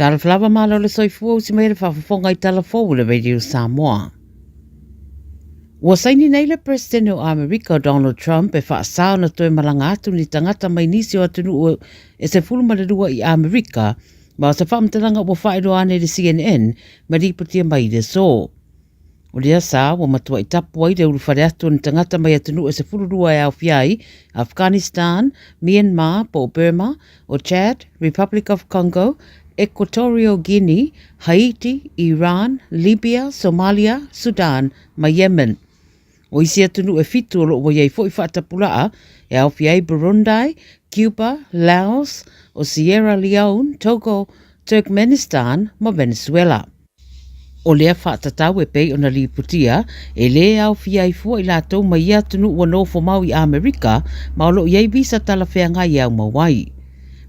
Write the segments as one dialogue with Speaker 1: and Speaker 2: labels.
Speaker 1: Tala flava malo le soifua usi meire whawhafonga I telefou le Radio Samoa. Ua saini nei le President o Amerika Donald Trump e whaasao na toi malanga atu ni tangata mai nisi o atunu o e se fulumarerua I Amerika ma o se whamtalanga ua whaero ane le CNN ma ripotia mai le so. O lea sa, ua matua I tapu ai le urufare atu ni tangata mai atunu e se fulurua e au fiai, Afghanistan, Myanmar, po Burma, o Chad, Republic of Congo, Equatorial Guinea, Haiti, Iran, Libya, Somalia, Sudan, ma Yemen. O isi atunu e fitu o loo iai fo I whaatapulaa e au fiai Burundi, Cuba, Laos, o Sierra Leone, Togo, Turkmenistan, ma Venezuela. O lea whaatatau e pei o na liputia, e le au fiai fua I lātou ma ia tunu ua nofo mau I Amerika, ma o loo iai visa talawhea ngai au mawai.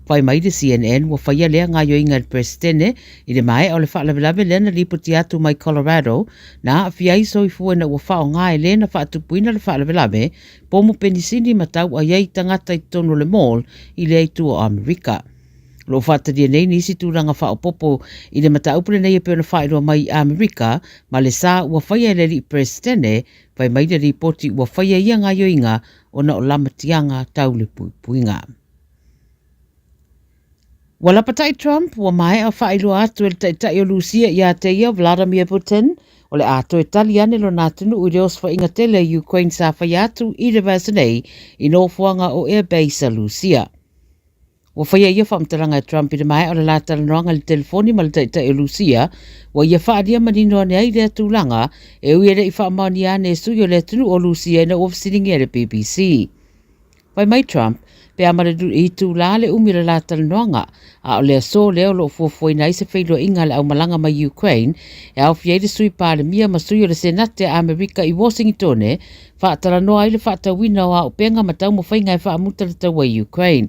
Speaker 1: Whai mai de CNN wa whaia lea ngā yoinga al presidente I le mai o le whaalawelawe lea na liputi atu mai Colorado na whiai soifua na ua whao ngā e lea na whaatupuina le whaalawelawe po mu penisini matau a iei tangata I tono le mall I le aitu o Amerika. Lo whaataria nei nisi tūranga whao popo I le mataupule nei e peona whaeroa mai Amerika ma le sā ua whaia le li presidente whai mai le ripoti ua whaia ia ngā yoinga o na o lamatianga tau le puinga. Walapatai Trump wa mai a whaelo atu el taitai o Lucia I a teia Vladimir Putin o le ato e tali ane lo nātunu ui reos wha inga tele Ukraine sa whai atu I le vasanei I no fuanga o airbase a Lucia. Wa whaia ia whamtaranga Trump I le mai o le lātala noanga le telefoni ma le taitai o Lucia wa ia whaadia manino ane ai le tūlanga e ui ere I whaamani ane sui o le tunu o Lucia na ofisiringi le BBC. Vai mai Trump pe amare du I tu la le umira la talnoanga a o le so le o lo fofoi nai se feilo inga le au malanga mai Ukraine e au fiei sui pa le mia masui o le senate Amerika I Washington fa tala no ai le fa ta wina o penga matau mo fainga fa muta le tawa Ukraine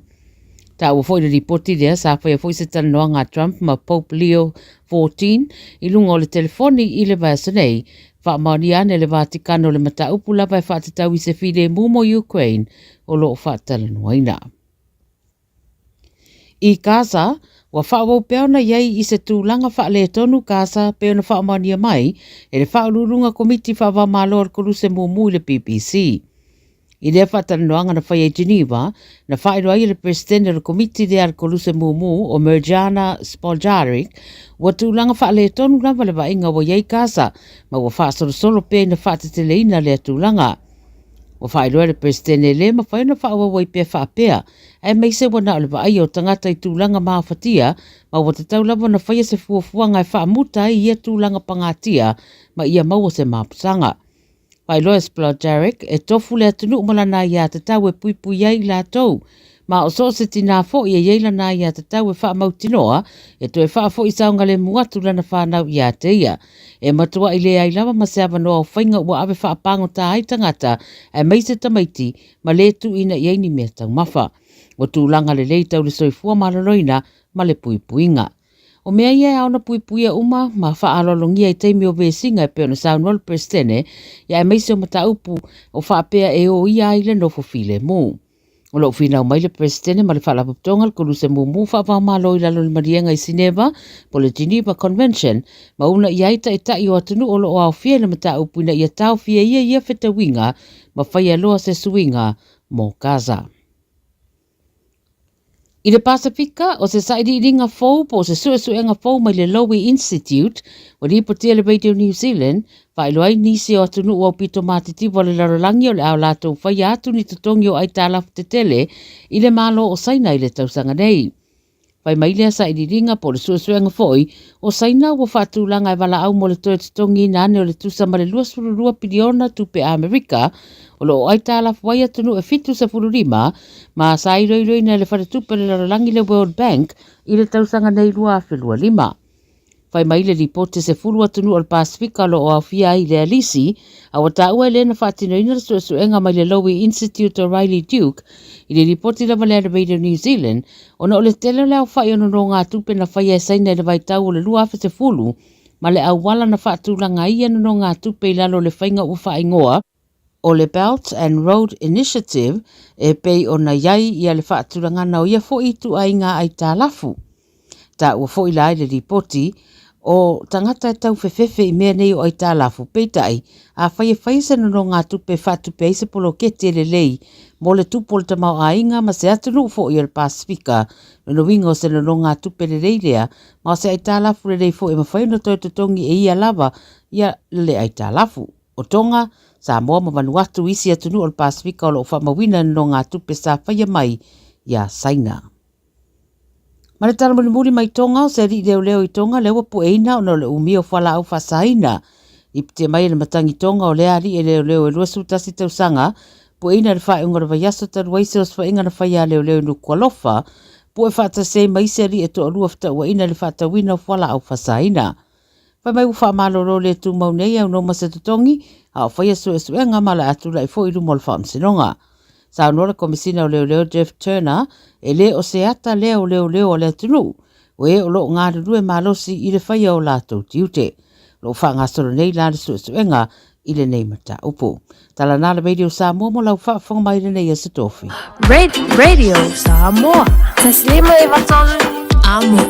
Speaker 1: ta o foi le ripoti le sa fa foi se talnoanga Trump ma Pope Leo 14 I lungo le telefoni I le vasanei fa mani ane le Vaticano le matau pula pa fa tau I se fide mumo Ukraine o lo fa talanoina. I Gaza, wa whaawau peona iei I se tūlanga wha le tonu Gaza peona whaamania mai, e le whaolurunga komiti whawa malo ar koruse mumu I le BBC. I le whatalanoanga na whaia Geneva, na whaeroa I le presidente le komiti le ar koruse mumu o Mirjana Spoljaric, wa tūlanga wha le tonu rawa le wainga wa iei Gaza, ma wa wha solo pe na whatateleina le tūlanga. Wa whaeroa le presidente le ma whaina whaawa wai pia whaapea, e mei se wana ole ai o tangata I tūlanga maawhatia, ma wa te taulawa na whaia se fuafuanga e whaamuta I ia tūlanga pangatia, ma ia maua se maapusanga. Whaeroa Spoljaric e tofu le atunu umalana ia te tau e puipui ai la tau, ma o so se tina fo ia yeila na ia te tau e whaamautinoa, e to e whaafo I saunga le muatu lana whanau ia te ia. E matua I le ai lava ma se awanoa o whainga ua ave whaapango ta ai tangata, e meise tamaiti, ma le tu ina I eini mea tau mafa. O tūlanga le leitau le soifua malaloina, ma le puipuinga. O mea ia aona puipuia uma, ma whaalolongia I teimi o vesinga e peona saunol presidente, ia e meise o mataupu o whaapea e o ia ai le nofo file mu. O lo fina o mai le presidente ma le whaalapaptonga le koruse mumu whaamalo I lalo le marienga I Sineva po le Geneva Convention ma una I aita e tai o atunu o lo o au fia le mata upuna I a tau fia ia feta winga ma whaia loa se suinga mo Gaza. I le Pasifika, o se saidi ringa fau po se suenga fau mai le Lowy Institute, o ripotia le Radio New Zealand, whailoai nisi o atunu o pito matitiwa le larolangi o le au lato whai atu ni tutongi o aitalafu te tele, I le malo o saina I le tausanga nei. Whai mai lea saidi ringa po le suenga foi, o saina o whatulanga e wala au mo le toe tutongi na ane o le tusa ma le luasururua piliona tupe Amerika, o lo aitalafu wai atunu e fitu sa fururima, ma sa iroiroi na le wharetupe le larolangi le World Bank I le tausanga nei lua awhelua lima. Whai mai le ripote se furu atunu o le Pasifika lo o awhia I le alisi, a wata ua le na whatino ina le suenga mai le Lowy Institute o Riley Duke, I le ripote la valea Radio New Zealand, ona o le tele le au whai ono no ngā tupe na whai e saina le vaitau o le lua awhe se fulu, ma le au wala na whaatulanga I ano no ngā tupe I lalo le whainga u whaingoa, o le Belt and Road Initiative e pei o na iai I le whaatulanga na o ia fo I tu ai ngā ai tā lafu. Ta ua fo i lai le ripoti o tangata e tau fefefe I mea nei o ai tā lafu peitai a whai se no ngā tupe whatupe ai se polo kete le lei mo le tupo le tamau a inga ma se atunu fo I le Pasifika no wingo se no ngā tupe le lei lea ma se ai tā lafu le lei fo e mawhai no toi totongi e ia lava ia le ai tā lafu. O Tonga, Samoa ma Vanuatu isi atunu o le Pasifika o lo whamawina no ngā tupe sa whaia mai ia saina. Ma le tala muri mai Tonga o se ri leo I Tonga leo pu eina o no le umi o whala au whasaina. I pite mai le matangi Tonga o lea ri leo e lua sutasi tausanga pu eina le whae ungara vaiaso taru waise o swa inga na whaia leo nu kualofa pu e whata se mai se ri e to alua fta ua ina le whata wina o whala au whasaina. Whai mai uwha maloro le tu mau nei au no masatotongi a o whaia su e suenga mala atu lai fo I rumo le whaamsinonga. Sa unora komisina o leo Jeff Turner e le o se ata leo o le tunu. O e o lo ngā rurue malosi I le whaia o lātou tiute. Lo wha ngā soro nei la le suenga I le nei mata upo. Tala nā le radio Samoa mo lau wha mai le nei a se tofi.
Speaker 2: Radio Samoa. Taslima I watolu amo.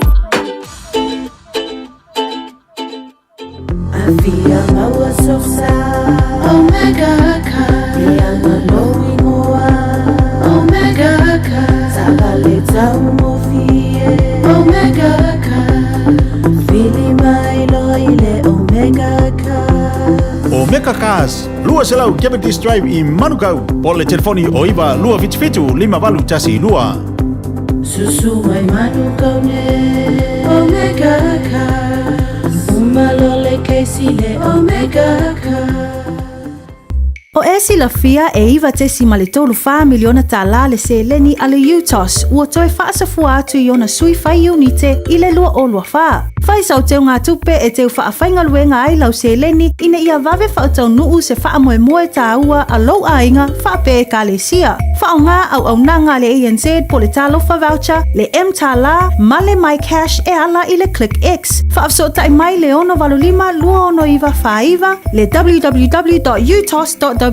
Speaker 3: Avia maua sosa Omega ka Ianga lowi moa Omega ka Sabale tau mofie Omega ka Fili mai loile Omega ka
Speaker 4: Omega Cars, lua selau Cavendish Drive I Manukau. Po le telefoni o iwa lua fitu 5 tasi lua.
Speaker 3: Susu mai Manukau ne Omega ka Umalole keisile Omega ka
Speaker 5: O e silafia e iwa te si male tolu wha miliona tala le se leni ale UTOS ua toe whaasafua atu I ona sui whai unite I le lua o lua wha. Whai sau teo ngā tupe e teo wha whainga luenga ai lau se leni ina ia vave wha tau nuu se wha moe moe tā ua a lau a inga wha pe e ka le sia. Wha o ngā au nanga le ANZ po le talofa voucher, le M tala, ma le My Cash e ala I le Click X. Wha afso tai mai le ono valulima lua ono iwa wha iwa, le www.utos.ws,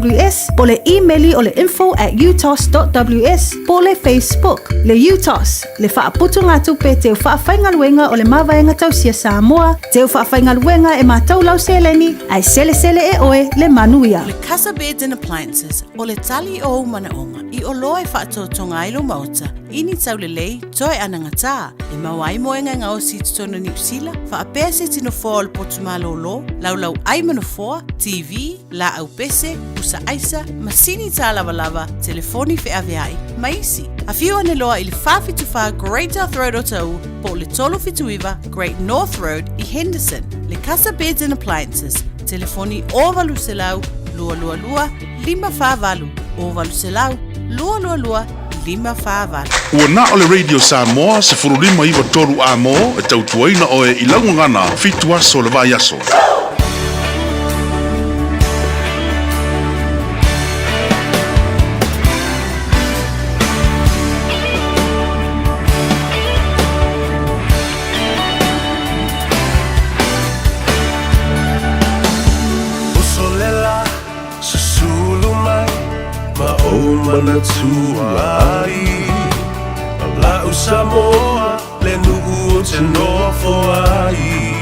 Speaker 5: po le emaili o le info@utos.ws, po le Facebook, le UTOS, le wha putu ngā tupe teo wha whainga luenga o le mawaenga tau sia Samoa, teo wha whainga luenga e mātou lau seleni, ai sele e oe le manuia.
Speaker 6: Le Casa Beds and Appliances o le tali o manaonga I o loe whaatotonga ailo mauta ini tau le lei toe anangata e mawai moenga ngā o si tutona ni usila wha apea se tino fōa le potu malolo lau ai manafoa TV la au pese usa aisa masini tā lava telefoni fe aveai maisi a fiu ane loa I le whawhituwha Great North Road o tau po le tolo fituiva Great North Road I Henderson le Casa Beds and Appliances telefoni o valu selau lua 555 o valu selau lua 555.
Speaker 7: Ua na o le radio Samoa se furulima iwa toru a mo e tau tuaina o e ilangu ngana fitu aso le vai aso.
Speaker 8: Mana tuai La Samoa le nugu te nofo ai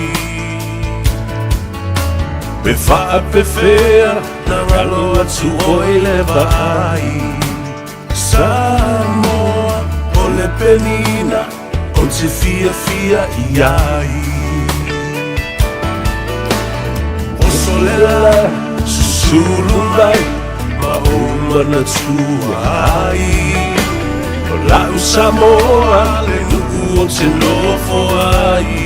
Speaker 8: Pe wha pe fea na ralo atu oi le vai Samoa o le penina o te fia iai O solela susulu mai mana tuai La Samoa le nuku o te nofo ai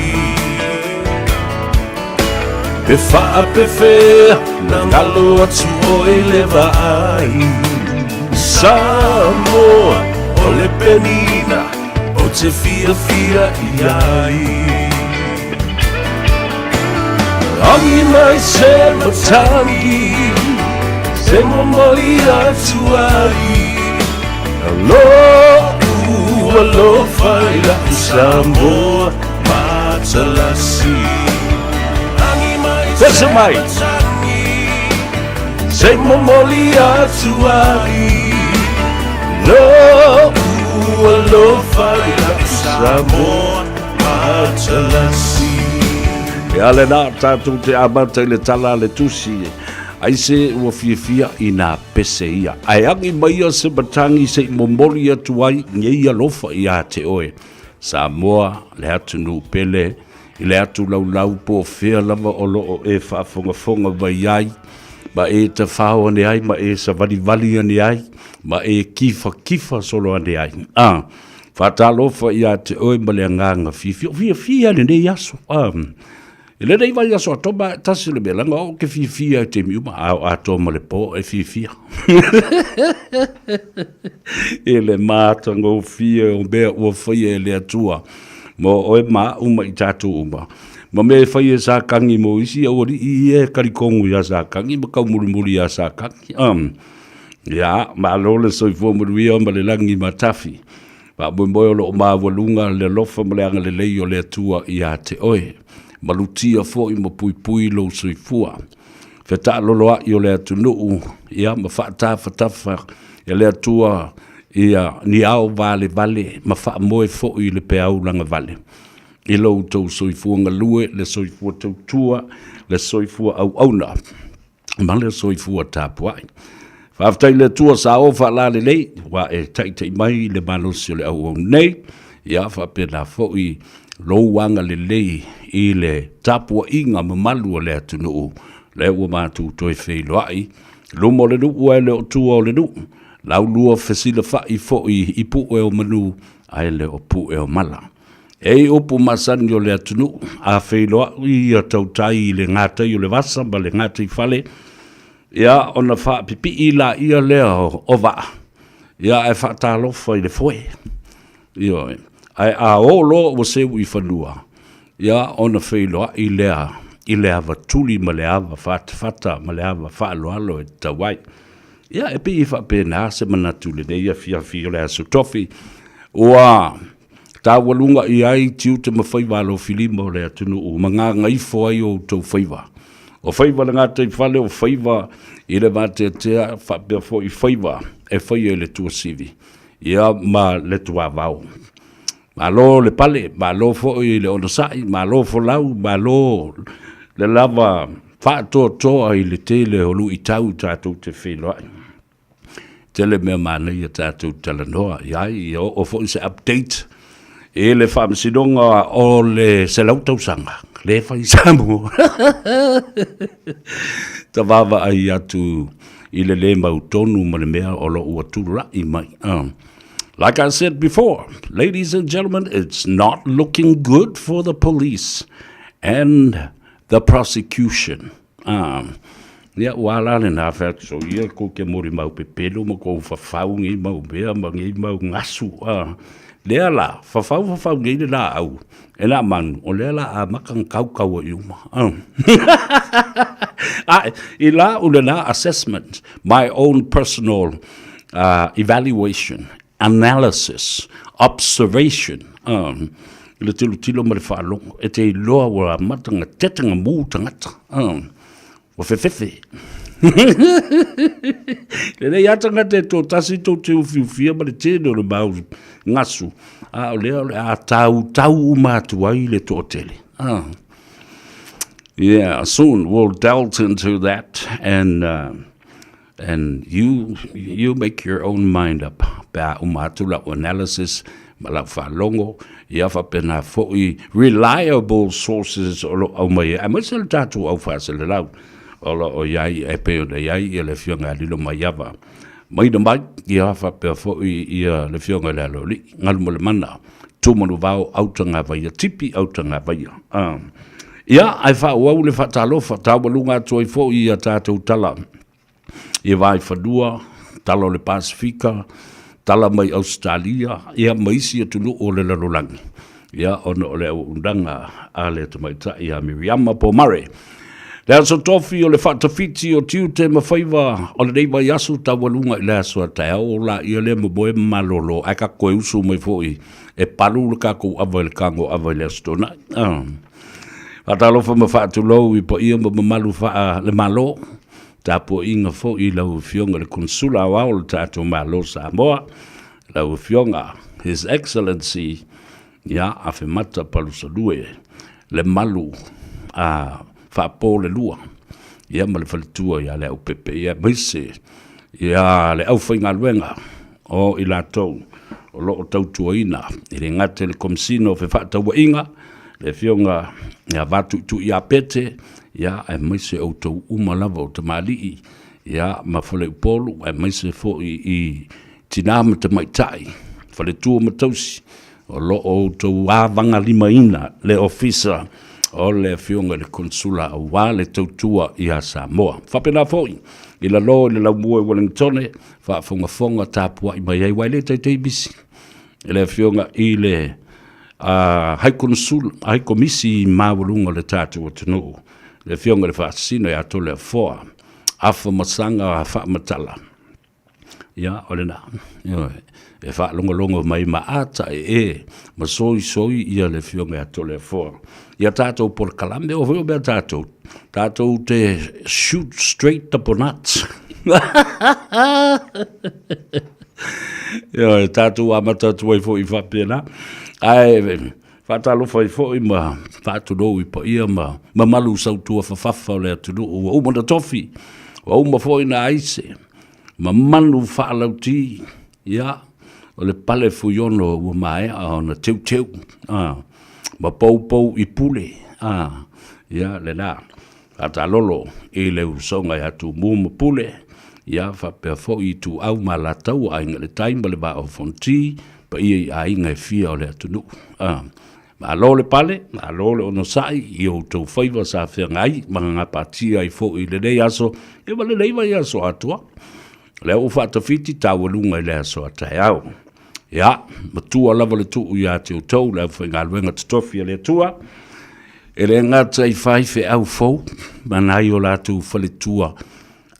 Speaker 8: Pe wha pe fea na ngalo atu oi le vai Samoa o le penina o te fia iai Angi mai se matangi Se momoli atu ai Alo fai La Samoa matalasi Pesa mai Se momoli atu ai Alo fai La Samoa atalasi. E ale na tātou te amata i le tala le tusi. Ai se ua fia i nā pese ia. Ai angi mai a se batangi se momori atu ai ngei alofa i a te oe. Samoa le atu nu pele i le atu lau po fea lava o loo e whaafonga vai ai. Ma e te whao ane ai, ma e sa vali ane ai, ma e kifa solo ane ai. Whatalofa i a te oe ma le nganga fia ane nei aso. I le nei vai aso atoma tasi le melanga o ke fia te miuma a atoma le po e fia. E le mātanga o fia o mea ua whaia e le atua. Mo oe maa uma i tātou uma. Ma me whaia sa kangi mo isi a ori i e karikongu i a sa kangi, ma kau muri a sa kangi. Ia, ma lole soifua muruia ma le langi ma tafi. Ma moe lo o maa walunga le lofa ma le anga le lei o le atua i a te oe. Malutia fo i ma pui lo soifua. Feta loloa i o le atu nuu, ia ma whaatafa, i le atua ia ni au vale, ma wha moe fo i le peau langa vale. I lo tau soifua ngalue, le soifua tau tua, le soifua au auna, ma le soifua tapuai. Whaftai le tua sa ofa la le lei, wa e tai mai le malosi o le au nei, ia whapena fo i lo wanga le lei i le tapua inga mamalu o le atu nuu, le ua mātu toi whei loai, lumo le nuu e le o tua o le nuu, lau lua fesila whai fo i pu e o manu, ai le o pu e o mala. E upu masani o le atu nuu, a whei loai a tautai i le ngatai o le vasa, ma le ngatai fale, ia ona wha pipi i la ia lea o vaa, ia e wha tālofa i le foe, ia ai a olo o se ui whanua. Ia ona whailoa i lea vatuli ma le awa whata ma le awa whaaloalo e tawai. Ia e pi i whapena se manatu le nei a fia le aso tofi. Ua tā walunga i ai tiu te mawhaiwa lo filima o le atunu o mga ngaifo ai o tau whaiwa. O whaiwa le ngātai whale o whaiwa i le mate tea whapea fo i whaiwa e whaia le tua sivi. Ia ma le tua vau. Ma lo le pale, ma lo fo i le onasai, ma lo fo lau, ma lo le lava whātoa toa i le tele o lu i tau tātou te wheloai. Tele mea mānei a tātou talanoa, iai, o fo i se update, e le whaamisinonga o le se lautausanga, le whai samu. Ta wawa ai atu i le mautonu ma le mea o lo ua tūra i mai. Like I said before, ladies and gentlemen, it's not looking good for the police and the prosecution. Ia wala le na fa so ia ko ke mori mau pe pelo mo ko fa fau ngi mau be ma ngi mau ngasu le ala fa fau ngi la au e la man o le la a makang kau i uma ila ulena assessment, my own personal evaluation, analysis, observation, le tilo ma le whaalongo, e te loa wa matanga tetanga mū tangata, wa whewhewhe. Le nei atanga te tō tasi tō te uwhiwhia ma le tēne o le mau ngasu, o lea a tau mātu ai le tō tele. Yeah, soon we'll delve into that and you make your own mind up. Pa umatu la analysis mala falongo ia fa pena foi reliable sources o mai a masel tatu au fasel lau o yai e pe o yai e le fionga lilo maiava mai de mai ia fa pe foi ia le fionga la loli ngal mo le mana tu mo vao autanga vai tipi autanga vai ia ai fa o le fa talo fa tawalunga toi foi ia tatu tala ia vai fa dua talo le Pasifika tala mai Australia, ia maisi atunu o le lalolangi. Ia ono o le undanga a le tamaita ia Miriama Pomare. Le aso tofi o le whatawhiti o tiu te mawhaiva o le reiwa yasu tawalunga i le aso a tae o la ia le maboe malolo a ka koe usu mai foi e palu le kako awa le kango awa le astona. Atalofa ma whaatulou i po ia mamalu le malo. Tapo inga fo i lau fionga le konsula wao le tato malo Samoa, lau fionga His Excellency ia a fe mata palusalue le malu a whaapo le lua ia ma le whalitua ia le au pepe ia maise ia le au whainga luenga o i lātou o loo tautuaina i le ngate le komisino fe whaataua inga le fionga ia vatu tu ia pete ia e maise au tau umalava o tamali ia ma whale upolu e maise fo i tinama te maitai whale tua matausi o loo tau awanga limaina le ofisa o le fionga le konsula a wale tautua i a Samoa. Whapena foi, i la lo le lau mua i Wellingtone, whaafonga tāpua i mai ai waile teitei bisi. I le fionga i le hai komisi i mawalunga le tātua tunu. Le fionga le whaasino i ato le foa, afa masanga a whaamatala. Ia, ole na. E whaalonga mai maata ma soi ia le fionga i ato le foa. Ia tātou por kalame o veo bea tātou. Tātou te shoot straight up on nuts. Ia tātou amata tuai fo i whapena. Ai, whatalo fai fo i ma whāturo i pa ia ma malu sautua whawhawha o lea tunu. O umana tofi. O uma fo i na aise. Ma manu whaalauti. Ia, o le pale fuyono ua mai a ona teu. Ma pou i pule. Ia, le la. Ata lolo, i le usonga i atu muma pule. Ia, whapea fo i tu au ma la tau a inga le taimba le ba o fonti, pa ia a inga e fia o le atu nu. Ma alo le pale, ma alo le ono sai, i o tau whaiva sa whea ngai, ma ngā patia i fo i le nei aso, e ma le nei mai aso atua. Le o whaatawhiti tāwalunga i le aso atai au. Ia, matua lava le tuu i ate o tau, le au whainga luenga tatofi a le tua. E le ngata i whaife au fau, manai o lātou whale tua,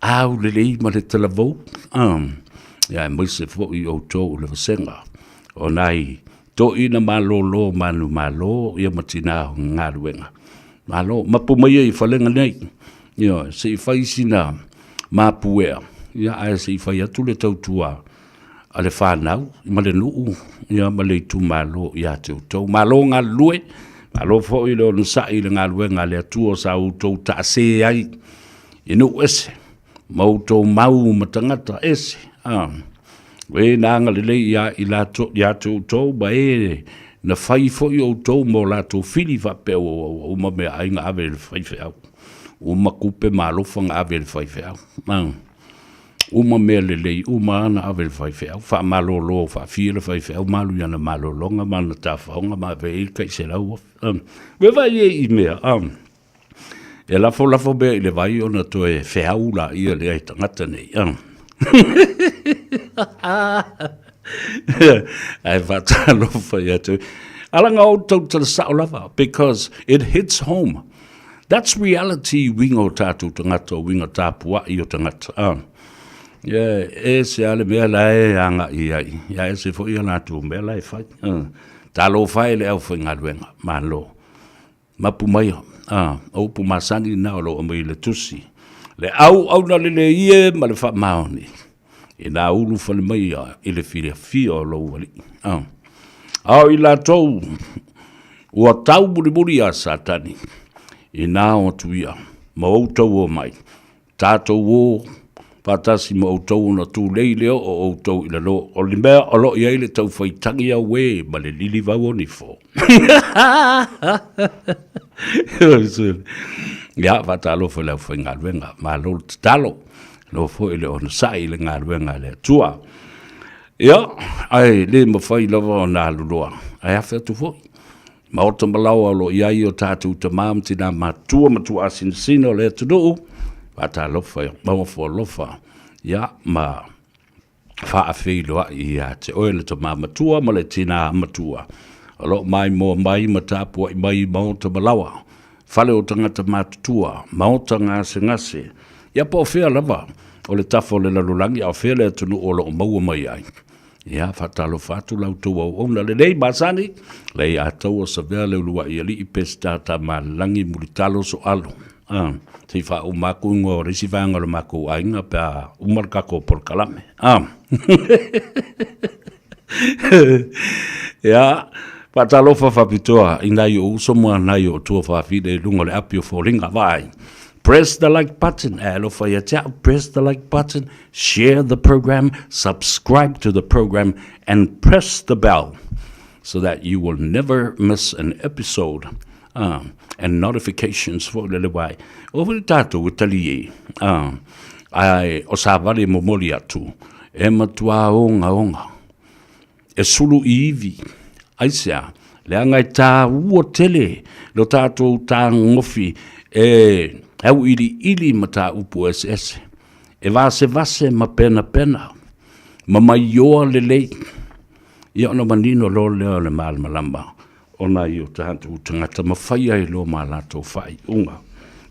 Speaker 8: au le lei ma le talavou. Ia, e moise fo i o tau le vasenga. O nai, to ina malo manu malo, ia matina ngā luenga. Malo, mapu mai i whalenga nei. Ia, se i whaisina mapuea. Ia, ae se i whai atu le tau tua. A le whanau, ma le nuu, ia ma le tu malo i ate o tau. Malo ngā lue, malo fo i le onu sa i le ngā lue ngā le atua sa u tau ta se ai. I nu ese, mau tau mau matangata ese. We nanga le le ia i lato i ate o tau, ba e na whai fo i o tau mo lato fili whape o ma mea ai ngā ave le whaife au. O ma kupe malofa ngā ave le whaife au. Uma mea lelei, uma ana awe le whaife au, wha malolo, wha fia le whaife au, malu yana malolonga, mana ta whaonga, ma vei kai se lau. We vai i mea, e lafo bea i le vai ona toe wheaula ia le ai tangata nei. Ai whatalo whai atu. Alanga o tau tala sao lava, because it hits home. That's reality wingo tātu tangata, wingo tāpua i o tangata. Yeah, e se ale mea lai anga i ai. Ia e se fo i anatu mea lai fai. Talo fai le au fai ngaluenga. Ma lo. Mapu mai. Au pu masani na o lo amai le tusi. Le au na le ie ma le fa maoni. E na ulu fa le mai i le fia o lo wali. Au i la tau. Ua tau muri a satani. I na o tuia. Ma au tau o mai. Tātou o patasi mo outou na tu lei leo o outou ila lo o le mea o lo ia ile tau whaitangi a we ma le lili vau ni fo. Ia whatalo whai lau whai ngā luenga ma lo talo lo fo ile ona sai le ngā luenga le tua. Ia, ai le ma whai lava o nā lulua ai awhia tu fo. Ma o tamalau lo ia i o tātou tamam tina matua asin sino le tudou. Pata lofa, mau fo lofa, ia ma whaafeiloa i a te oele to matua, ma le tina matua. Alo mai mo mai matapua i mai mauta malawa, whale o tangata matutua, mauta ngase. Ia po whea lava, o le tafo le lalulangi, au whea le tunu o lo maua mai ai. Ia whatalo whatu lau tua o ona le nei masani, le a tau o savea le ulua i ali i pesta ta malangi muritalo so alo. Te wha o maku ingo risi whaanga lo maku ainga pia umarkako por kalame. Ia, Patalofa whapitoa, ina i o somua nai o tua whawhide lunga le apio fōringa vai. Press the like button, alofa ia te au, press the like button, share the program, subscribe to the program, and press the bell so that you will never miss an episode and notifications for le wai. Over the tato utali ai o sa vale momoli atu, e matua onga. E sulu ivi, aisea, le angai tā ua tele, lo tātou tā ngofi, au ili ma tā upu SS. E vase ma pena, ma maioa lelei. Ia ona manino lo leo le malamba. Ona i o tātou tangata ma whaia i lo ma lātou whai unga.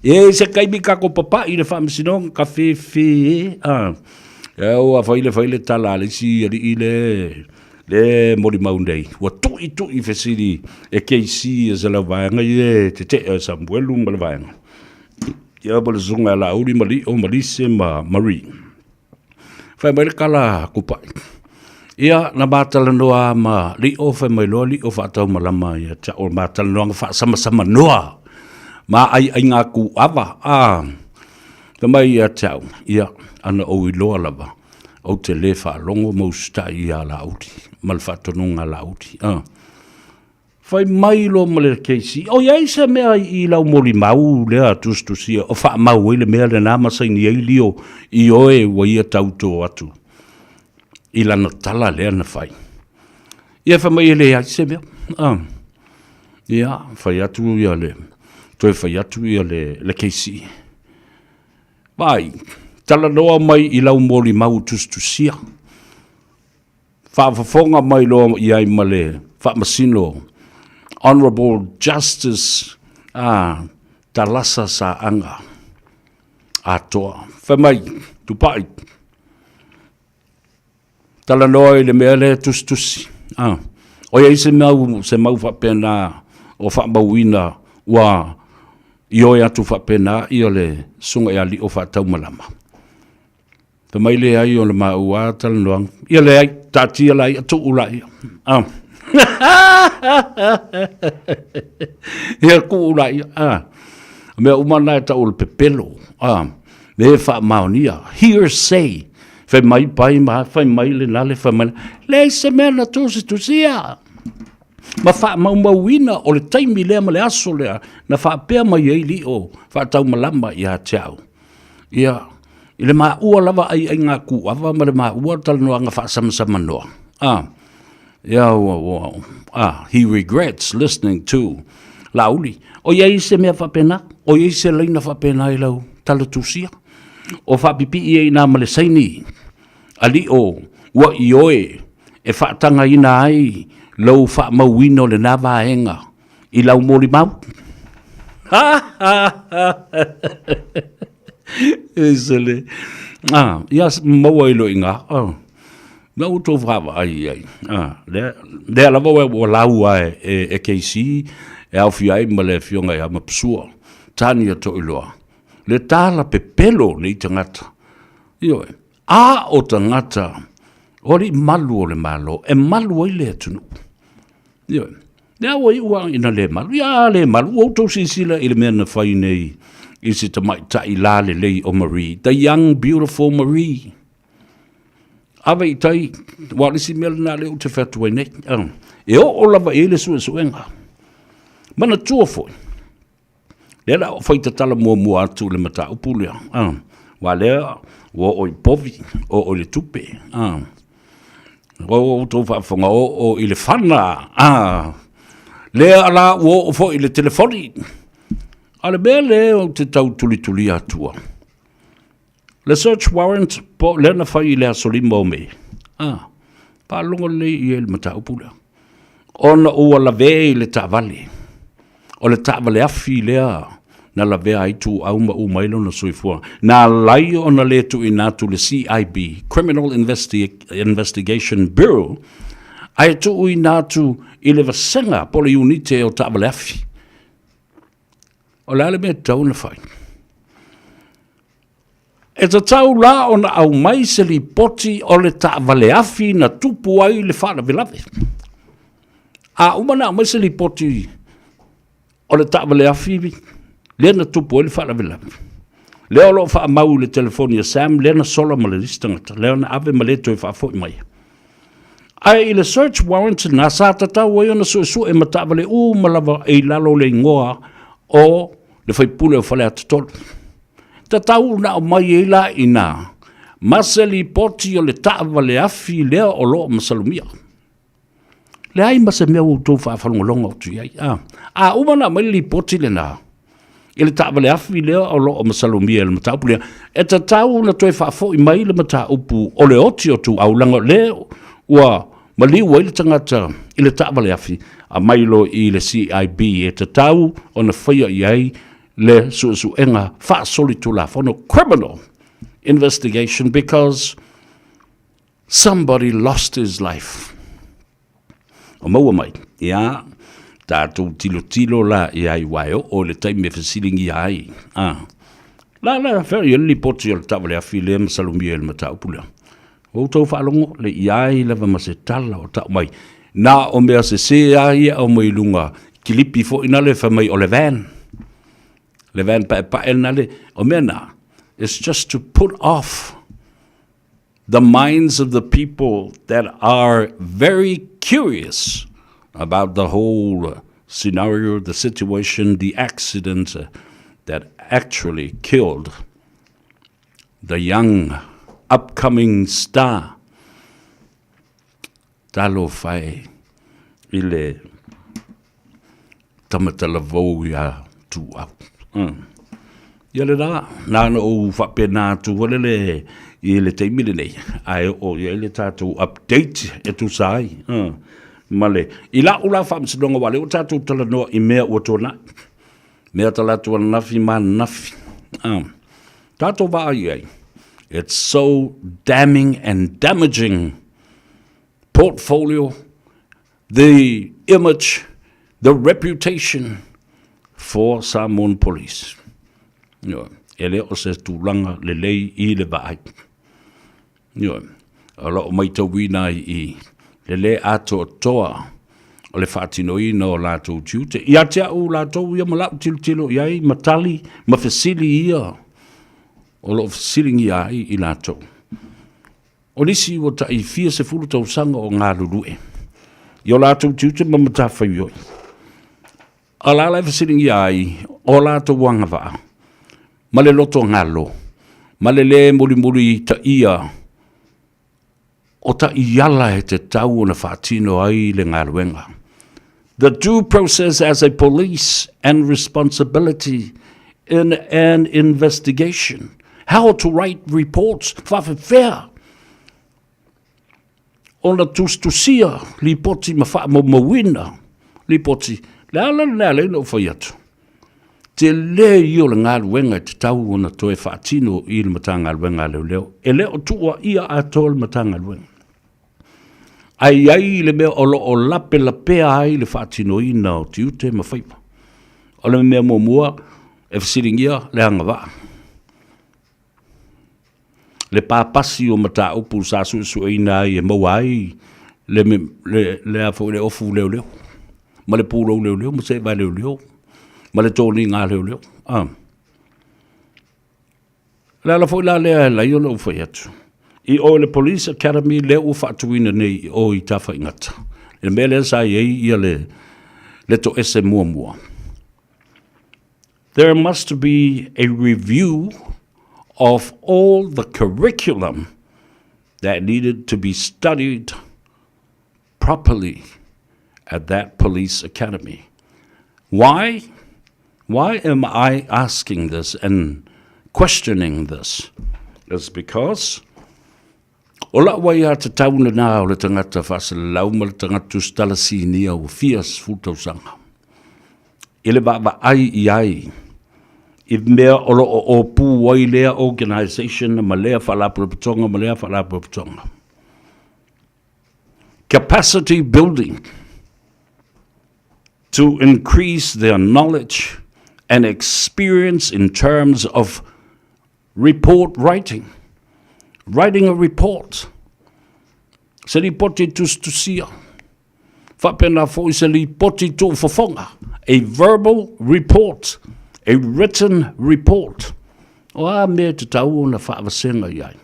Speaker 8: E se kaimi kako papa i le whaamisinong, ka whewhe, au a whaile tala le si ali i le mori maundei. Wa tui whesiri e keisi e zela vaenga i te Samuelu ma le vaenga. Ia bala zunga la uri mali o malise ma Marie. Whai mai le kala kupai. Ia na mātala noa ma li o whai mai loa li o whaatau malama ia ta o mātala noa ngā wha sama noa. Ma ai ngā ku awa. Ka mai ia tau. Ia ana o i loa lava. O te le wha longo mausta i a lauti. Mal whaatonunga lauti. Whai mai lo male keisi. O iai sa mea i lau mori mau lea tustusia. O wha mau ele mea le nāma sa ni ei lio i oe wa ia tauto atu. I lana tala lea na whai. Ia wha mai ele iai sa mea. Ia whai atu ia le. Toi whai atu ia le keisi. Vai. Tala noa mai i lau mori mau tustusia. Whaafafonga mai loa iai male. Whaamasino. Honorable Justice Talasa sa anga atoa. Whamai, tupai. Tala noi le mea le tustusi. O ia se mau whapena o whamauina wa i oi atu whapena i o le sunga i ali o whatau malama. Whamai le ai o le maua tala noang. Ia le ai tatia lai atu ulai. Ia ku ulai. Mea umana e tau le pepelo. Me wha maonia. Hearsay. Whai mai pai ma, whai mai le nale, whai mai. Le se mea na tōsi tusia. Ma wha mauina o le taimi lea ma le aso lea. Na wha pēr mai ei li o. Wha tau malama i a teau. Ia. I le maa ua lava ai ngā ku awa. Ma le maa ua tala noa ngā wha sama noa. Yeah, he regrets listening to lauli. O iai se mea whapena, o iai se leina whapena i lau talatusia. O whapipi i ei nā malesaini. Ali o, ua i oe, e whaatanga ina ai, lau whaamauino le nā vaenga, i lau mori mau. Esele. Ia maua ilo inga. Na uto whawa ai. Lea lava o lau ai e keisi, e au fi ai ma le fionga i amapsua. Tani a to iloa. Le tala pepelo le i tangata. Ioe. A o tangata, ori malu o le malo, e malu ai le atunu. Ioe. Lea wa iua ina le malu. Ia le malu, o to sisila i le mea na whai nei. Isi tamai ta i la le lei o Marie. The young, beautiful Marie. Awa i tai, walisi mele nā leo te whatua nei. E o lava e le suenga. Mana tua foi. Lea o whaita tala mua atu le mata upulea. Wa lea, o i povi, o le tupe. O tō whaafonga, o i le whana. Lea ala, o fo i le telefoni. Ale mea leo te tau tuli atua. Le search warrant po lena whai lea solima o me. Pālonga le i ele mata upula. Ona ua la vea i le tāwale. O le tāwale afi lea na la vea i tu auma umailo na soifua. Na lai o na le tu inatu le CIB, Criminal Investigation Bureau, ai tu inatu i le vasenga pole unite o tāwale afi. O le ale mea tau na whai. E ta tau la o na au mai se li poti o le ta vale afi na tupu ai le whana vilave. A umana mai se lipoti o le ta'awale afi le na tupu o le whalavela. Le olo wha mau le telefonia Sam, le na sola ma le listangata, le na ave ma le toi wha fo mai. Ai i le search warrant na sa tatau o na su e ma ta'awale malawa e lalo le ngoa o le whaipule o whale atatolu. Tatau na o mai e la ina, masa lipoti o le ta'awale afi lea o lo masalumia. Le ai masa mea o tō whawhalonga o tu iai. Umana mai lipoti le na. Ele ta'awale afi lea o lo masalumia le mataupu lea. E tatau na toi whafo i mai le mataupu o le oti o tu au langa le ua maliu ai le tangata i le ta'awale afi a mailo i le CIB e tatau o na whaia i ai le suenga whaasoli tu la whono criminal investigation because somebody lost his life. O maua mai, ia, tātou tilo la ia i waio o le taime whasilingi ai. La, wheri li poti o le ta'awale afi le masalumia le mataupu lea. O tau whaalongo le iai lewa ma se tala o tau mai. Nā o mea se ai o mai lunga kilipi fo ina le whamai o le van. Le van pa e nale o mea nā. It's just to put off the minds of the people that are very curious about the whole scenario, the situation, the accident that actually killed the young upcoming star. Talo fai ile tamatala vau ya tu au. Yale da nana o whapena tu walele i le teimile nei. Ai o le tātou update e tu sai. Male. I la ula whamsidonga wale o tātou tala noa i mea ua tōna. Mea tala tua nafi ma nafi. Tātou wa ai. It's so damning and damaging portfolio, the image, the reputation for Samoan police. Ele o se tūlanga le lei I le vaai. Ala o mai tauina I le le ato toa o le whaatinoina o lātou tiute. Ia te au lātou ia malau tilo iai matali mawhesili ia o lo fasilingi ai I lātou. O nisi o ta I fia se fulu tau sanga o ngā lurue. I o lātou tiute mamatawhai oi. A la lai fasilingi ai o lātou wanga waa. Ma le loto ngalo. Ma le muri ta ia. O ta iala he te tau o na whaatino ai le ngaluenga. The due process as a police and responsibility in an investigation. How to write reports. Whawhewhea. Ona tustusia. Lipoti mawina. Lipoti. Lale no whaiatu. Te le I o le ngaluenga te tau o na toe whaatino I le matanga luenga leo. E leo tua ia ato le matanga luenga. Ai le mea o lape ai le whaatino ina o tiute mawhaipa. O le mea mua e whasiringia le hanga waa. Le pāpasi o mata upu sa su ina I e mawai le afo le ofu leo. Ma le pūro leo, ma se vai leo. Ma le tōni ngā leo. Le ala fo la lea la I o lo whai atu. I o le Police Academy leo whaatuina nei o I tawha ingata. Le mele sa I le to ese mua. There must be a review of all the curriculum that needed to be studied properly at that police academy. Why? Why am I asking this and questioning this? It's because ola wai a te tauna nā o le tangata whasalau ma le tangatu stalasini au fias fultausanga. Ele ba ai. I mea olo o pū wai lea organisation ma lea whalapuapatonga. Capacity building to increase their knowledge and experience in terms of report writing. Writing a report. Se ripoti tustusia. Whapena fo i se li poti tō whafonga. A verbal report. A written report. O a mea te tau o na whaawasenga iai.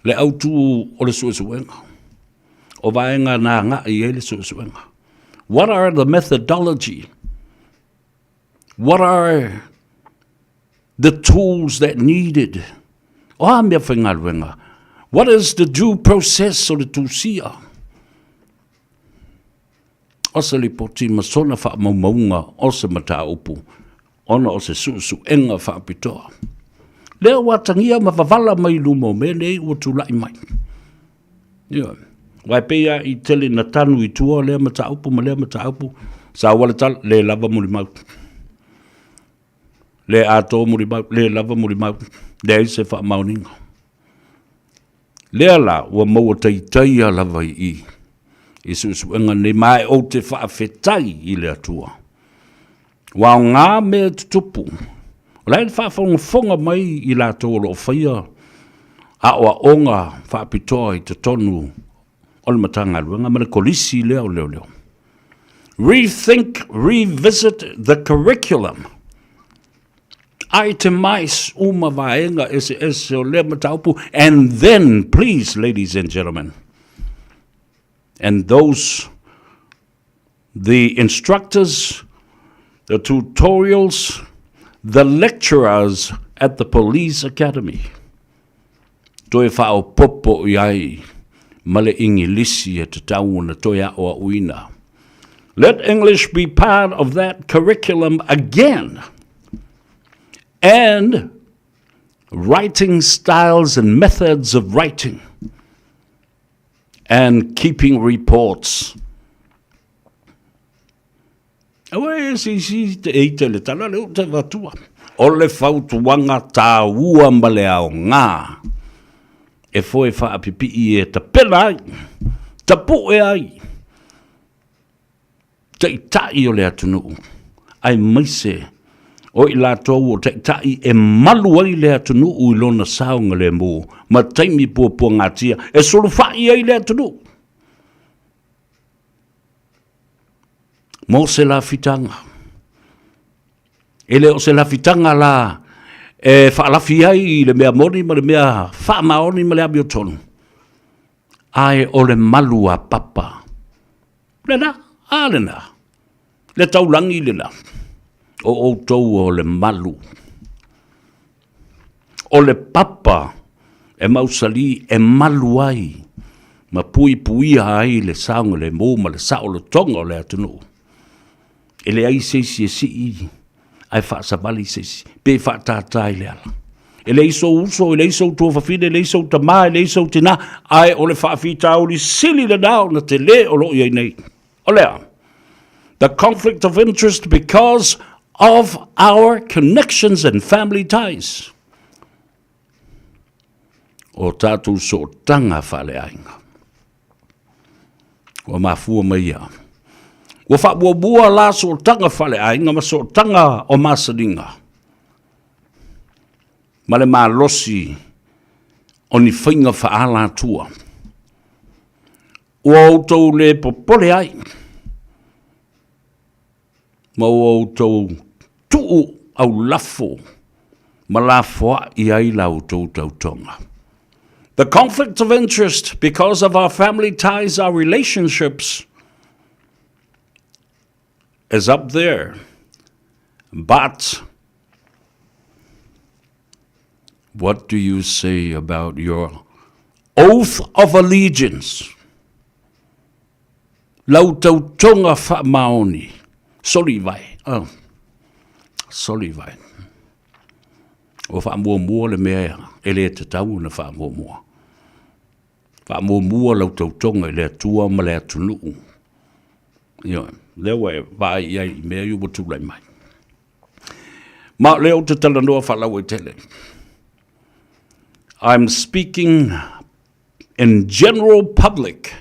Speaker 8: Le autu o le suesuenga. O vaenga nā ngā i e le suesuenga. What are the methodology? What are the tools that needed? O a mea whaingaruenga. What is the due process o le tūsia? O se li poti masona wha maumaunga o se mata upu. Ona o se suesuenga wha apitoa. Lea watangia ma wavala mai lumo me nei ua tūlai mai. Yeah. Wai pea i tele na tanu i tua lea mata upu ma lea mata upu. Sa wale tal le lava muri mau. Le ato muri mau, le lava muri mau. Le se wha mauninga. Lea la ua maua taitai a lava i. I susuenga ne mai o te wha awhetai i lea tua. Wao ngā mea tutupu. Lai whaafonga mai i la tōro o whaia a oa onga whaapitoa i te tonu o le matanga ruanga mana kolisi leo. Rethink, revisit the curriculum. Itemize uma vaenga ese o le mataupu. And then, please, ladies and gentlemen, and those, the instructors, the tutorials, the lecturers at the police academy. Toi whao popo i ai, male ingilisi e te tau na toi a o uina. Let English be part of that curriculum again. And writing styles and methods of writing. And keeping reports. Awe si te eite le tala leo te watua. O le whautuanga tā ua mbale ao ngā. E foe whaapipi e ta pena ai. Ta poe ai. Te itai o le atunu. Ai maise. O i la tau o te itai e malu ai le atunu i lona saunga le mō. Ma taimi pua ngā tia. E solo whai ai le atunu. Mo se la fitanga. Ele o se la fitanga la e whaalafi ai le mea mori ma le mea whaamaoni ma le abiotonu. Ai o le malua papa. Lena, lena. Le taulangi lena. O tau o le malu. O le papa e mausali e malu ai. Ma pui ai le saunga le mō ma le sao le tonga o le atunu. Ele ai seisi e sii, ai wha savali seisi, pe wha tātai le ala. Ele iso uso, ele iso tua whawhine, ele iso tamā, ele iso tina, ai ole whaafita o li sili le nao na te le o lo iei nei. O lea, the conflict of interest because of our connections and family ties. O tātou so tanga whale ainga. O mafua mai ia. Wa fa bua la so tanga fale ai nga so tanga o masalinga. Male ma losi oni whainga fa ala tua. O autou le popole ai. Ma o autou tuu au lafo. Ma lafoa i ai la autou tautonga. The conflict of interest because of our family ties, our relationships, is up there, but what do you say about your oath of allegiance? Lau tautonga wha maoni. Soli vai. Soli vai. O wha mua le mea ele te tau na wha mua. Wha mua lau tautonga ele tua ma le atunu. Lewe vai iai mea yu watu lai mai. Ma leo te tala noa whalau e tele. I'm speaking in general public.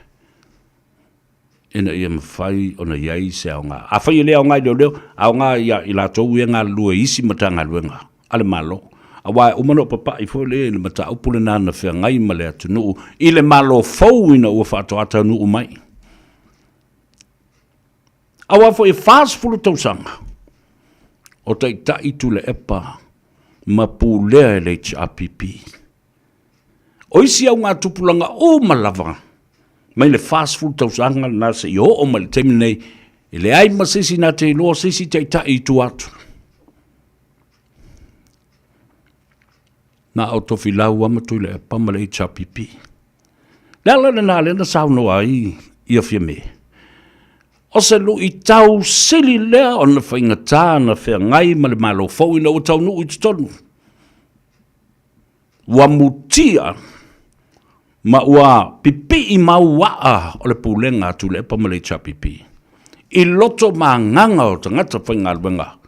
Speaker 8: Ina ia mawhai o na iai se ao ngā. A whai leo ngai leo, ao ngā ia i la tau ia ngā lua isi matanga luenga. Ale malo. Awa umano papa I fo le mata upule na na fea ngai ma le atu nuu. I le malo fau ina ua whaato ata nuu mai. Awa fo fast fulu tausanga. O tai tai tu le epa ma pulea le HRPP. O isi au ngā tupulanga o malava. Mai le fast food tausanga na se i o ma le temi nei. I le ai ma sisi na te iloa sisi tai tai tu atu. Na au tofi lau amatu le epa ma le HRPP. Lala na le na sauno ai I a fia me. O se lu I tau sili lea o na whaingata na whea ngai ma le malo fau ina o tau nu I tonu. Wa mutia ma ua pipi I mauaa o le pulenga tu le epa ma le HRPP. I loto ma nganga o tangata whaingaluenga.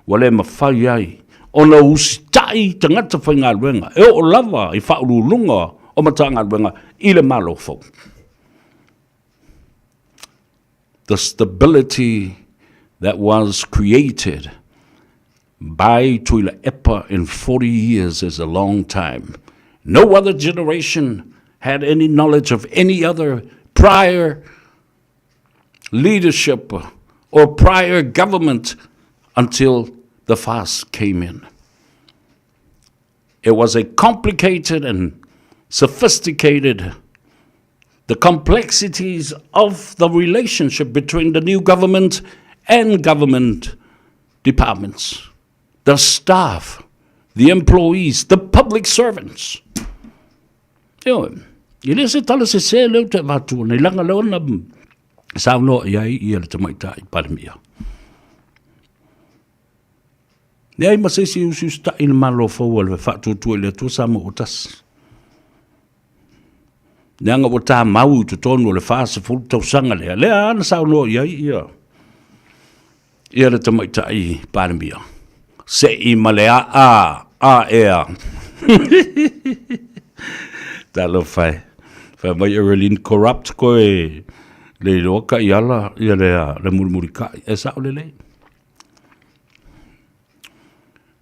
Speaker 8: Wa le mawhai ai. O na usitai tangata whaingaluenga. E o lava I whaurulunga o matangaluenga I le malo fau. The stability that was created by Tuila Epa in 40 years is a long time. No other generation had any knowledge of any other prior leadership or prior government until the fast came in. It was a complicated and sophisticated the complexities of the relationship between the new government and government departments, the staff, the employees, the public servants. Ile se tala se se leo te watu, nei langa leo na sauno iai ia le tamaita I paramia. Nei masesi usus ta il malo fo le fatu tu le tu sama utas. Nanga o tā mau tu tonu le whaasa fulu tau sanga lea. Lea ana sauno iai ia. Ia le tamaita I paramia. Se I malea a ea. Talo whai. Whai mai Erlin corrupt koe le loka I ala ia le murmurika. E sao le.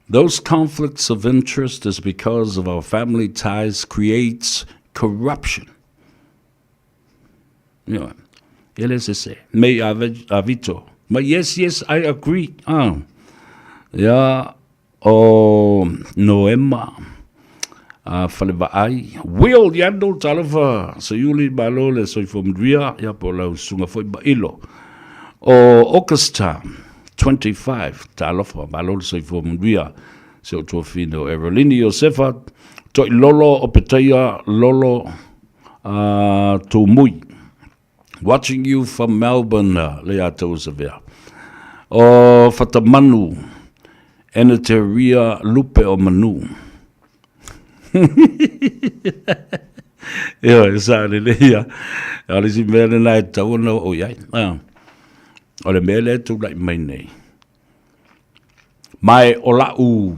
Speaker 8: Those conflicts of interest is because of our family ties creates corruption. Yeah. Ele se se. Me avito. But yes, I agree. Yeah. Oh, Noema. Faleva ai. Will yando talava. So yuli balole so from Dria. Ya pola sunga foi ba ilo. O Augusta 25. Talava balole so from Dria. So to fino Evelini Josefa. To lolo opetaya lolo to mui. Watching you from Melbourne, Leato Zavia. O Fatamanu, Eneteria Lupe o Manu. Ia, sare lea. Alisi mele nai tauna o iai. O le mele tu lai mai nei. Mai o lau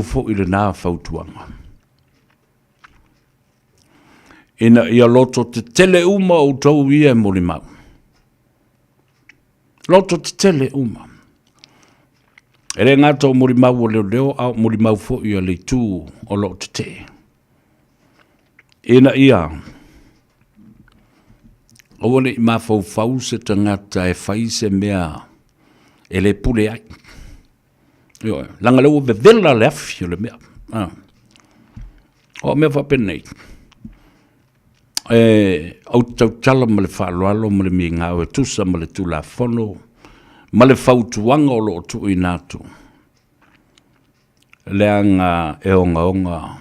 Speaker 8: fo I le nā fautuanga. Ina ia loto te tele uma o tau ia mori mau. Loto te tele uma. Ere ngata o mori mau o leo au mori mau fo ia le tū o lo te te. Ina ia. O wane I mafau fau se tangata e fai se mea e le pule ai. Io, langa leo vevela lef, le mea. O mea fa penei. Au tau tala ma le whaaloalo ma le mi ngāwe tusa ma le tula whono ma le whautuanga o lo tu I nātu. Leanga e onga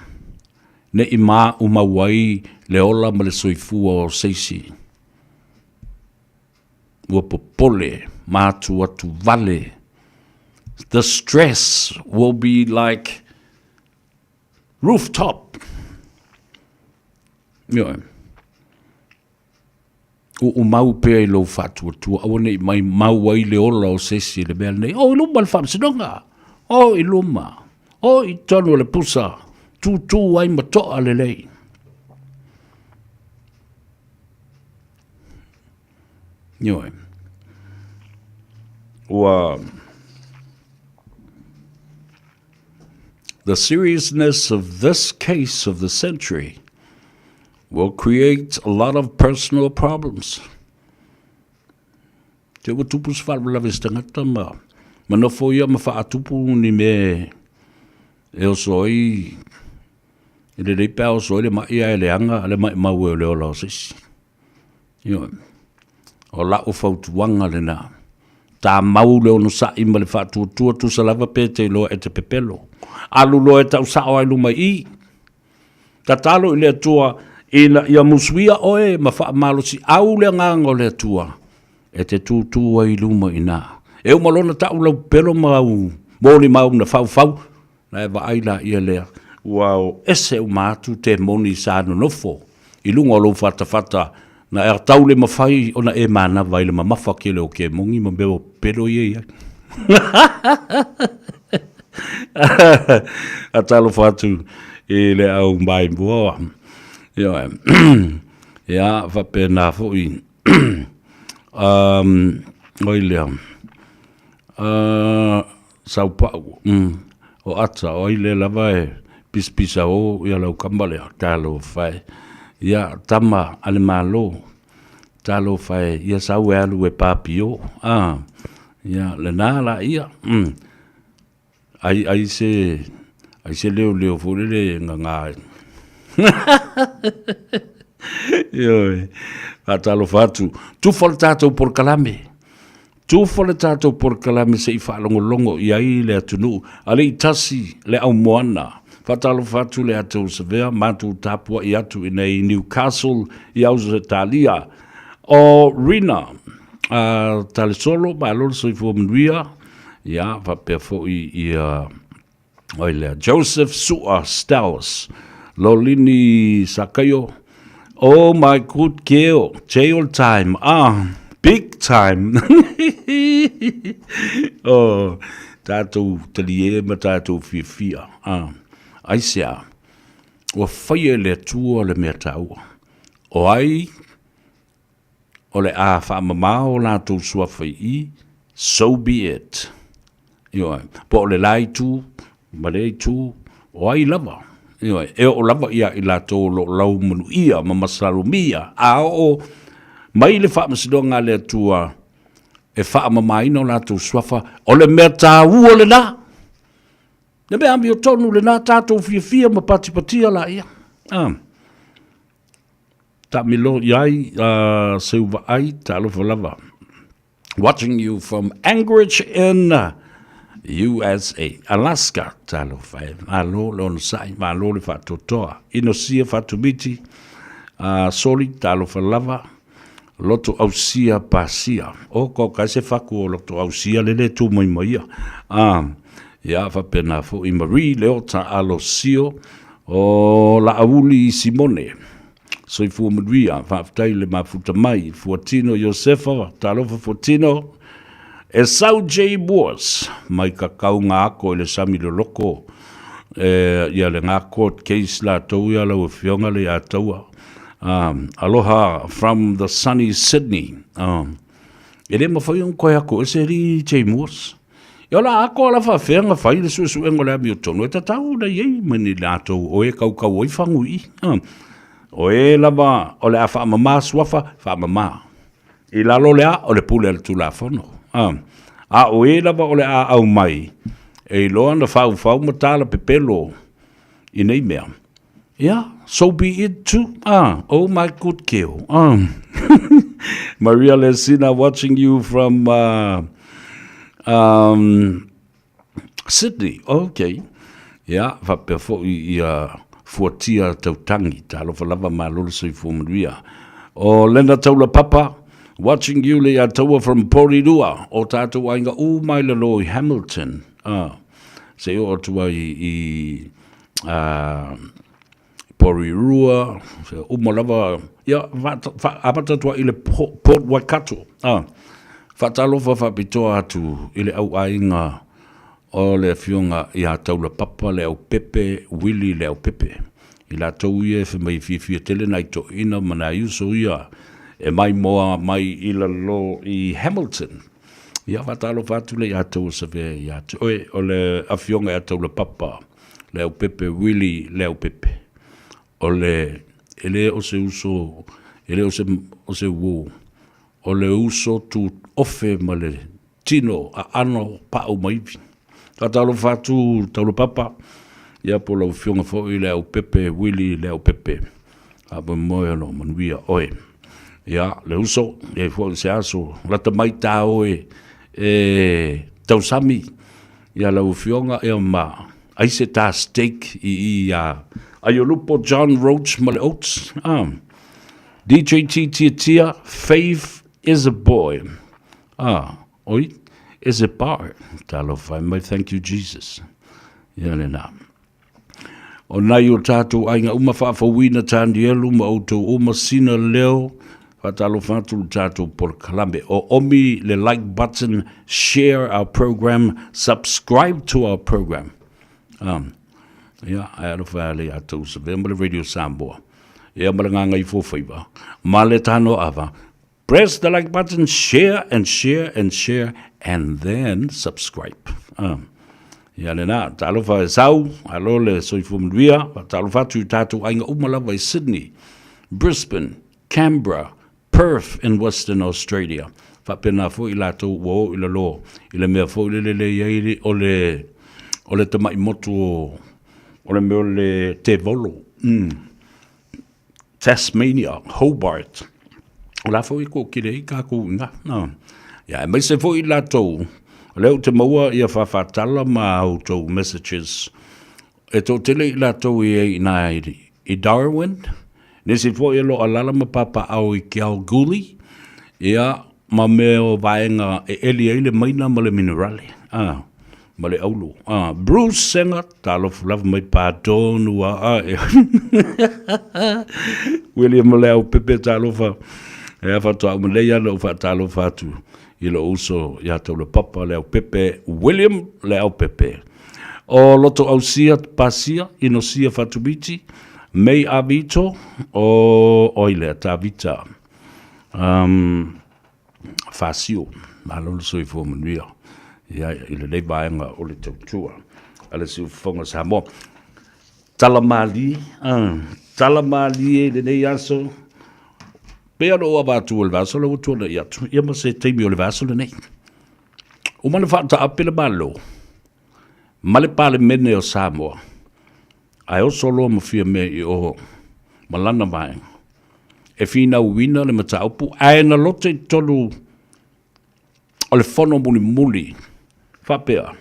Speaker 8: ne I mā umawai le ola ma le soifua o seisi. Ua popole mātu atu vale. The stress will be like rooftop. Yeah. O mau pe lo fatu tu awone mai mau ai le ola o sesi le bel nei o luma le fam sinonga o I luma o I tonu le pusa tu ai mato ale lei Nyoe the seriousness of this case of the century will create a lot of personal problems. Te ua tupu sa whalawalawe stangata ma nofo ia ma whaatupu ni me e o soi e le rei pēo soi le mai e le anga le mai mau e o leo lao sisi. O lau whautuanga le nā. Tā mau leo no sa ima le whaatuatua tu sa lava pē te loa e te pepelo. Alu loa e tau sao ai luma i. Ta talo i le atua ia musuia oe ma wha malo si au le ngango le atua. E te tūtua i luma i nā. E umalona tau lau pelo mau. Mōni mau na whau. Na e wa aila ia lea. Wow, ese o mātu te moni sa no nofo. I lunga o lo whata. Na e tau le mawhai o na e mana vai le mamafa ke leo ke mongi ma beo pero ia. A talo whatu e le au mai mua. Ia, whapena fui. Oi lea. Sau pau. O ata, oi le lava e pispisa o ia lau kambalea. Talo whai. Ia tama ale malo. Talo whai. Ia sau e alu e papio. Ia le nala ia. Ai se leo furele nganga. Ioi. Talo fatu. Tu fol tatou por kalame. Tu fol tatou por kalame se i whaalongolongo i ai le atunu. Ale i tasi le au moana. Fatalo fatu le atou sevea, matu tapua i atu i nei Newcastle i auza Talia. O Rina, tale solo, ma lolo soi fua manuia, ia, vapea fo i oilea, Joseph Sua Stowers, Lolini Sakayo, oh my good keo, jail time, big time. Oh, tatou talie ma tatou fia, Aisea, o whaia le tua le mea taua. O ai, o le a whaamamao la tau sua whai I, so be it. Ioi, po o le lai tu, malei tu, o ai lava. Ioi, e o lava ia I la tau lo lau manu ia, ma masaru mia. A o, mai le whaamasidonga le tua, e whaamamaino la tau swafa, o le mea taua le na. Na mea mi o tonu le nā tātou fia ma patipatia la ia. Ta milo iai seuva ai talofa lava. Watching you from Anchorage in USA, Alaska talofa. Malo lona sai, malo le whatotoa. Inosia whatumiti, soli talofa lava. Loto ausia pasia. O ko kaise whaku o loto ausia lele tu mai maia. Ia whapena fo I Marie Leota Alosio o la auli Simone. So I fua Maria, whaftai le mafuta mai, Fuatino Josefa, talofa Fuatino, e Sau J. Moores, mai ka kaunga ako le sami le loko, ia le ngā court case la tau ia lau fionga le a taua. Aloha from the sunny Sydney. E le mawhai on koe ako, e se ri J. Moores. Ia la ako la whawhenga whai le suesu engo le ami o tono. E tatau na iei mani le atou o e kau oi whangu I. O e lava o le a whaamama suafa, whaamama. I lalo le a o le pule le tula whono. A o e lava o le a au mai. E loa na whau matala pepelo I nei mea. Yeah, so be it too. Oh my good keo. Maria Lesina watching you from... Sydney, okay. Yeah, whapea fo I fuatia tautangi, talofa lava malolo soi fumanuia. O lena taula papa, watching you le ataua from Porirua, o tātou ainga mai lalo I Hamilton. Se o atua I Porirua, se umalava, ia, apatatua I le Port Waikato. Whatalofa whapitoa atu I le au ainga o le fionga I a taula papa le au pepe, Willy le au pepe. I la tau ia mai fia tele nai to ina mana iuso ia e mai moa mai I la lo I Hamilton. Ia whatalofa atu le a tau save I atu. Oe o le a fionga a taula papa. leo pepe Willie leo pepe. Ole ele o se uso ele o se wo. Ole uso tu ofe male tino a ano pa o maipi. Talo fatu talo papa ia po lau fionga fo i leo pepe Willie leo pepe. Aba moe no manuia oe. Ia le uso e fo se aso lata mai ta oe tau sami ia lau fionga e ma ai se ta steak i ai o lupo John Roach male oats DJ Tia Faith is a boy oi is a bar talo fai mai thank you Jesus ia le na o nai o tātou ainga uma whaafawina tāndi elu ma o tō uma sina leo whatalo whātulu tātou por kalambe o omi le like button, share our program, subscribe to our program. Ai alo whaale a tau sa vema le Radio Samoa. Ea malanganga I fōwhaiwa. Ma le tāno awa. Press the like button, share and share and share and then subscribe. Ia le nā, tālo wha e sau, alo le soifu mnuia, tālo whātu tātou ainga umalawa I Sydney, Brisbane, Canberra, Perth in Western Australia. Whapena fo I lato wo I la lo. I le mea fo I le iairi o le tamai motu o le mea le te volo. Tasmania, Hobart. O la fo I ko kire I kako inga. Ia, mai se fo I lato. Leo te maua ia whawhatala ma auto messages. E tō tele I lato I Darwin. Nesi fo I lo alala ma papa au I Kalgoorlie. Ia ma meo vaenga e eli ele maina ma le minerale. Ma le aulu. Bruce Singer, talo love mai pātonu William Leo Pepe talo fa. E whatu au malea lo talo fatu. I lo uso ia tau le papa Leo Pepe, William Leo Pepe. O loto au sia pasia, ino sia fatubiti. Mei avito o oile ta vita fasio malo so I fo manuia ia ile le vaenga o le tautua ale se fonga sa mo talamali e le nei aso pe alo abatu le vaso le tu le ia ia mo se temi o le vaso le nei o mana fa ta apele malo male pale mene o Samoa ai o solo mo fia me I o malana vai e fina wina le mataupu ai na lote tolu o le fono muli whapea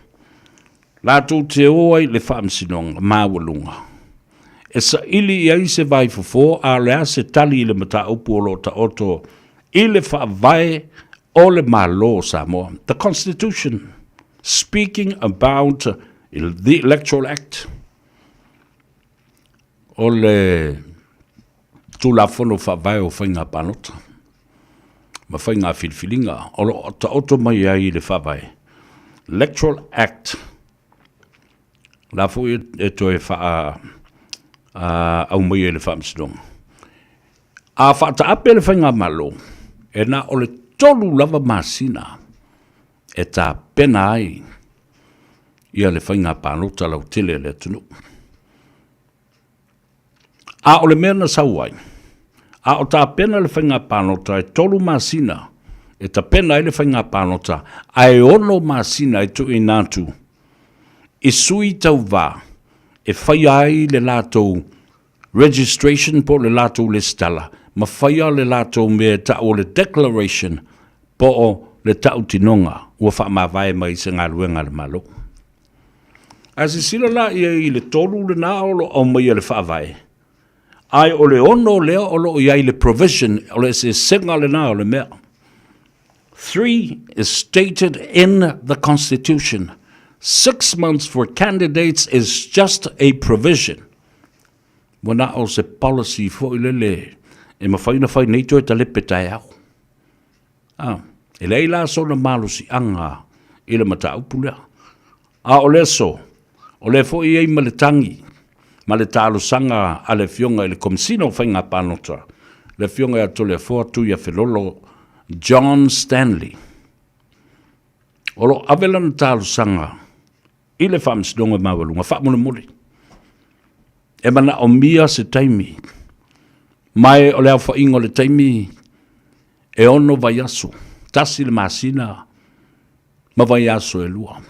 Speaker 8: la tu te oi le whaamsinonga mawalunga e sa ili I se vai fofo a le ase tali le mataupu o lo ta oto I le whaavai o le malo Samoa the Constitution speaking about the Electoral Act o le tulafono whawai o whainga panota. Ma whainga whilwhilinga. O lo ta oto mai ai le whawai. Electoral Act. La fo e toi wha au mai e le whaamsidonga. A whaata ape le whainga malo. E na o le tolu lava masina. E ta pena ai. Ia le whainga panota lau tele le tunu. A o le mea na sauai. A o ta pena le whainga panota e tolu masina. E ta pena e le whainga panota. A e ono masina e tu I nātu. E sui tau wā. E whai ai le lātou registration po le lātou le stala. Ma whai ai le lātou mea ta o le declaration po o le tau tinonga. Ua wha ma vai mai se ngā ruenga le malo. A si sila la I le tolu le nā olo au mai le wha vai. Ai o le ono leo o lo iai le provision o le se senga le nā o le mea. 3 is stated in the Constitution. 6 months for candidates is just a provision. Wana o se policy fo I le e mawhaina whai neito e talepe tai au. E leila so na malusi anga I le mata upulea. A o le so, o le fo I ei maletangi. Ma le talo sanga a le fionga I le komisina o whainga panota. Le fionga a tole foatu ia whelolo John Stanley. Olo avela na talo sanga I le whamsidonga mawalunga, whamuna muli. e mana o mia se taimi. Mai o le au whaingo le taimi e ono vai aso. Tasi le masina ma vai aso e lua.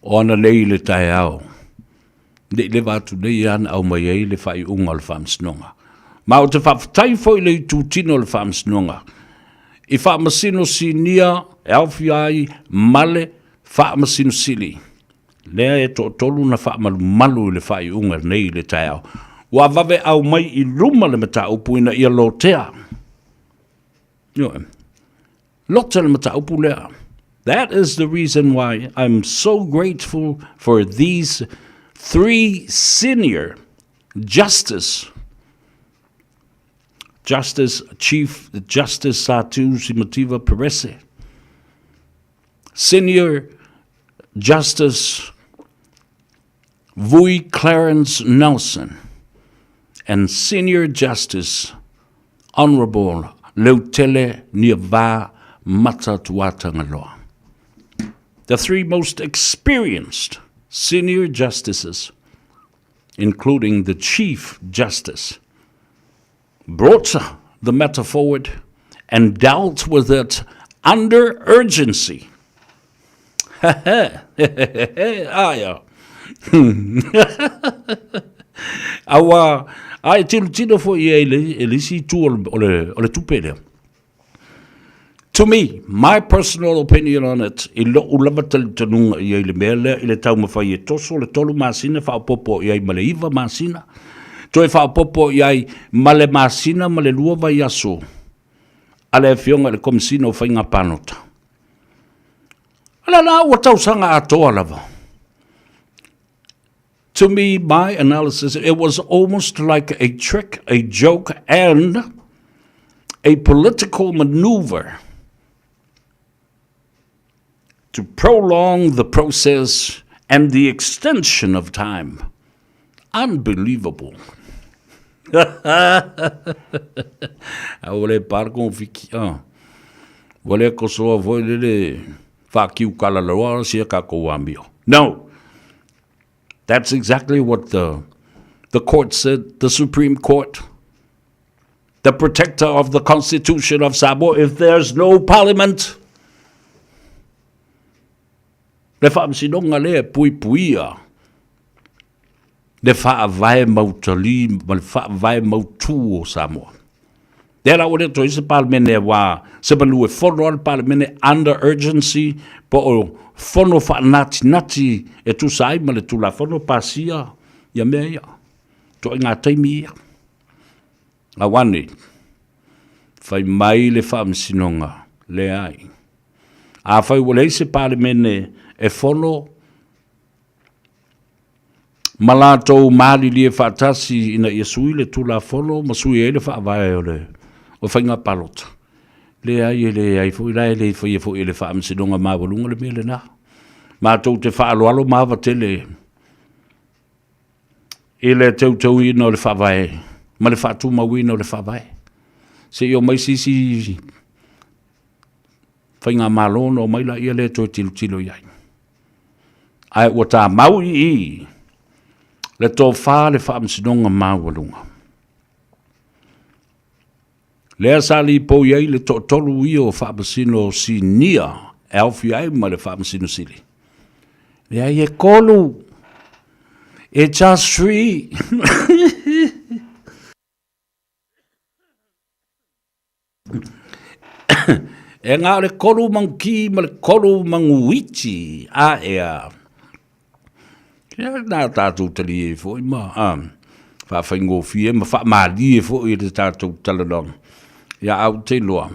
Speaker 8: O ana lei le tae au. Le watu nei ana au mai ei le whai unga le whamsinonga. Ma o te whawhatai fwoi le tūtino le whamsinonga. I whamasino si nia e awhi ai male whamasino sili. Lea e to tolu na whamalu malu le whai unga nei le tae au. Wa vave au mai I ruma le mata upu ina ia lotea. Lotea le mata upu lea. That is the reason why I'm so grateful for these 3 senior Chief Justice Satu Simativa Perese, Senior Justice Vui Clarence Nelson, and Senior Justice Honorable Leutele Niava Matatuatangaloa. The 3 most experienced senior justices, including the Chief Justice, brought the matter forward and dealt with it under urgency. Awa, ai tino fo elisi tu ole tupele. To me, my personal opinion on it, ilo ulamatal tanunga I le mele, ile tau mawhai e toso, le tolu masina, whaopopo I male iwa masina. Toi whaopopo I male masina, male lua vai aso. Ale fionga le komisina o whainga panota. Ala na ua tau sanga atoa lava. To me, my analysis, it was almost like a trick, a joke, and a political maneuver to prolong the process and the extension of time. Unbelievable. Awole parko fiki. Wale kosoa voile fakiu kala loa sia kako. No. That's exactly what the court said, the Supreme Court. The protector of the Constitution of Samoa. If there's no parliament, le whaamsinonga le pui-puia. Le whaavae mautali, ma le whaavae mautu o Samoa. Tēra ore to ise parlemene wa se balu e whono al parlemene under urgency po o whono whanati e tu sai ma le tu la whono pasia ia mea ia. To inga taimi ia. A wane, whai mai le whaamsinonga le ai. A whai wale ise parlemene e whono malatou mali li e whaatasi ina ia sui le tu la whono ma sui e le whaavae o le o whainga palota. Le ai fo ila le fo e le whaamsinonga mawalunga le mele na. Mātou te whaaloalo mawa tele e le tau ina o le whaavae. Ma le whaatu mawina o le whaavae. Se i o mai sisi whainga malona o mai la ia le toi tilo iai. Ai ua tā mau I le tō wha le whaamsinonga mawalunga. Lea sali po iai le tō tolu I o whaamsino si nia e awhi ai ma le whaamsino sili. Lea I e kolu. It's just 3. E ngā le kolu mangki ma le kolu manguiti a ea. Nā tātou tali e fo I ma. Whawhaingo fie ma whaamali e fo I le tātou talalong. Ia au te loa.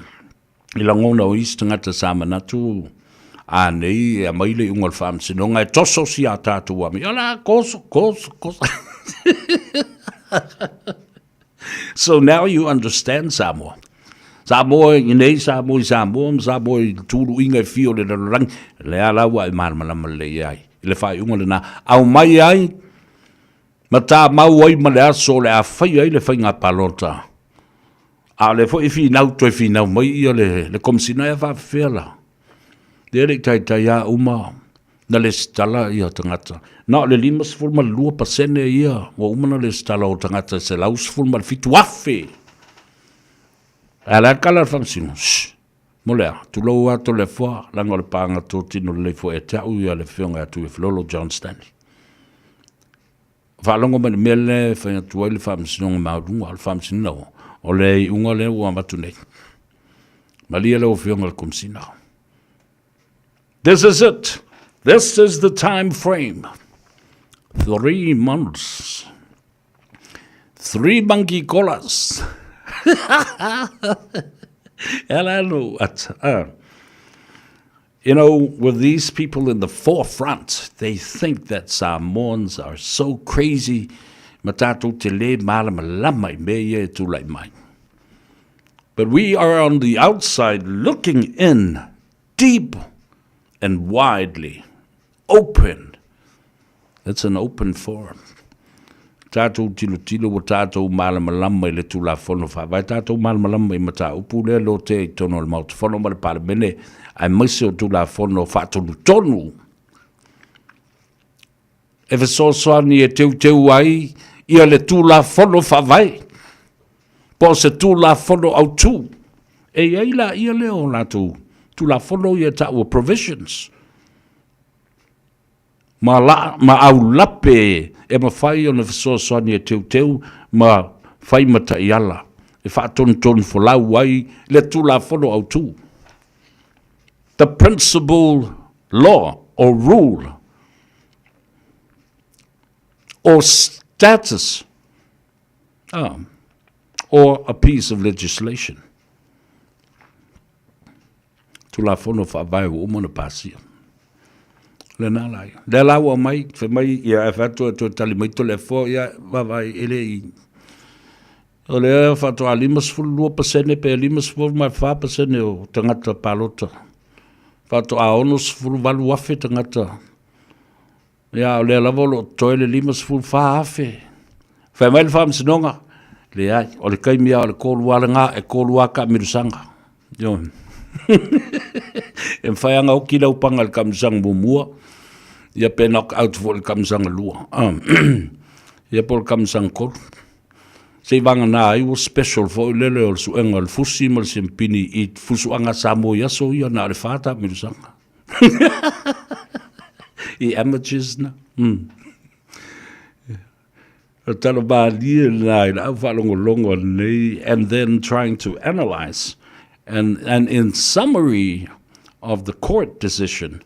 Speaker 8: I la ngona o isi tangata sa manatu. A nei e maile ungal whaamsinonga e toso si a tātou ami. Ala, koso. So now you understand Samoa. Samoa, inei Samoa, tūru inga e fio le rang. Le alawa I marmalama le iai. I le whai unga le nā. Au mai ai, ma tā mau ai ma le aso le a whai ai le whai ngā palota. A le fo I whinau toi whinau mai ia le komisina e whawhela. Derek tai a uma. na le stala ia tangata. Na le 5.2% ia, wa umana le stala o tangata se lau 5.5 afe. Ala kala whamsino, molea, tulau ato le fua, langa le panga tō tino le fua e tau ia le whionga atu e Flolo John Stanley. Whaalongo mani mele, whainga tuai le whamsino ngā maurunga, le whamsino o le unga le ua matu nei. Malia le o whionga le kumsina. This is it. This is the time frame. 3 months. 3 monkey collars. You know, with these people in the forefront, they think that Samoans are so crazy. But we are on the outside looking in, deep and widely, open. It's an open forum. Tātou tilo wa tātou malamalama I le tula whono whawai. Tātou malamalama I mata upu lea lo te I tono le mauta whono ma le pare mene ai maise o tula whono whaatonu tonu. E whasosoani e teu ai ia le tula whono whawai. Po se tula whono au tū. E eila ia leo nātou tula whono ia tāua provisions. Ma au lape e ma whai o na whasosoani e teu ma whai mata I ala. E whaatonu wholau ai le tula whono au tū. The principal law or rule or status or a piece of legislation. Tula whono whaavai o umana pasia. Le nā lai. Le lawa mai, whe mai, ia e whatua to tali mai to le fo, ia wawai ele I. O le whatua 5.2% pe 5.4% o tangata palota. Whatua aonos fulu walu wafe tangata. Ia o le lavolo toile 5.4 afe. Whe mai le whamsinonga. Le ai, o le kaimia o le kōlu alanga e kōlu aka mirusanga. Yo. E whaianga o kila upanga le kamsang mumua. Ia pe knock out for le kamsang lua. Ia po le kamsang kolu. Se vanga na ai o special for lele o suenga le fusi mal simpini I fusuanga samo ia so ia na le fata mirusanga. I amateurs na. And then trying to analyze and in summary of the court decision,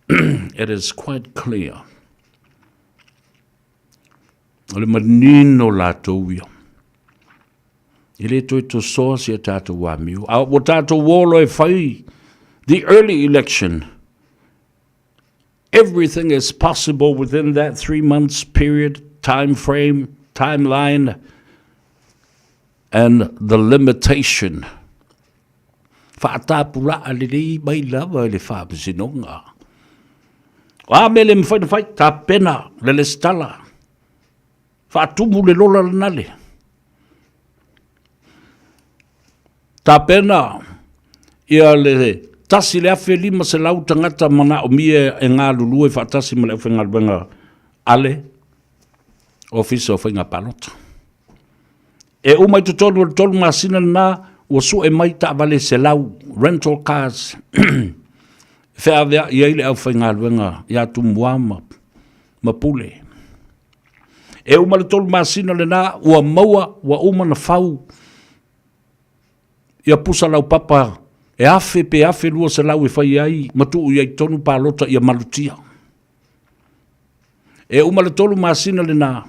Speaker 8: it is quite clear. Le manino lato ia. Ile to source ia tato wa miu. A o tato wolo e fai. The early election. Everything is possible within that 3 months period, time frame, timeline, and the limitation. Whaatapura alili mai lava le whaapasinonga. Wa mele mwhai ta pena le stala. Whaatumu le lola nale. Ta pena ia le tasi le afe 5 se lau tangata mana o mie e ngā lulu e whaatasi ma le uwhi ngā luenga ale ofisa o whainga palota. E umai tu tolu masina na ua su e mai ta vale se lau rental cars whea vea i eile au whainga luenga i atu mua ma pule. E umai tu tolu masina le na ua maua ua umana whau ia pusa lau papa e afe pe afe lua se lau e whai ai matu i ai tonu palota ia malutia. E umale tolu masina le na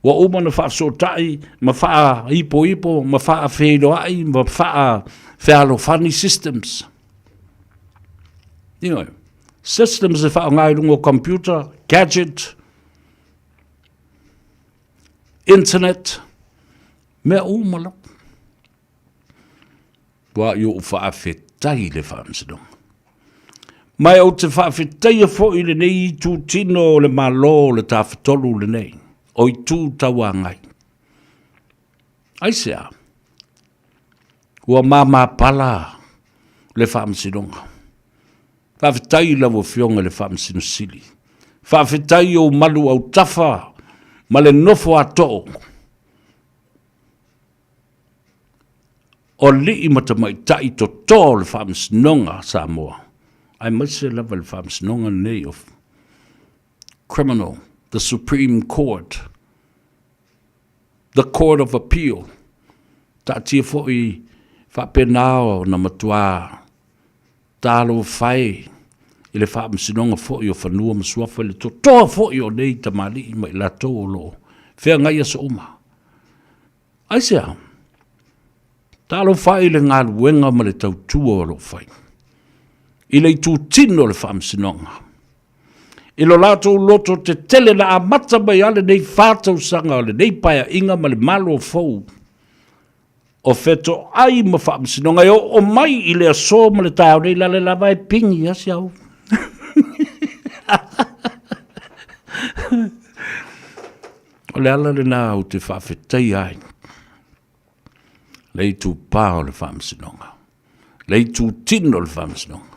Speaker 8: wa umana wha sotai ma wha ipo ma wha whelo ai ma wha whalo funny systems. You know, systems e wha ngai rungo computer, gadget, internet, mea umala. Wa yo whaafetai le whaamsidong. Mai au te whaafetai a fo i le nei tu tino le malo le tawhatolu le nei. O I tū tawa ngai. Ai sea. Ua mama pala le whaamsidonga. Whawhetai lawa whionga le whamsino sili. Whawhetai o malu au tafa, ma le nofo ato. O li mata mai tai to tō le whamsinonga Samoa. I must say lava le whamsinonga nei of criminal, the Supreme Court, the Court of Appeal. Ta tia fo'i whapenao na matua talo whai i le whamsinonga fo'i o whanua masuafa le to toa fo'i o nei tamali mai la tō o lo. Whea ngai asa oma. Aisea, talo whai le ngā luenga ma le tau tua o lo whai. I le tū tino le whamsinonga. I lo lato loto te tele la amata mai ale nei whātau sanga o le nei paia inga ma le malo o fau. O feto ai ma whamsinonga o mai i le aso ma le tau nei la le lava e pingi asi au. O le ala le nā o te whawhetei ai. Lei tū pāo le whamsinonga. Lei tū tino le whamsinonga.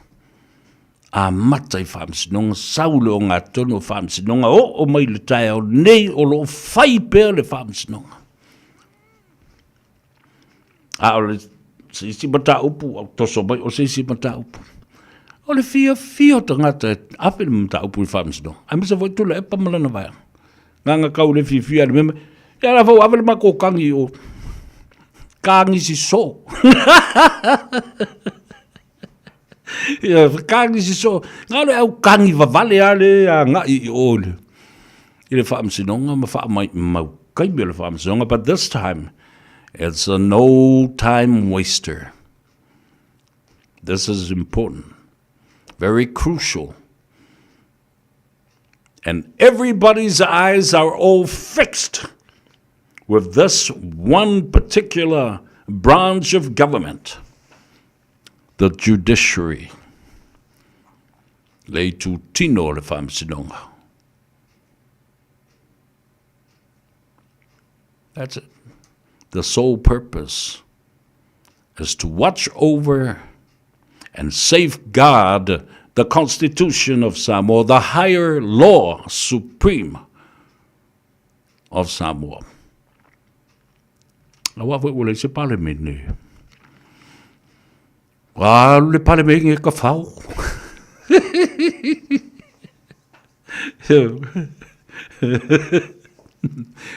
Speaker 8: A mata i whamsinonga, saule o ngā tono whamsinonga, o mai le tae o nei o lo whai pēr le whamsinonga. A o le seisi mata upu, au toso mai o seisi mata upu. O le fia ta ngata, ape le mata upu i whamsinonga. A misa voi tula e pamalana vai. Nganga kau le fia le meme, e ala fau awe le mako kangi o kangi si so. Kangi si so, ngale au kangi vavale ale a ngai I ole. I le whamsinonga ma wha mai mau kaimi le whamsinonga, but this time it's a no time waster. This is important, very crucial. And everybody's eyes are all fixed with this one particular branch of government. The judiciary. Lei tu tino le whamsinonga. That's it. The sole purpose is to watch over and safeguard the Constitution of Samoa, the higher law supreme of Samoa. Awa wole se parliament ni. Wa le parliament e ka fau.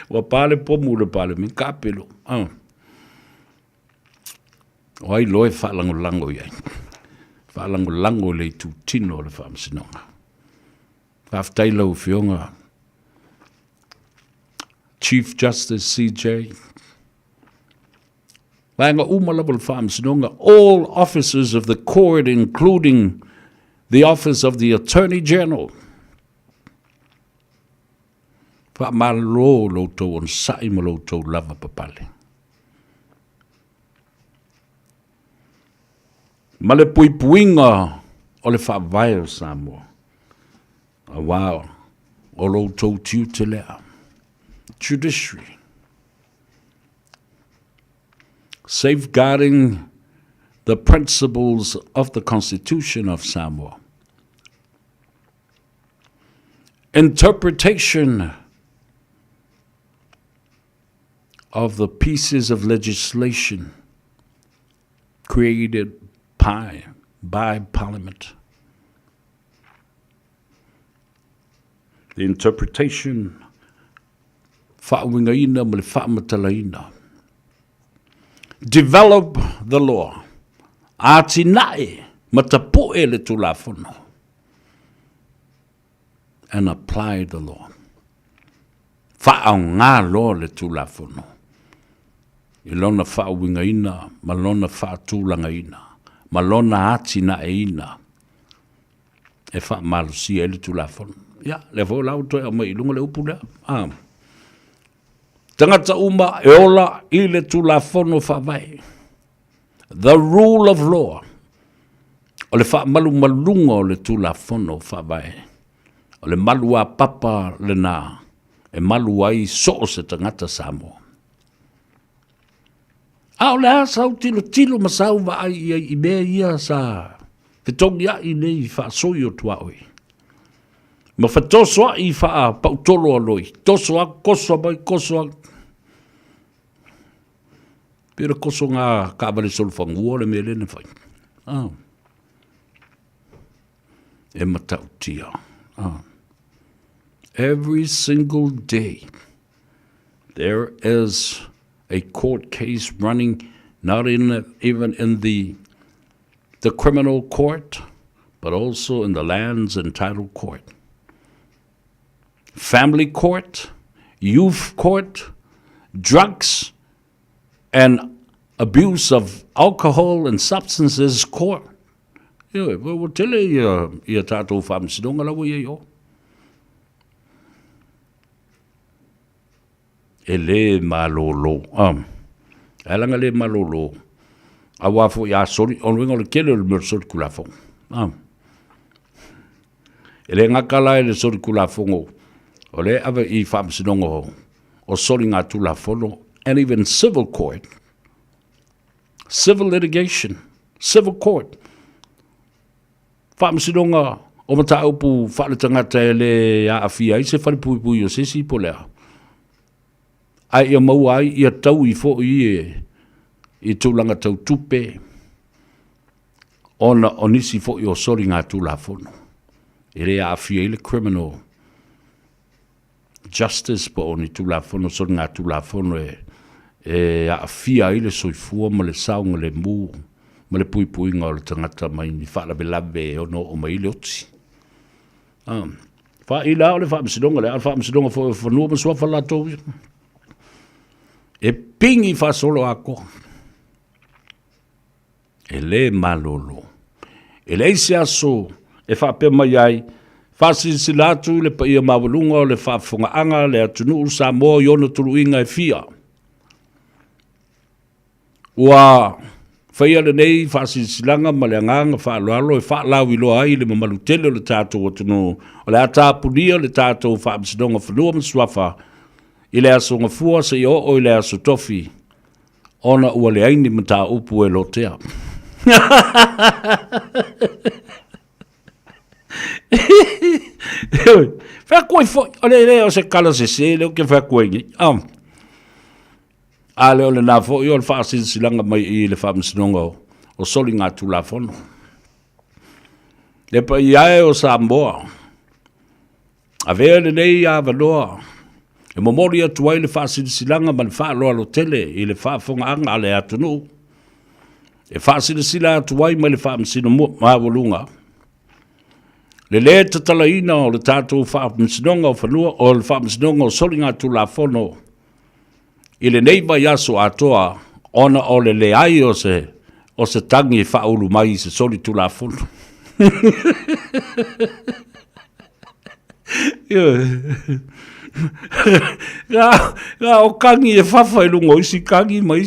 Speaker 8: Wa pale pomu le parliament ka pelo. Wai loe whalango iai. Whalango le tu tino le whamsinonga. Whaftai lau whionga. Chief Justice CJ. Wanga umalawa whamsinonga. All officers of the court, including the office of the Attorney General. Whamalo loto on saima loto lava papale. Ma le puipuinga o le whaavai o Samoa. A wao, o lo tau tiu te lea. Judiciary. Safeguarding the principles of the Constitution of Samoa. Interpretation of the pieces of legislation created by Parliament. The interpretation whaawingaina ma le whaamatalaina. Develop the law. Atinae matapoe le tulafono. And apply the law. Whaanga law le tulafono. Ilona whaawingaina, malona whaatulangaina. Malona atina eina. E wha malusia ele tulafon. Ya, le fo lau toi a mai lunga le upula. Tangata uma e ola I le tulafon o whawai. The rule of law. O le wha malu malunga o le tulafon o whawai. O le malu a papa le nā. E malu ai so se tangata Samoa. Au le asau tilo masau wa ai I mea ia sa Fetongi a i nei wha soi o tua oi. Ma whatoso a i wha pautolo aloi. Toso a koso mai koso a. Pera koso ngā kāwale solwhangua le me lene whai. E matautia. Every single day there is a court case running, not even in the criminal court, but also in the lands and title court. Family court, youth court, drugs, and abuse of alcohol and substances court. We'll tell you, ia tātou whamsidonga lawa ia yo. E le malolo. Alanga le malolo. A wafo ia sori, onwenga le kele le mer sori kulafong. E le ngakala le sori kulafongo. O le ava I whamsidonga o sori ngā tulafono. And even civil court. Civil litigation. Civil court. Whamsidonga o mata upu whaletangata e le a awhia. I se whalepui o sesi po lea. Ai ia mau ai ia tau I fo I tūlanga tau tupe ona onisi fo I o sori ngā tūlafono. E rea awhia I le criminal justice po oni tūlafono sori ngā tūlafono e awhia I le soifua ma le saunga le mū ma le pui ngā o le tangata mai ni whaalabe lawe ono o mai le oti. Wha I la o le whaamisidonga le whaamisidonga fo whanua ma sua whalatou. E pingi whasolo ako. E le malolo. E le isi aso e whape mai ai. Whasisi latu le pa ia mawalunga le whafunga anga le atunu usa mo yono turu inga e fia. Ua whaia le nei whasisi langa ma le anganga whaaloalo e whaalawi loa ai le mamalu tele o le tātou atunu. O le atapunia le tātou whaamisidonga whanua msuafa. I le aso ngafua se I o I le aso tofi. Ona ua le aini mata upu e lotea. Whakoi fo, o le o se kala se leo ke whakoi ngi. A leo le nā fo I o le whaasilanga mai I le whaamisinonga o soli ngā tūlafono. Le pa I ae o Samoa. A vea le nei a valoa. E momori atu ai le whaasisilanga ma le whaaloa lo tele I le whaafonga anga ale atunu. E whaasilisila atu ai ma le whaamisino mawalunga. Le le tatalaina o le tātou whaamisinonga o whanua o le whaamisinonga o soli ngā tūlafono. I le neiva yaso atoa ona o le ai o se tangi whaulu mai se soli tūlafono. Ga o kangi e fafa I lungo isi kangi ma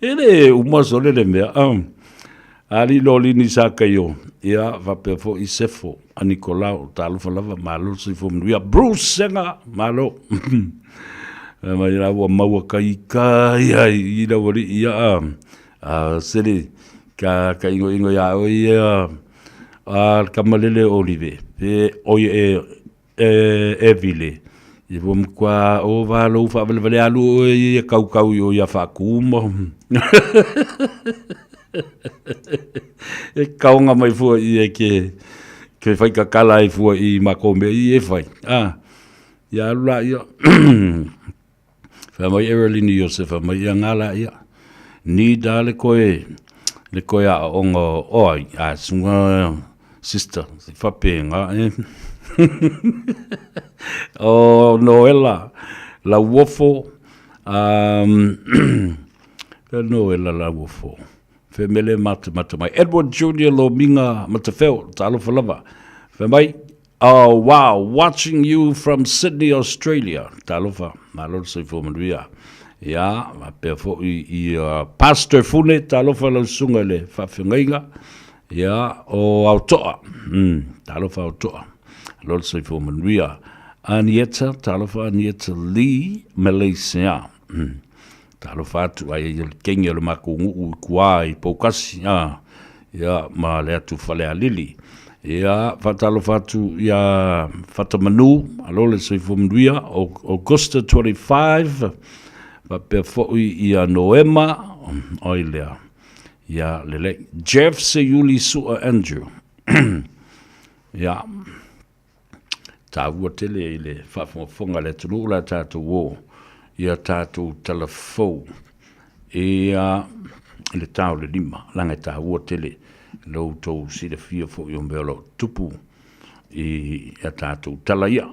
Speaker 8: ele uma sole le mea ali loli ni saka yo ia va pe fo I sefo a Nicolau talo falava malo se fo mia Bruce senga malo ma ira wa maua kai ai ira wori ia sele ka ingo ya o ia kamalele olive pe oye e vile. I vom qua o va lo fa vale alu e kau yo ya fa kumo. E kaunga mai fu I ke fai ka kala I fu I makombe I e fai. Ya la ya. Fa mai early ni Joseph mai ngala ya. Ni dale le koe a ongo oi a sunga sister fa penga oh Noela la wofo Noela la wofo femele mata mai Edward Junior lo minga matafel talo falava fe mai oh wow watching you from Sydney Australia talo fa malo se fo mandia ya ma pe fo I pastor fune talo fa lo sunga le fa finga ya o autoa talo fa autoa Lord say for Maria Anieta talofa Anieta Lee Malaysia talofa tu ai kenge le makungu kuai pokasi Ia, ma le atu whale a lili. Ia, whatalo whatu, ia, whatamanu, alo le soifo mnuia, Augusta 25, pe fo'i ia Noema, oi lea. Ia, lele, Jeff se Yuli Sua Andrew. Ia, tā ua tele i le whaafonga le tunu la tātou wō. Ia tātou talafou. Ia, le tāu le lima, langa tā ua tele. Lau tau si le fia fo i ombelo tupu. Ia tātou tala ia.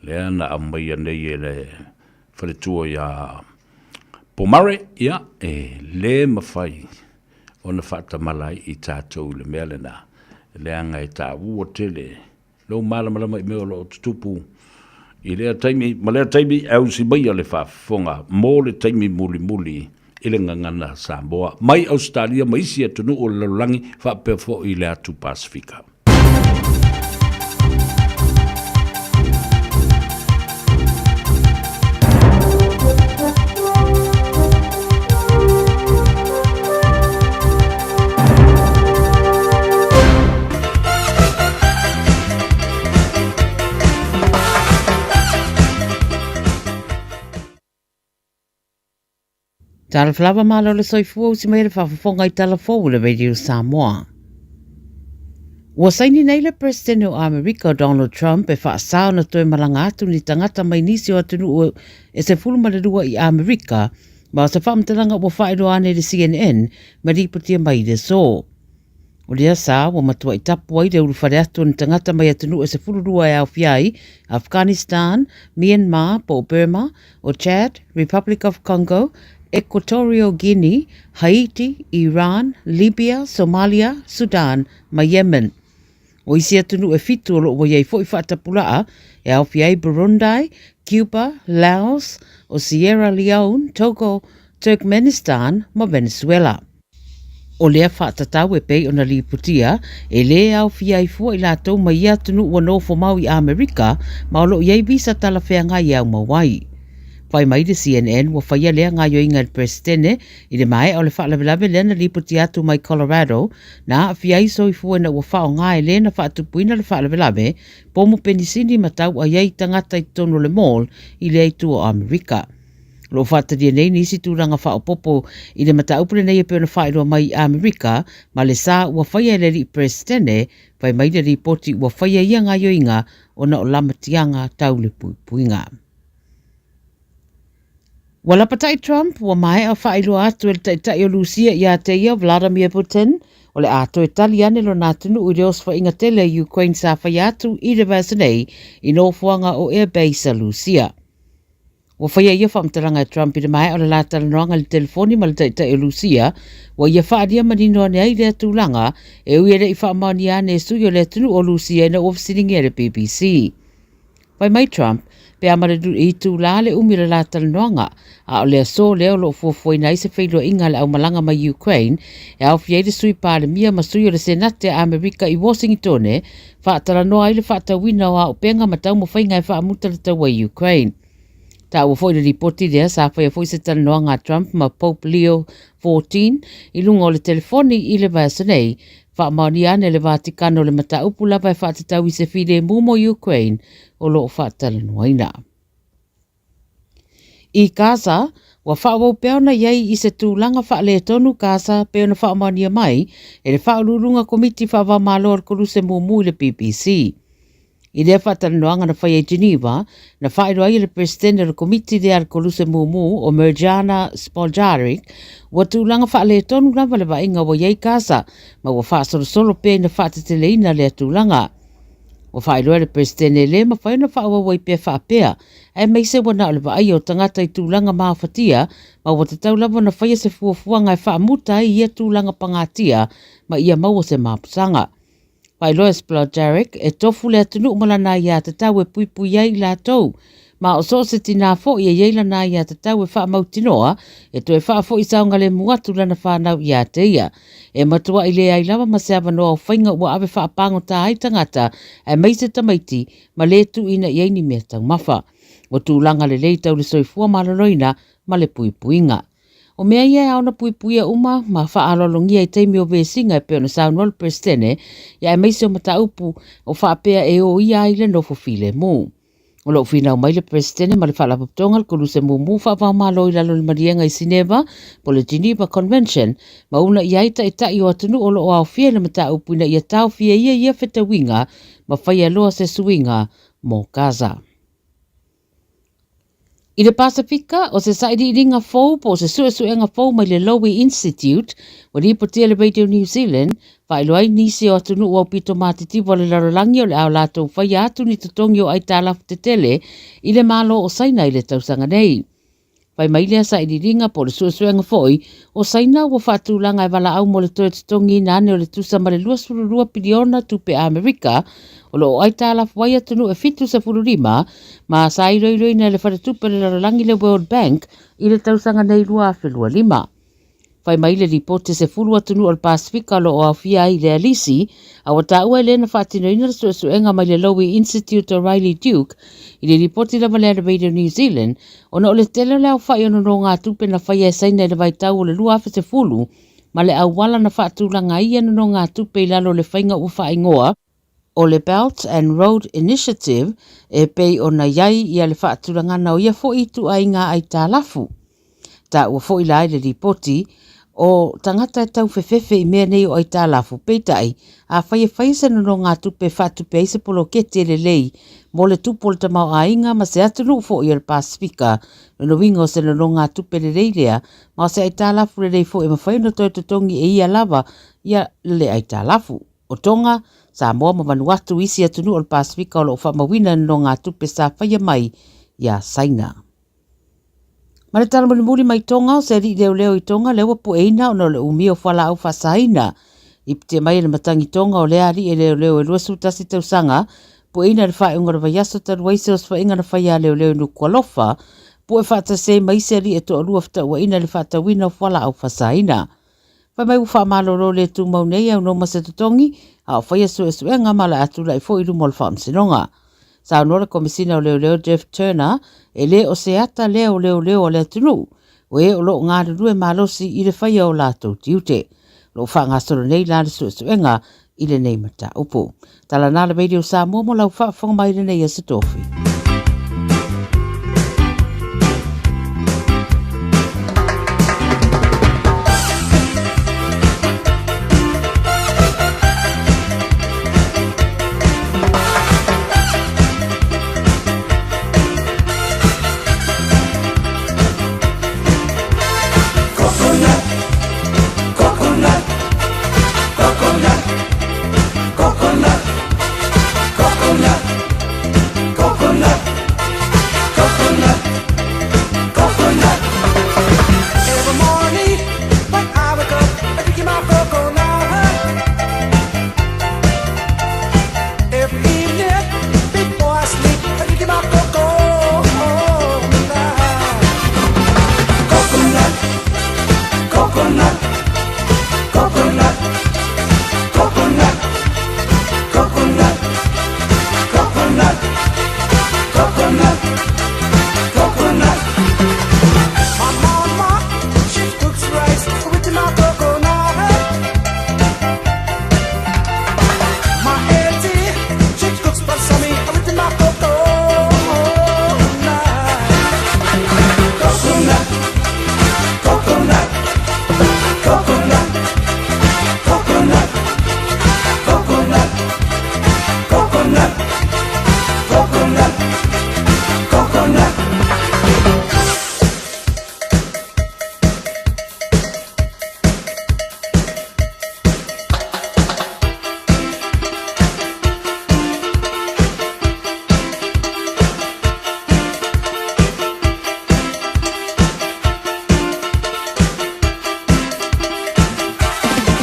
Speaker 8: Le ana amai anei e le whaletua ia Pomare, ia, le mawhai. Ona whata malai i tātou le mea le nā. Le anga i tā ua tele. Lau malamalama i mea lo tupu. I lea taimi, ma lea taimi au si mai a le whaafonga. Mō le taimi muli muli. Ile ngangana Samoa. Mai Australia, mai isi atunu o lalangi whaapefo i le atu Pasifika.
Speaker 1: Tala flava malo le soifua usi mai le whawhafonga I talafou le Radio Samoa. Ua saini nei le President o Amerika Donald Trump e whaasao na toe malanga atu ni tangata mai nisi o atunu o e se fulumalelua I Amerika ma o se whaamtalanga ua whaero ane le CNN ma ripotia mai le so. O lea sa ua matua I tapu ai le urufare atu ni tangata mai atunu e se fulurua e au fiai Afghanistan, Myanmar, po Burma, o Chad, Republic of Congo, Equatorial Guinea, Haiti, Iran, Libya, Somalia, Sudan, ma Yemen. O isi atunu e fitu o loo iei fo I whaatapulaa e au fiai Burundi, Cuba, Laos, o Sierra Leone, Togo, Turkmenistan, ma Venezuela. O lea whaatatau e pei o na liputia e le au fiai fua I lātou ma ia atunu ua nofo mau I Amerika ma o loo iei visa talawhea ngai au mawai. Whai mai de CNN wa whaia lea ngā yoinga le presidene I le mai au le whaalawelawe lea na liputi atu mai Colorado na whiai soi fuena ua whao ngā e lea na whaatupuina le whaalawelawe po mo penisini matau a iei tangata I tono le mall I le aitu o Amerika. Lo whaataria nei nisi tūranga whao popo I le mataupule nei e peona whaeroa mai Amerika ma le sā ua whaia le li presidene whai mai de ripoti ua whaia ia ngā yoinga o na o lamatianga tau le puipuinga. Wala patai Trump wa mai a whaelo atu e tai o Lucia I a teia Vladimir Putin o le ato e tali ane lo natunu I reos wha inga tele Ukraine sa whai atu I le vasanei I no fuanga o airbase a Lucia. Wa whaia ia whamtaranga e Trump I le mai o le latala noanga le telefoni ma le tai o Lucia wa ia whaadia manino ane ai le atulanga e ui ere I whaamani ane sui o le atunu o Lucia na ofisiningi e le BBC. Wai mai Trump pe amare du I tu la le umira la talanoanga a o le so leo lo fuafoi na se feilo inga le au malanga mai Ukraine e au fiei sui pale mia masui o le senate a Amerika I Washington fa talanoa I le fa tawina wa o penga matau mo fainga e fa amuta le tawa Ukraine. Ta ua foi le ripoti lea sa whaia foi se talanoanga Trump ma Pope Leo 14 I lunga o le telefoni I le vasanei fa maoni ane le Vatikano le mata upu lava e fa tatau I se fide mumo Ukraine o loo whaatalanoaina. I Gaza, wa whaawau peona iei I se tūlanga whaale tonu Gaza peona whaamania mai e le whaururunga komiti whaawamalo ar koruse mumu I le BBC. I le whaatalanoanga na whaia Geneva, na whaeroa I le presidente le komiti de ar koruse mumu o Mirjana Spoljaric, wa tūlanga whaale tonu lava le wainga wa iei Gaza, ma wa whaasorosoro pe na whaatateleina le tūlanga. O whaeroa le presidente le ma whaena whaawawai pe whaapea, e meise wana o le waai o tangata I tūlanga maawhatia, ma wa te tau lava na whaia se fuafuanga e whaamuta I ia tūlanga pangatia, ma ia maua se maapusanga. Whaeroa Spoljaric e tofu le atunu umalana ia te tau e puipui ai la tau, ma o so se tina fo ia yeila na ia te tau e whaamautinoa, e to e whaafo I saunga le muatu lana whanau ia te ia. E matua I le ai lava ma se avanoa o whainga ua ave whaapango tā ai tangata, e meise tamaiti, ma le tu ina iei ni mea tau mawha. O tūlanga le lei tau le soifua maloroina, ma le puipuinga. O mea ia aona puipuia uma ma whaalolongia I teimi o vesinga e peona saunol prestene ia e meise o mataupu o whaapea e o ia I le nofo file mu. O lo fina o maile prestene ma le whaalapaputonga le kolu se mumu whaapamalo I lalo le marienga I Sineva po le Geneva Convention ma una ia ita ita I o atunu o lo o au fia le mataupu ina ia tau fia ia whetawinga ma whaia loa se suinga mo Gaza. I le Pasifika, o se saidi ringa fau po se suenga fau mai le Lowy Institute, o li potia le Radio New Zealand, whailoai nisi o atunu o pito matitiwa le larolangi o le au lato whai atu ni tatongi o aitala te tele, I le malo o saina I le tausanga nei. Whai mai lea saidi ringa po le suenga foi, o saina o whatulanga e wala au mo le toe tatongi nane o le tusa ma le 2.2 piliona tupe Amerika, o lo aitala wai atunu e fitu sa fururima, ma sa iroiroi na le whatatupe le larolangi le World Bank I le tausanga nei 2.5. Whai mai le ripote se furu atunu o le Pasifika lo o awhia I le alisi, a wata ua le na whatinoina le suenga mai le Lowy Institute o Riley Duke, I le ripote la malea le Radio New Zealand, ona o le tele leo whai ono no ngā tupe na whai e saina le vaitau o le 2.5, ma le au wala na whatulanga I anu no ngā tupe I lalo le whainga u whai ngoa, o le Belt and Road Initiative e pei o na iai I le whaatulanga na o ia fo I tu ai ngā ai tā lafu. Ta ua fo I lai le ripoti o tangata e tau whewhewhe I mea nei o ai tā lafu peitai a whai e whai se no ngā tupe whatupe I se polo kete le lei mo le tupo le tamau a inga ma se atunu fo I le Pasifika no wingo se no ngā tupe le lei lea ma se ai tā lafu le lei fo e mawhai no toi totongi e ia lava ia le ai tā lafu. O tonga, sa moa ma Vanuatu isi atunu o le Pasifika o lo whamawina no ngā tupe sa whaia mai ia saina. Ma le tala muri mai tonga o se ri leo I tonga lewa po eina o no le umi o whala au whasaina. I pite mai le matangi tonga o lea ri e leo e lua sutasi tausanga po eina le whae unga rawa yaso taruaise o swa inga na whaia leo nu kualofa po e whata se mai se ri e to o lua fta ua ina le whata wina o whala au whasaina. Whai mai uwha maloro le tu mau nei au no masatotongi a o whaia suenga mala atula I fo I lumo le whaamsinonga. Sa anora komisina o leo Jeff Turner e le o se ata leo o le atunu o e o lo ngā rurue malosi I le whaia o lātou tiute. Lo wha ngā soro nei la le suenga I le nei mata upo. Tala nā le radio sa mo lau wha whangamai le nei asa tofi.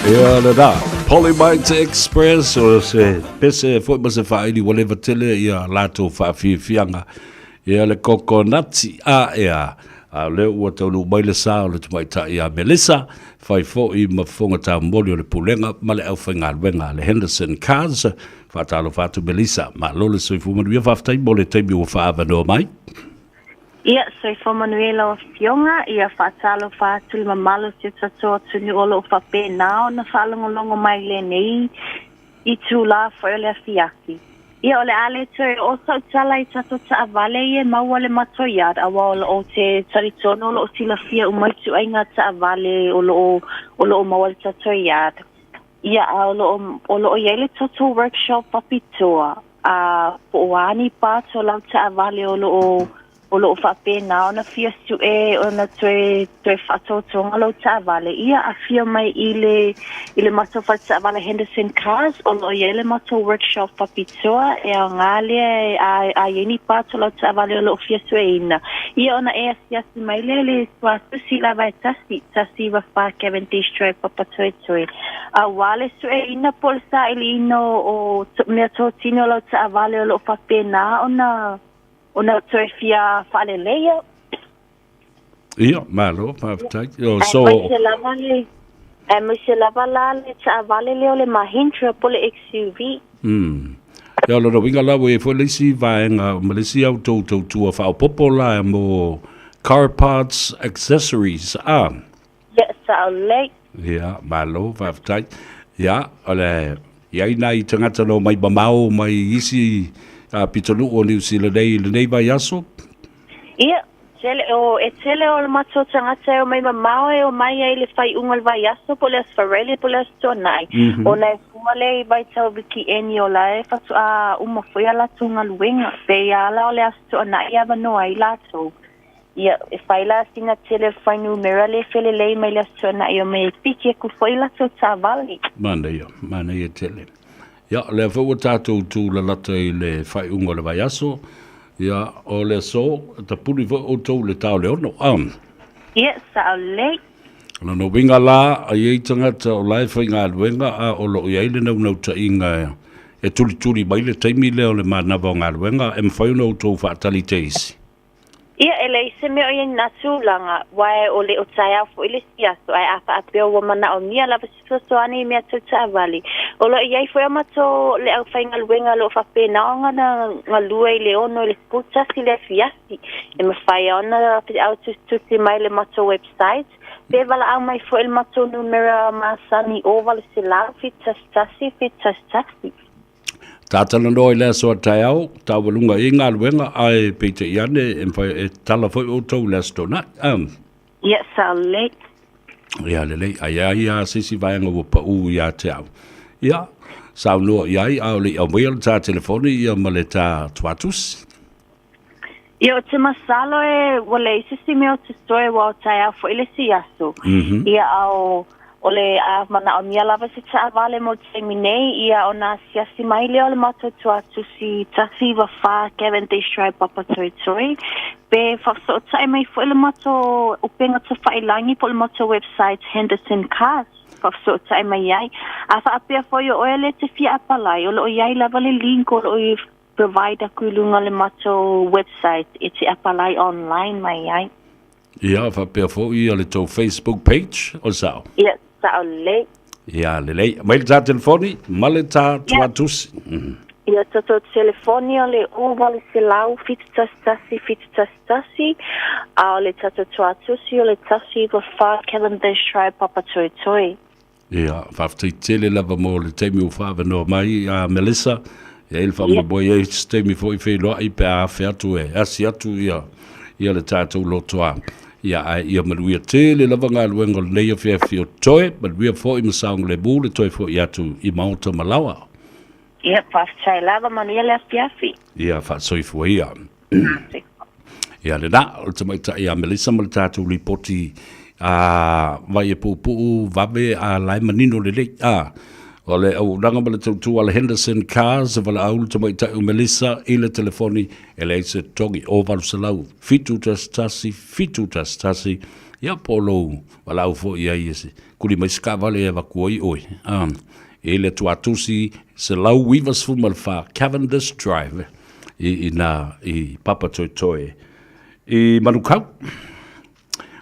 Speaker 8: Ia le da, Polymite Express o se pese foi ma se whaidi walewa tele ia lato whawhiwhianga. Ia le kokonati a ea. A leo ua taunu mai le sa o le tumaita ia Melissa. Whai fo I mawhonga ta moli o le pulenga ma le au whainga luenga le Henderson Cars. Whatalo whatu Melissa. Ma lo le soifu manuia whaftai mo le teimi o whaava noa mai.
Speaker 9: Ia, so fo Manuela o fionga, ia whaatalo whaatuli mamalo te tatoa tuni olo o whape nao na whaalongolongo mai le nei I tū la whaole a fiaki. Ia ole ale tue o sau tala I tato ta avale ia maua le matoiad awa o te taritono o sila fia umaitu ainga ta avale o maua le tatoiad. Ia o iele toto workshop papitoa. Poani pa to lau ta avale o whape nao na fia su o na tue whatotonga lau ta avale. Ia a fia mai ile mato wha ta avale Henderson Cars o iele mato workshop papitoa e o ngale a yeni pa to lau ta avale o fia su ina. Ia ona e asiasi mai le swa susi la vai tasi wa wha Cavendish Drive papatoe. A wale su ina pol sa ili ino o mea tōtino lau ta avale o whape na ona tue fia whale leia.
Speaker 8: Ia, malo, pāwhatai.
Speaker 9: So... Moise lava la le ta avale leo le Mahindra po le XUV.
Speaker 8: Ia, loro winga lawa e fo leisi vaenga, malesi au tau tua whao popola mo car parts accessories.
Speaker 9: Ia, sa lei.
Speaker 8: Ia, malo, pāwhatai. Ia, ole, iai nai tangata no mai bamau, mai isi... pitonu o New Zealand le nei vai aso?
Speaker 9: Ia, tele o le mato tangata o mai mamao o mai ai le fai ungal vai aso po le asfarele po le astonai. O na fuale vai tau viki eni o la fatu a foi ala tunga luenga. Pe ala o le astonai ava no ai lato. Ia, fai la singa tele fai numera le fele lei mai le astonai o me piki ku foi lato tavali.
Speaker 8: Mana ia tele. Ia, le fau tātou tū la lata I le whai ungo le vai aso. Ia, o le so, ta puri fau o tau le tau le ono.
Speaker 9: Ia, sa o le.
Speaker 8: No winga la, a iei tangata o lai whai ngā luenga, a o lo iei le nau ta inga e turi mai le taimi leo le mānawa o ngā luenga, e mwhai unau tau whaatali te isi.
Speaker 9: Ia, ele se me o iei natulanga, wae o le o tai au fo ile siaso, ai apa apeo wa mana o mia lava sifaso ani mea tau taavali. O lo iei fo amato le au whai ngaluenga lo whape naonga na ngalua I le ono le puta si le fiasi. E me whai ona au tuti mai le mato website. Pe wala au mai fo il mato numera masani o wale se lau fitastasi.
Speaker 8: Tātana no lea soa tai au, tau walunga I ngā luenga ai peite iane e tala fai o tau lea stona.
Speaker 9: Ia, sa lei.
Speaker 8: Ia lelei, ai a sisi vaenga wa pa u ia te au. Ia, sau noa iai au le au mail tā telefoni ia ma le tā tuatus.
Speaker 9: Ia o te masalo wale sisi meo te stoe wa o tai au fo ile siaso. Ia au... Ole a mana o mia lava se ta vale mo te minei ia ona siasi mai le ole mato tua tusi tasi wa fa Cavendish Drive papa toi pe fa so tai mai fo le mato upenga te fa ilangi po le mato website Henderson Cars fa so tai mai ai a fa apia fo yo ole te fia apalai o iai lava le link o provider kulunga le mato website it's apalai online mai ai
Speaker 8: ia fa apia fo I le to Facebook page o sao
Speaker 9: ia sa le.
Speaker 8: Ia, lelei. Mai le tā telefoni, ma le tā tuatusi.
Speaker 9: Ia tato telefoni le o wale se lau fitutastasi. A le tato tuatusi o le tasi wa wha Cavendish Drive papa toi.
Speaker 8: Ia, whaftai tele lava mo le teimi o whaava no mai a Melissa. Ia il whaama boi e teimi fo I wheloa I pe a wheatu asi atu ia le tātou lotoa. Ia maluia tele lava ngā luenga nei a whiawhi o toe, maluia fo I masaong le bū le toe fo I atu I maota malawa.
Speaker 9: Ia, whaftai lava manuia le a whiawhi.
Speaker 8: Ia, whaasoi ia. Ia, le nā, o te maita I a Melissa ma le tātou ripoti vai e pūpū vawe a lai manino le lei. O le au ranga ma le tautu ala Henderson Cars, wala au te maita o Melissa I le telefoni, e le se tongi o waru salau, fitu tastasi, ia polo, wala au fo ia iese, kuri mai ska vale e wakuoi oi. E le tuatusi se lau wivas fu malfa Cavendish Drive, I Papa Toi, I Manukau.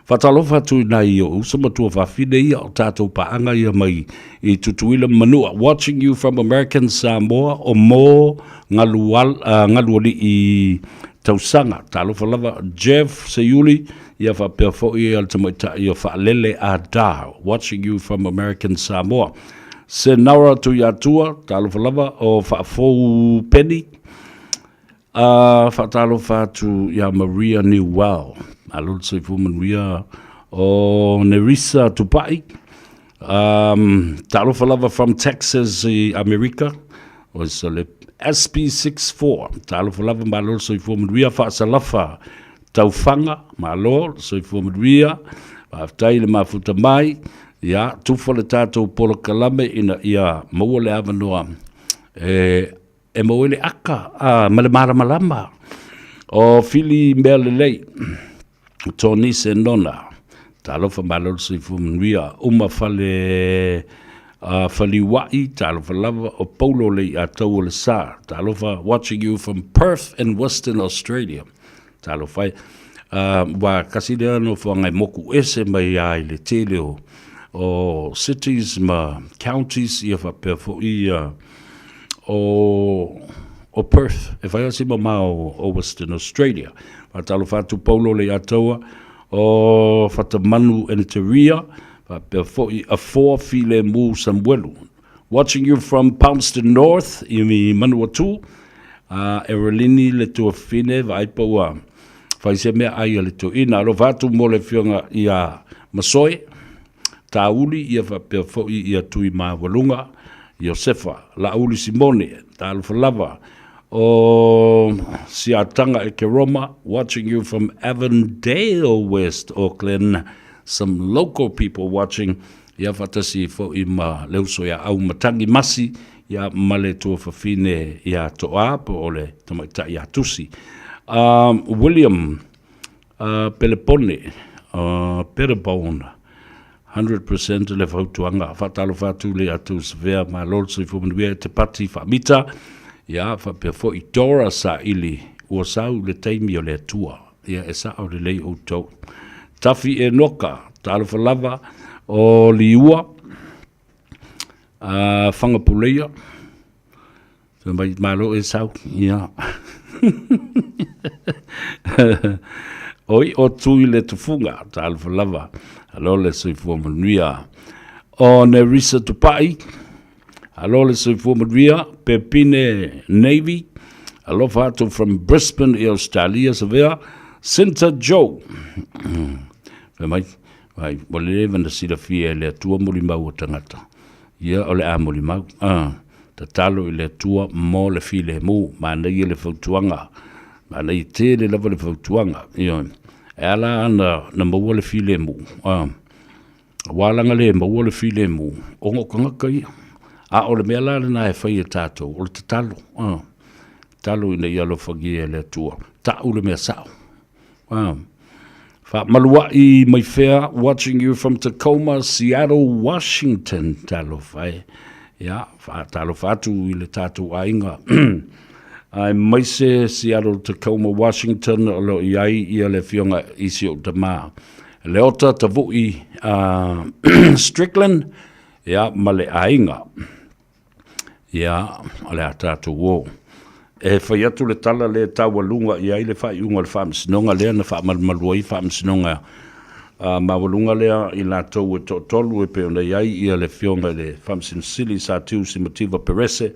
Speaker 8: Fatalofa tu na I o usama tua whawhine ia o tātou paanga ia mai I tutuila manua. Watching you from American Samoa o mō ngaluali I tausanga talofa lava Jeff Sayuli ia fa pe fo ia tamaita ia fa lele a da watching you from American Samoa Senara tu yatua talofa lava o fa fo penny fa talofa tu ya Maria Newell alul se fu Maria o Nerissa Tupai talofa lava from Texas America was SP64 talofa lava malol so fu Maria fa salafa taufanga malo so fu Maria aftai le mafuta mai ya tufa le tatou polo kalame ina ia mawale avanoa e mawele aka male mara malama o fili mbele Tony Senona talofa malol so fu Maria uma fale Faliwai talofa lava o Paulo le atau le sa talofa watching you from Perth in Western Australia talofa wa kasida no fanga moku ese mai ai le tele o cities ma counties ia fa perfo ia o Perth e vai assim ma o Western Australia talofa tu Paulo le atau o fatamanu enteria a 4 file mu Samuelu. Watching you from Palmerston North, imi Manuatu, Erelini le tua fine, vaipa ua, faise mea aia le tua ina, alo vatu mo le fionga ia Masoe, Tauli, ia vapea foi ia tui maa walunga, Josefa, Lauli Simone, ta alfalava, o Siatanga e Keroma, watching you from Avondale, West Auckland, some local people watching ia fatasi fo ima leuso ya au matangi masi ya male to fafine ya toa po ole tamaita ya tusi William Pelepone Perepone 100% le fautuanga fatalo fatu le atu severe ma lord so fo mwe te pati famita ya fa pe fo itora sa ili o sa le taimi o le tua ya esa o le lei auto Tafi e noka, talofa lava o liua, whangapuleia, so mai malo e sau, ia. Oi, o tui le tufunga, talofa lava, alo le soifua manuia. O Nerissa Tupai, alo le soifua manuia, Pepine Navy, alo fatu from Brisbane, Australia, severa, Sinta Joe. Mai wale vanda sila fia le tua molimau o tangata. Ia ole a molimau. Ta talo le tua mo le file mu. Mana ia le fautuanga. Mana i te le lava le fautuanga. Ia. E ala ana na maua le file mu. Walanga le maua le file mu. Ongo kangaka ia. A ole mea la na e whai e tātou. Ole te talo. Talo ina ia lo whagia le tua. Ta ule mea sao. Maluai mai fair, watching you from Tacoma, Seattle, Washington, talo fai. Ya, talo fatu ile tatu ainga. Ai mai se Seattle, Tacoma, Washington, lo iai ia le fionga isi o tama. Leota tavui Strickland, ya, male ainga. Ya, ale atatu wo. E fai atu le tala le tawalunga ia le fai unga le whamsinonga lea na whamalmaluai whamsinonga mawalunga lea i la tau e tolu e peona iai ia le fionga le whamsinsili sa tiu si motiva perese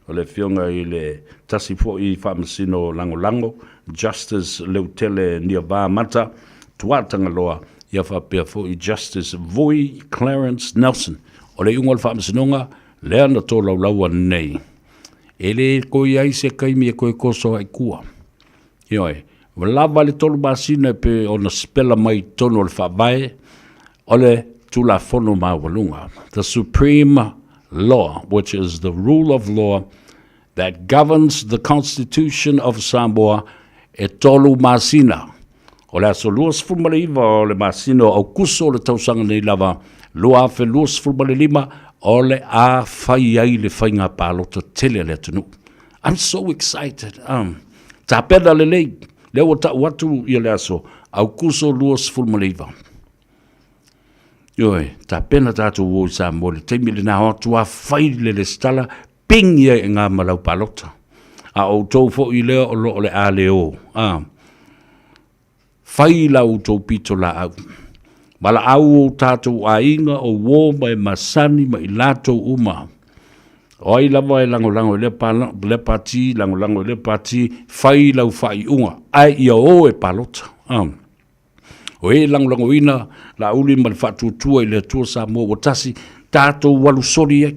Speaker 8: o le fionga i le tasi fo i whamsino lango lango Justice Leutele Niavā Mata tuatanga loa ia whapea fo i Justice Vui Clarence Nelson o le unga le whamsinonga lea na tō laulaua nei ele ko ia se kai mi ko koso ai kua yoi lava le tolu basina pe ona spela mai tono le fabai ole tu la fono ma walunga the supreme law which is the rule of law that governs the constitution of Samoa e tolu masina ole aso luas fulmaliva ole masino au kuso le tausanga nei lava lua fe luas fulmalima ole a fai ai le whainga pālota tele le tunu. I'm so excited. Ta peda le lei, leo ta watu ia le aso, au kuso luas fulmaliva. Yoi, ta pena tatu wo sa mole, teimi le na hotua whai le stala, ping ia e ngā malau pālota. A o tau fo i lea o lo le a leo. Fai lau tau pito la au. Mala au o tātou a inga o wō mai masani mai lātou uma. O ai lava e lango le pati, lango le pati, fai lau fai unga. Ai ia o e palota. O e lango ina, la uli ma le whatutua i le tua sa mō o tasi, tātou walu sori e.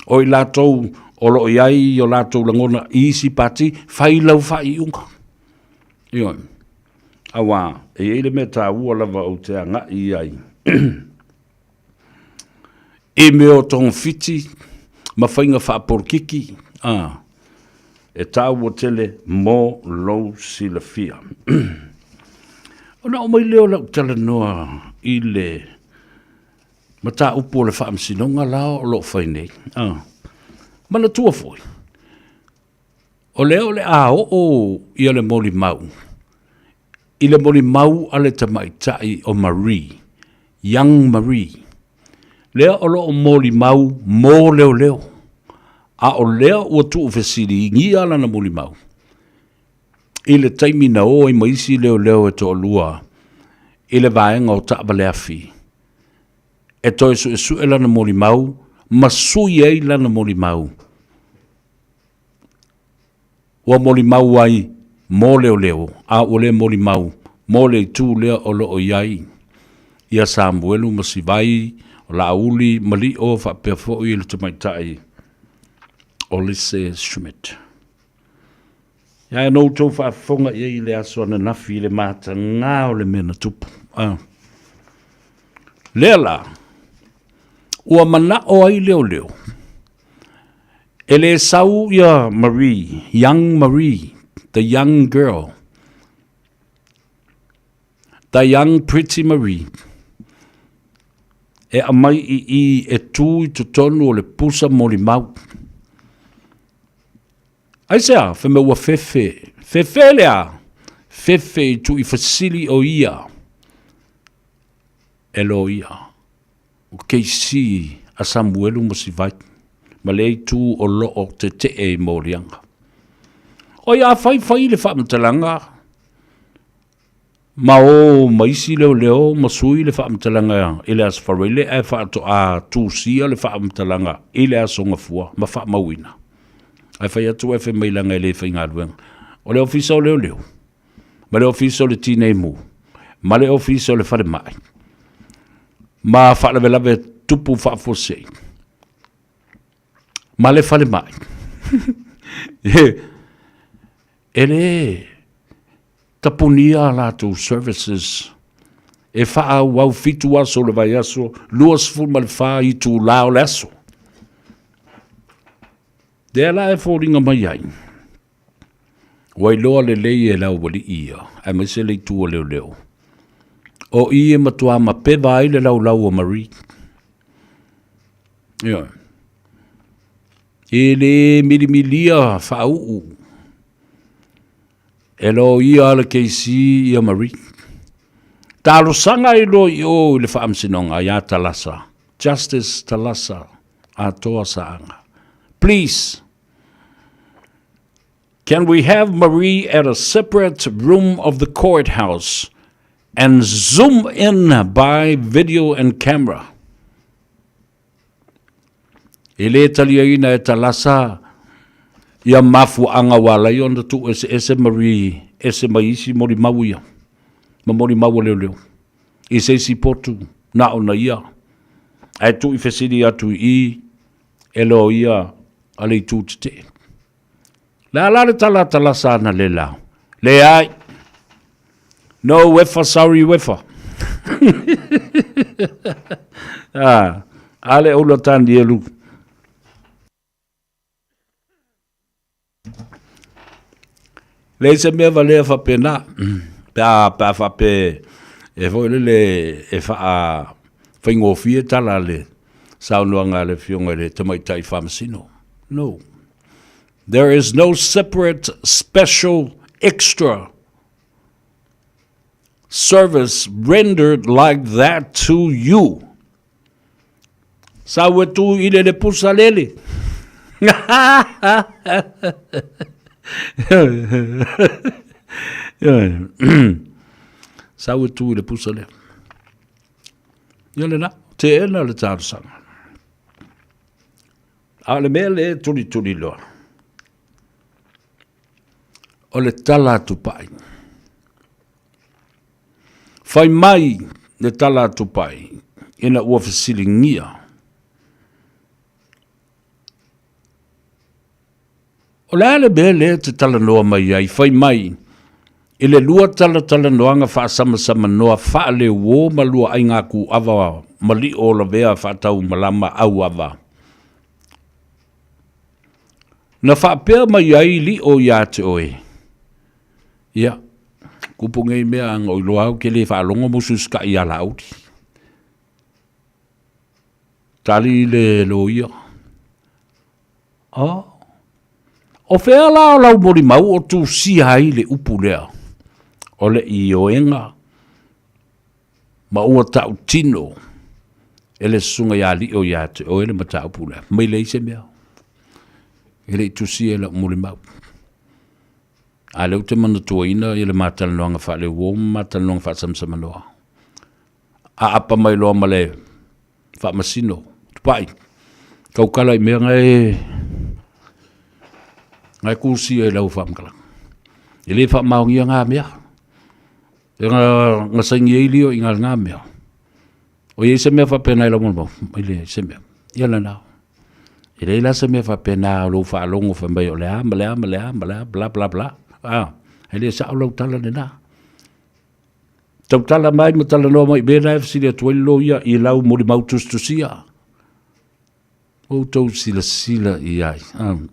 Speaker 8: O i lātou, o lo iai o lātou langona isi pati, fai lau fai unga. Ioi. Awa, e le me tā ua lava o te anga i ai. E me o tong fiti, ma whainga whaaporkiki, e tā ua tele mō lou sila fia. Ona o mai leo lau tala noa i le, ma tā upo le whaamsinonga lao o lo whainei. Mana tua foi. O leo le a o ia le moli mau. I le moli mau ale tamaitai o Marie, Young Marie. Lea o lo o moli mau, mō leo. A o lea ua tu ufesiri ngi ala na moli mau. I le taimi na o i maisi leo e to lua. I le vaenga o taaba le afi. E toi su e lana moli mau, ma sui e lana moli mau. Ua moli mau ai, mō leo, a o le moli mau, mō le tū lea o lo o iai. Ia Samuelu masivai, o la auli, mali o whapea fo i le tamaitai. Olise Schmidt. Ia e nou tau whaafonga i le aso ana nafi le mata ngā o le mena tupu. Lela, ua mana o ai leo. Ele sau ia Marie, Young Marie, the young girl. The young pretty Marie. E amai i e tū i tutonu o le pusa moli mau. Aisea, fe me ua fefe. Fefe lea. Fefe i tu i fasili o ia. Elo ia. O keisi a Samuelu masivai. Ma lei tū o loo te e morianga. O ia fai le whaamtalanga. Ma o maisi leo masui le whaamtalanga. Ile as whareile e whaato a tūsia le whaamtalanga. Ile as onga fua. Ma whaamawina. Ai fai atu e whi mailanga e le whi ngā ruenga. O le ofisa o leo. Ma le ofisa o le tīnei mu. Ma le ofisa o le whare mai. Ma whaalawe tupu whaafosei. Ma le whare mai. Ele tapunia lātou services. E wha wau fitu aso le vai aso. Luas fulma le wha i tū lao le aso. Dea la e fōringa mai ai. Wai loa le lei e lau wali ia. Ai mai se lei tua leo. O i e matua ma pewa ai le lau o Marie. Ia. E le milimilia whaau. E lo ia le keisi ia Marie. Talo sanga i lo i o le whaamsinonga ia talasa. Justice talasa a toa saanga. Please, can we have Marie at a separate room of the courthouse and zoom in by video and camera? Ele talia ina e talasa ia mafu anga wala i onda tu ese Marie, ese maisi mori mau ia. Ma mori mau leo. I se si potu na ona ia. Ai tu i fesiri atu i elo ia ale tu te. La le tala sana le la. Le ai. No wefa, sorry wefa. Ale ula tandi elu. Le se me va le fa pena. Pa fa pe e vo le e fa fingo fie tala le. Sao noanga le fionga le tamaitai famasino. No. There is no separate, special, extra service rendered like that to you. Sao tu ile le pusa lele. Sau tu le pusa le. Ia le na, te ena le tāru sanga. A le mea le turi loa. O le tala atu pai. Fai mai le tala atu pai. Ina ua fasilingia. O le mea le te tala noa mai ai. Fai mai. I le lua tala noanga wha sama noa wha le wō ma lua ai ngā ku awa mali o la vea wha tau malama au awa. Na wha pēr mai ai li o ia te oe. Ia, kupunga i mea anga o iloa au ke le wha longa musu ska i ala auti. Tali le lo ia. O whea la o lau mori mau o tu si hai le upu lea. O le i oenga, ma ua tau tino, e le sunga ia li o ia te, o ele ma tau pula, mai le ise mea, e le itusi e la umuri mau. A leu te mana tua ina, e le mātala noanga wha le uo, mātala noanga wha samsama noa. A apa mai loa ma le, wha masino, tupai, kaukala i mea ngai kusi e lau wha mkala. E le wha maungia ngā mea, nga saingi eilio i ngā ngā mea. O ye se mea wha pēnā i lau mo, mai le se mea, ia la nao. E le ila se mea wha pēnā o lau wha alongo wha mai o lea, bla bla bla. E le sa o lau tala ne nā. Tau tala mai ma tala noa mai bēnā e fsiri atu lo ia i lau mori mautus tusia. O tau sila i ai.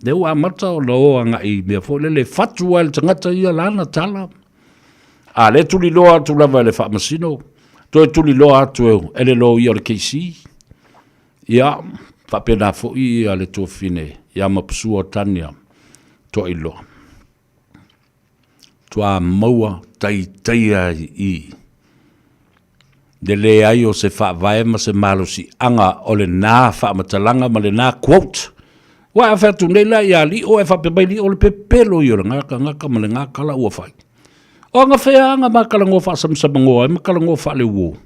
Speaker 8: Ne ua mata o loo anga i mea fo le fatua el tangata ia lana tala. A le tuli loa atu lava le wha masino. Toi tuli loa atu ele lo i o le keisi. Ia, wha pena fo i a le tō fine. Ia mapusua tania. To i loa. Tua maua taitaia i. De le ai o se wha vae ma se malo si anga o le nā wha matalanga ma le nā quote. Wa a whatu nei la i a li o e wha pe mai li o le pepelo i o le ngaka ma le ngakala ua whai. O nga whea anga makala ngō wha samsama ngō e makala ngō wha le wō.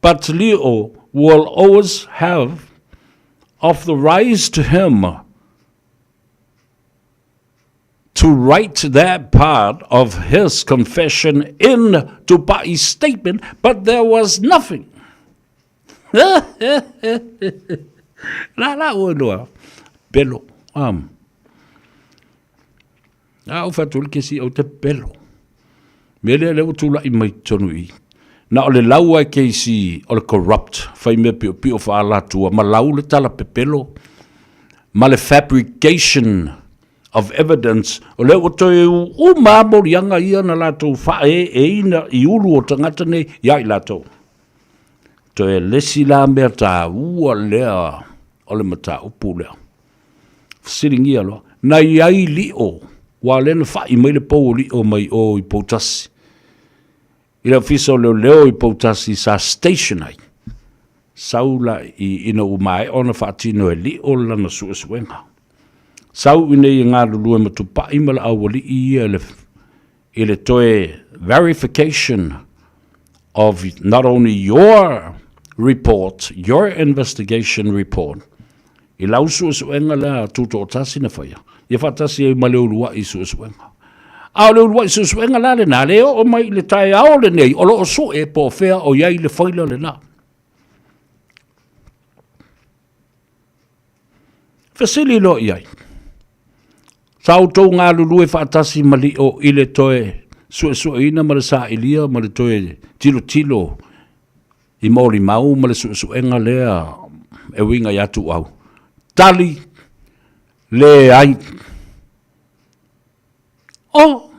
Speaker 8: But Leo will always have of the rise to him to write that part of his confession in Tupai's statement, but there was nothing. La uenoa. Pelo. Au fatul kesi au te pelo. Mele leu tula i mai tonu i. Na ole lau ai kesi ole corrupt. Fai me pio fa ala tua. Ma lau le tala pe pelo. Ma le fabrication of evidence. O leu o toi u mamori anga ia na lato fa e ina i ulu o tangata nei. Ia i lato. Toi lesi la mea ta ua lea. Ole mata upu lea. Siringia loa. Na iai li o. Wa lena fa i mai le pou li o mai o i poutasi. I la fiso leo i poutasi sa station ai. Saula i ina umai ona fa tino e li o lana suesuenga. Sau ine i ngā lulue matupa i mala awali i le toe verification of not only your report, your investigation report. I lau suesuenga la tuto o tasi na whaia. Ia whatasi e maleo lua i suesuenga. A leo lua i suesuenga la le nā leo o mai le tae ao le nei. O lo o so e po whea o iai le whaila le nā. Whasili lo iai. Sau tau ngā lulue whaatasi mali o i le toe suesueina ma le sa ilia ma le toe tilo i maori mau ma le suesuenga lea e winga i atu au. Tali le ai. O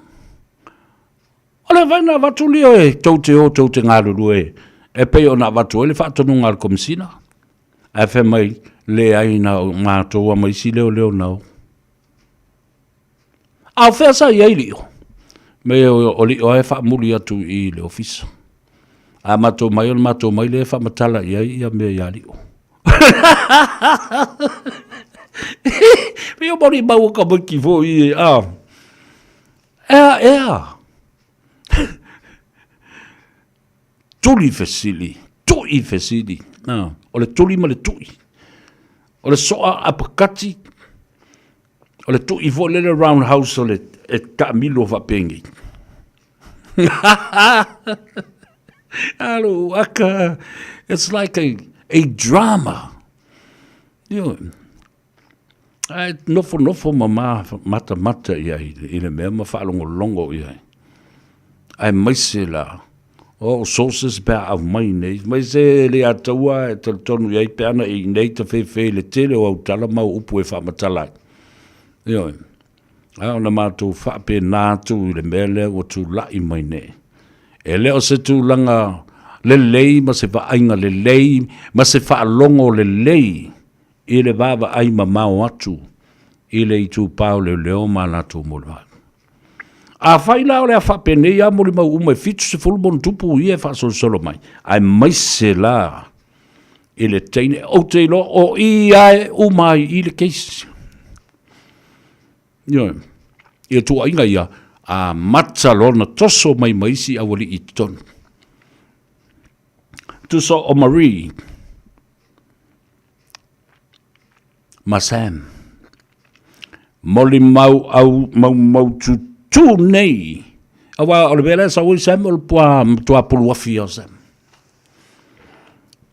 Speaker 8: le vaina watu lio e tau te ngā lulue e pei o na watu e le whaatonu ngā komisina. E whe mai le ai na mātoa mai si leo nao. Au whea sa i eilio. Me o li o e wha muli atu i le ofisa. A mato mai le wha matala i ai ia mea i alio. Pia mori mau ka maki fo i ea. Tuli fesili. O le tuli ma le tui. O le soa apakati. O le tui fo le roundhouse o le ka milo fa pengi. Alo, aka, it's like a drama. You know, nofo mata ia i le mea longo ia. Ai maise la, sources ba au mai nei, maise le ataua e tonu iai pe ana i nei ta fe le tele o au tala mau upu e whamatala. You know, ona mātou whape nātu i le mea lea o tu lai mai nei. E leo se tu langa le lei, ma se whainga le lei, ma se whaalongo le lei, i le vava ai ma mau atu, i le i tu pao leo ma nātou mulwa. A whaila o le a whapene ia mori mau umai fitu se fulmon tupu i e whaasolo mai. Ai maise la, i le teine, o te lo, o i ai umai i le keisi. Ia tu ainga ia, a mata lona toso mai maisi a wali i tonu. Tu so o Marie, ma Sam, moli mau tu nei, awa o le vela sa ui Sam o tua puluafi o Sam.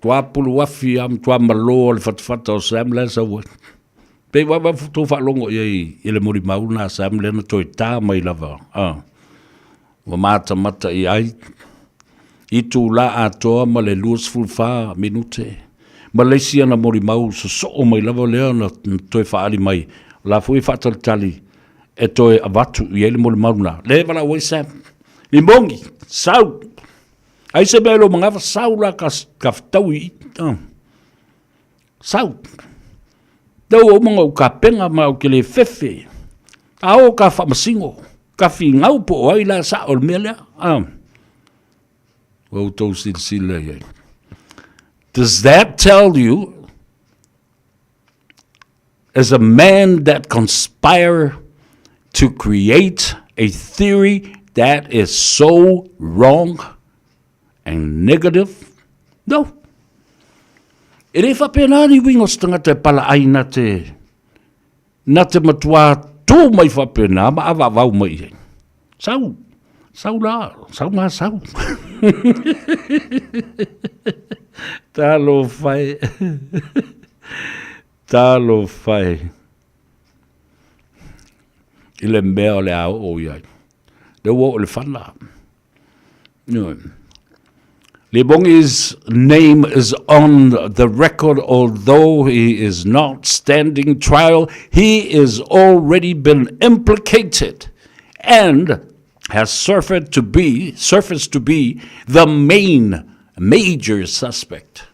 Speaker 8: Tua puluafi am tua malo le fatfata o Sam le sa ui. Pe wa tu fa longo i le mori mau na Sam le na toi tā mai lava. Wa mata i ai. I tu la atoa ma le luas fulfa minute. Malaysia na mori mau so o mai lava lea na toi faali mai. La fui fatal tali e toi avatu i le mori mau na. Le wala wai Sam. I mongi, sau. Ai se belo mangawa sau la ka ftau i. Sau. Dau o mga ka penga ma o ke le fefe. A o ka whamasingo. Ka whingau po o ai la sa o mele. Well, does that tell you, as a man that conspire to create a theory that is so wrong and negative? No. E re whapenani wingos tangata pala ai na te matua tō mai whapena ma awa wau mai. Sau ngā sau. Talo whai. I le mea o le au o iai. Le wo o le whana. Le Bongi's name is on the record, although he is not standing trial. He is already been implicated and has surfaced to be the major suspect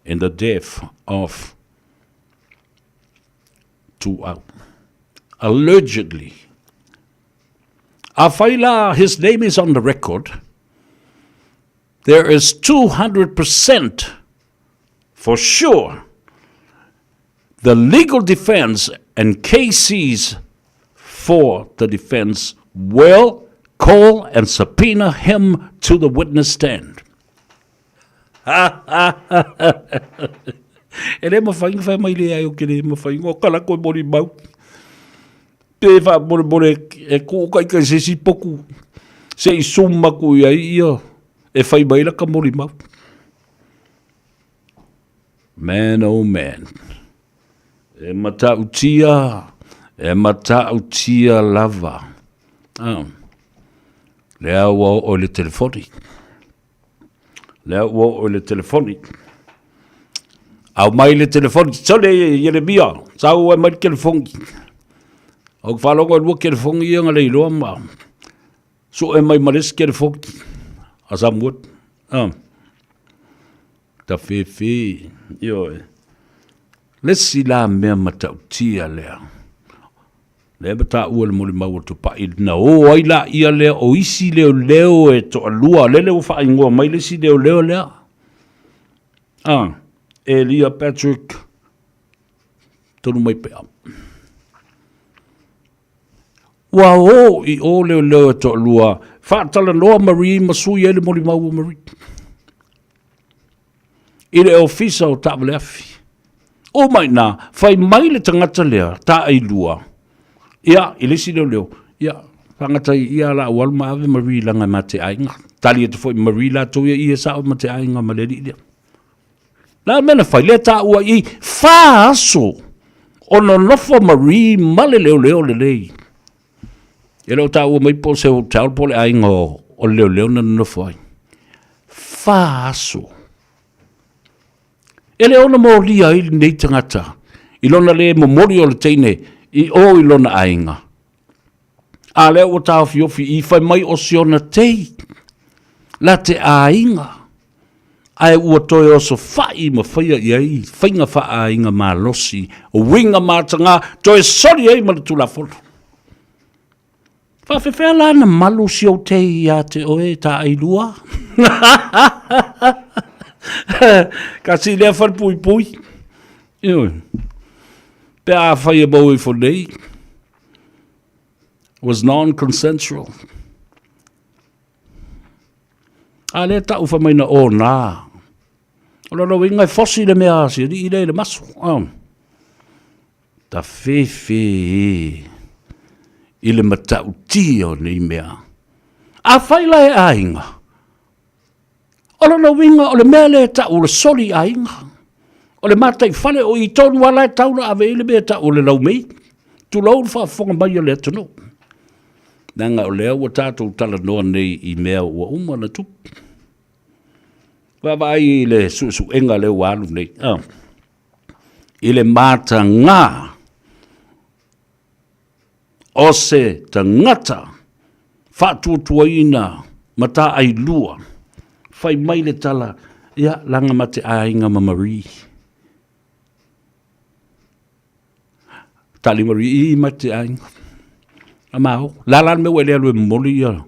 Speaker 8: in the death of Tuau. Allegedly. Afaila, his name is on the record. There is 200% for sure the legal defense and KCs for the defense will call and subpoena him to the witness stand. Ele mawhainga whai mai le ai o kere mawhainga o kala koe mori mau. Te wha mori e kūkai kai se si poku. Se i summa ku ia ia. E whai mai la ka mori mau. Man, oh man. E mata utia lava. Lea ua o le telefoni. Au mai le telefoni. Sole Yeremia. Sau e mai telefoni. Au whalongo lua telefoni ia ngale iloa ma. So e mai mares telefoni. Asamut. Ta fefe. Yo. Lesi la mea matautia lea. Le bata ua le mori mau tu pa na o ai la ia le o isi leo e to alua le wha ingoa mai le si leo lea. Elia Patrick, tonu mai pea. Wa o I o leo to lua, whaatala noa Marie masui ele moli mau Marie. I le ofisa o tāwale afi. O mai nā, whai mai le tangata lea, tā ai lua. Ia, I lesi leo, ia, whangatai ia la awal maave Marie langa ma te ainga. Tali e te fwoi Marie la tau ia ia sao ma te ainga ma le lea. La mena whai le tā ua I whaaso o no nofo Marie male leo le lei. E leo tā ua mai po se hotel po le ainga o leo na nofo ai. Whaaso. Ele ona mo lia I nei tangata. I lona le momori o le teine I o I lona ainga. A leo o tau fiofi I whai mai o siona tei. La te ainga. Ai ua toi o so whai ma whaia I ai. Whainga wha ainga ma losi. O winga ma tanga. Toi sori ai ma le tula fono. Whawhewhea la na malu si o tei ia te oe ta ai lua. Kasi lea whare pui. Pea whaia baui for nei. Was non-consensual. A lea tau whamaina o nā. O lalo ingai fosi le mea asi. I le maso. Ta whewhe I le matau tio nei mea. A whaila e ainga. O le winga o le mea le tau le soli ainga. O le matai whale o I tonu wala e tauna ave I le mea tau le lau mei. Tu lau whafonga mai o le atano. Nanga o lea ua tātou tala noa nei I mea ua umana tu. Wawai I le su enga le walu nei. I le mata ngā. O se tangata. Whatuatuaina mata ai lua. Whai mai le tala, ia langa mate ainga ma Marie. Tali Marie I mate ainga. Amao, lalan me wele alwe moli ia,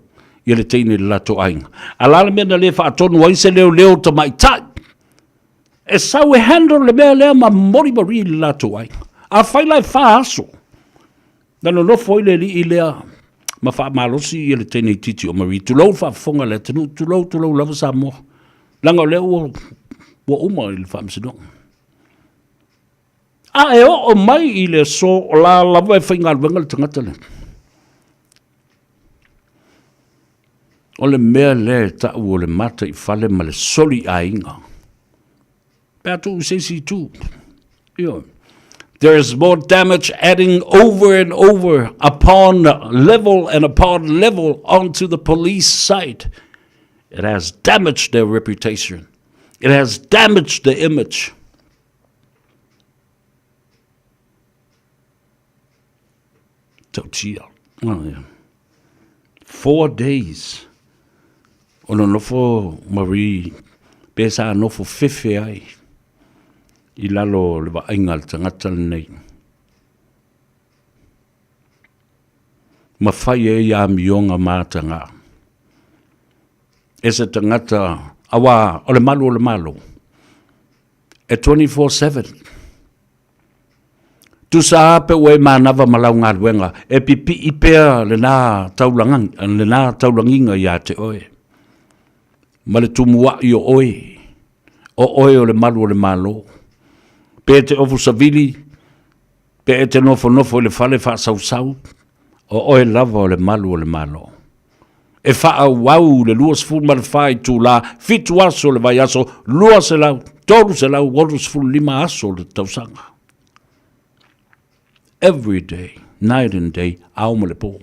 Speaker 8: ia le teine le lato ainga. A lala me na le whaatonu ai se leo ta mai tai. E sau e handle le mea lea ma moli Marie le lato ainga. A whai lai whaaso. Nano no foi le li I lea. Ma wha malosi I le tene titi o Marie. Tulau wha whonga le tenu. Tulau lava sa moa. Langa o leo ua uma I le wha msidong. A e o mai I le so o la lava e whainga alwenga le tangata le. O le mea le tau o le mata I whale ma le soli a inga. Pea tu usesi tu. Io. There is more damage adding over and over upon level and upon level onto the police side. It has damaged their reputation. It has damaged the image. Tautia. Oh, yeah. 4 days. Ono nofo Marie. Pesa nofo fefe ai. I lalo le wainga le tangata nei. Ma whai e ia mionga mātanga. E se tangata awa o le malo. E 24/7. Tu sa ape ue manawa malau ngā ruenga. E pipi I pea le nā taulanginga ia te oe. Ma le tumua I o oe. O oe o le malo. Pe te ofu savili, pe te nofo le fale wha sau, o oe lava o le malo. E wha wau le luas ful ma le whai tū la, fitu aso le vai aso, lua se lau, toru se lau, warus ful 5 aso le tausanga. Every day, night and day, au ma le po.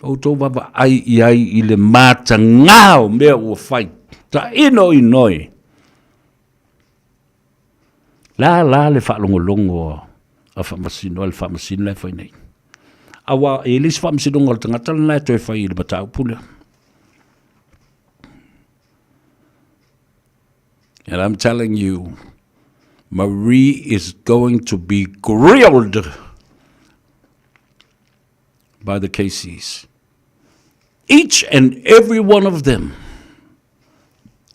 Speaker 8: O tō wawa ai I le mata ngāo mea ua whai, ta ino I noi. La le whaalongolongo a whamasino le whamasino le whai nei. Awa e lis whamasino ngol tangata le toi whai I le matau pula. And I'm telling you, Marie is going to be grilled by the Caseys. Each and every one of them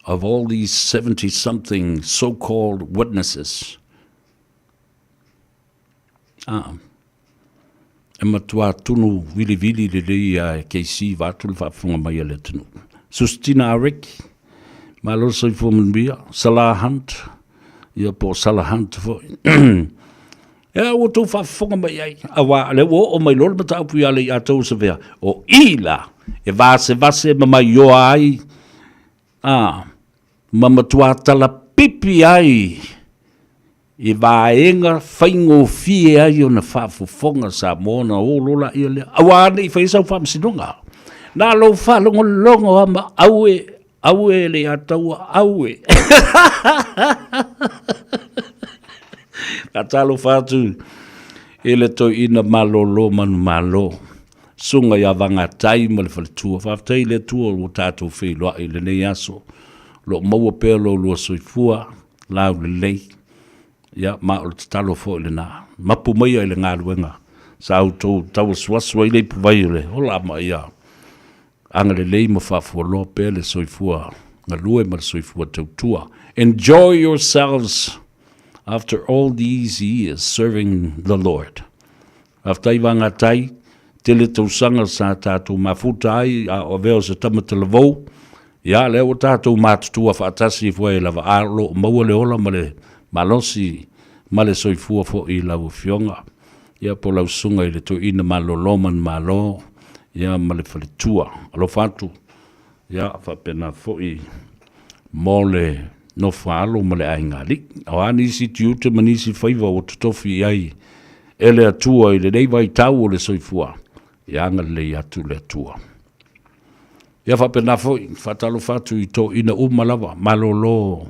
Speaker 8: of all these 70-something so-called witnesses. E matua tunu vili le ia KC vatul whaafunga mai le tunu. Sustina Arik, malo soifo mbia, Salah Hunt, ia po Salah Hunt fo. O tau whaafunga mai ai, awa le o mai lor mata upu ia le atou se vea, o ila, e vase ma mai yo ai, mamatua tala pipi ai, i vaenga whaingo fie ai o na whaafufonga sa mōna o lola ia lea. Awa ane i whaisau whaamsinonga. Nā lo whalongolongo ama aue le ataua aue. Ka talo whātu e le toi ina malolo manu malo. Sunga ia vanga tai ma le whaletua. Whaftai le tua o tātou wheloa i le nei aso. Lo maua pēr lo lua soifua, lau le lei. Ia, ma o te talo fo le nā. Mapu mai ai le ngā ruenga. Sa au tau suasua i le puvai le. Hola ma ia. Anga le lei ma whafua loa pē le soifua. Ngā lue ma le soifua tautua. Enjoy yourselves after all these years serving the Lord. After wanga tai, te le tausanga sa tātou mafuta ai, a o veo se tamata le vau. Ia, leo o tātou mātutua whaatasi fua e lava alo, maua le ola ma le malosi male soifua fo i lau fionga. Ia po lau sunga i le to ina malo loman malo. Ia male whaletua. Alo whatu. Ia whapena fo i mole no whaalo male aingali. O anisi tiute manisi whaiva o tutofi ai. Ele atua i le reiva i tau o le soifua. Ia anga le atu le atua. Ia whapena fo i whatalo whatu i to ina umalawa. Malo lo.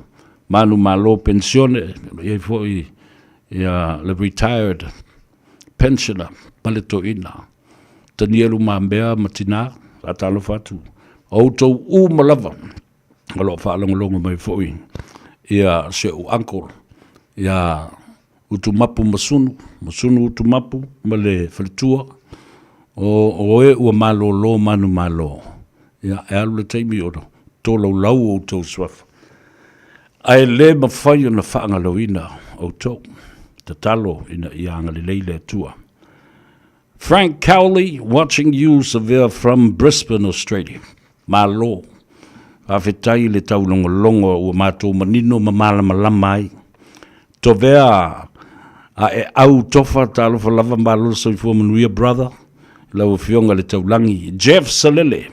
Speaker 8: Manu malo pensione, ia foi ia le retired pensioner, maleto ina. Tanielu mambea matina, atalo fatu. Auto malava. Alo whaalongolongo mai foi. Ia se u uncle. Ia utumapu masunu utumapu, male whalitua. O e ua malo lo manu malo. Ia e alu le teimi oro. Tolo lau o tau swafa. Ai le mawhai o na whaangaloina o tau. Te talo ina ianga le leile tua. Frank Cowley, watching you severe from Brisbane, Australia. Malo. Awhetai le tau longo o mātou manino mamala malamai. To vea a e au tofa talo fa lava malo soifua manuia brother. Lau fionga le tau langi. Jeff Salele.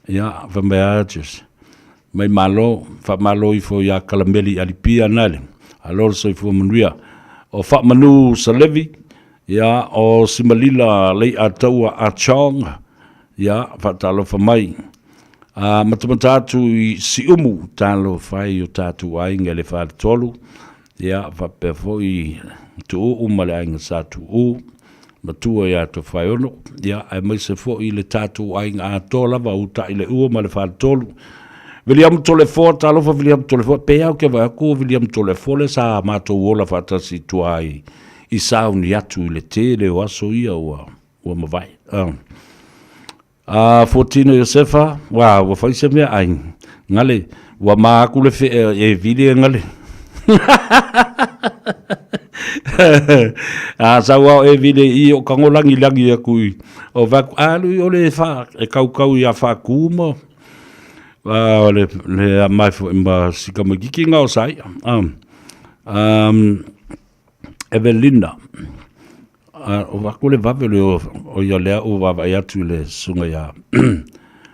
Speaker 8: Ya, vambea just. Mai malo, fa malo i fo ya kalameli alipia nale. Alor so i fo manuia. O fa manu salevi, ya o simalila lei ataua a chong, ya fa talo fa mai. Matamatatu i si umu talo fai o tatu ainga le fa tolu, ya fa pefo i tu umale ainga sa tu u, matua ya to fai ono, ya ai mai se fo i le tatu ainga a tola va uta i le ua ma le fa tolu. William Tolefo, talo fa William Tolefo, pe au ke va ko William Tolefo le sa mato wola fata si tuai i sauni atu le tele o aso ia o mavai. 14 Josefa, wa fai se mea ai. Ngale, wa ma ku le fe e vile ngale. Sa wa e vile i o kangolangi langi aku o va alu o le fa e kau ia fa kuma. Le mai fo imba sikamagiki ngao sai. Evelina. O vakule vavele o ia lea o vava atu le sunga ya.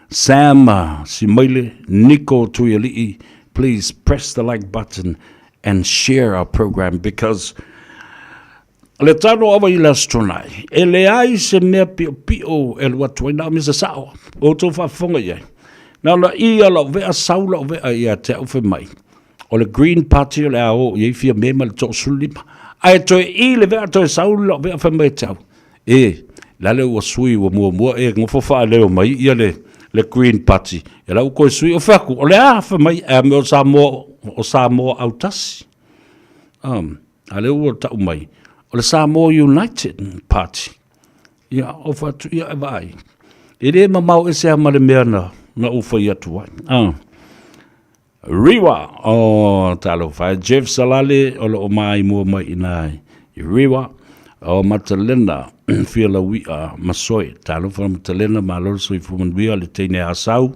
Speaker 8: Sam Simaile, Nico Tuyalii, please press the like button and share our program because le tano ava i lastonai. E le ai se mea pio e lua tuaina misa sao. O to whafonga iai. Nā la ia lau vea saula o vea ia te auwhi mai. O le Green Party o le ao iei fia mema le tō sulima. Ai toi i le vea toi saula o vea whi mai tau. La leo wa sui wa mua ngofo wha leo mai ia le Green Party. E lau koe sui o whaku. O le a whi mai me o Samoa au tasi. A leo o tau mai. O le Samoa United Party. Ia o whatu ia e vai. E re mamau e se amale mea na ufa i atu wai. Riwa o talo fa Jeff Salale o lo mai mo mai inai Riwa o Matalena fila wia masoi talo fa Matalena malo soi fuman wia le tene asau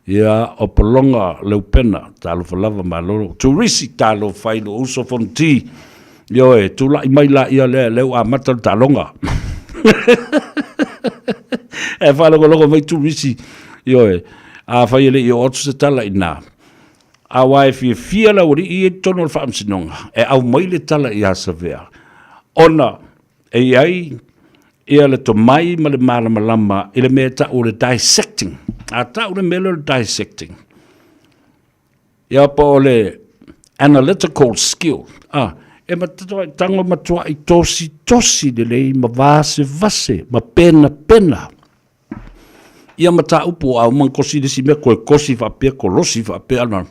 Speaker 8: ia o polonga leupena talo fa lava malo turisi talo fa lo uso fonti yo e tu la mai la ia le a matal talonga e fa lo mai turisi yo e a fa ile yo otse tala ina a wai fia la uri i tono fa amsinonga e au mai le tala ia savea ona e ai ia le to mai ma le malama ile me ta o le dissecting a ta o le melo dissecting ia po le analytical skill e ma tango matua i tosi de le ma vase ma pena ia mata upo au man kosi de si me ko kosi fa pe ko losi fa pe ana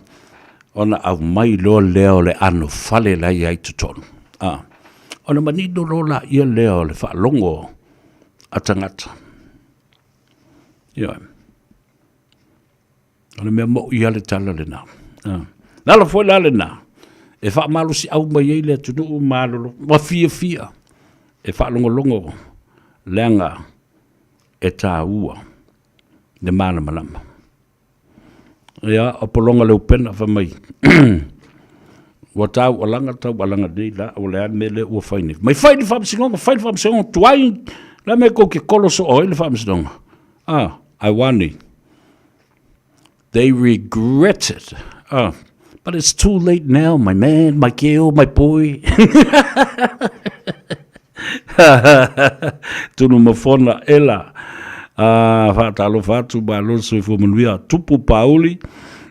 Speaker 8: ona au mai lo leo le ano fale la ia i tutonu. Ona manido lo la ia leo le fa longo atangata. Ia. Ona mea mo ia le tala le na. Nala foi la le na. E fa malu si au mai le tunu malu ma fia. E fa longo lenga e ta ua. De mana malama. Ia o polonga le pena fa mai. Wa tau alanga dei la o le mele o faini. Mai faini fa msingonga tuai la me ko ke koloso o le fa msingonga. I wani. They regret it. But it's too late now, my man, my girl, my boy. Tunu mafona ela. Fatalo fatu balo so fo manuia tupu pauli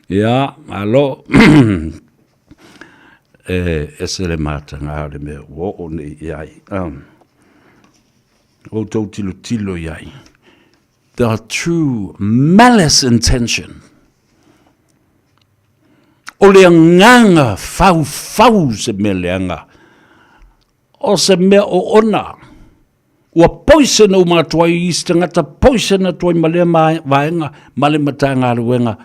Speaker 8: ya alo esele mata ngale me wo oni yai o tilo yai the true malice intention o le nganga fau se meleanga o se me o ona ua poisena o matua i istangata poisena tuai malea vaenga male matanga ruenga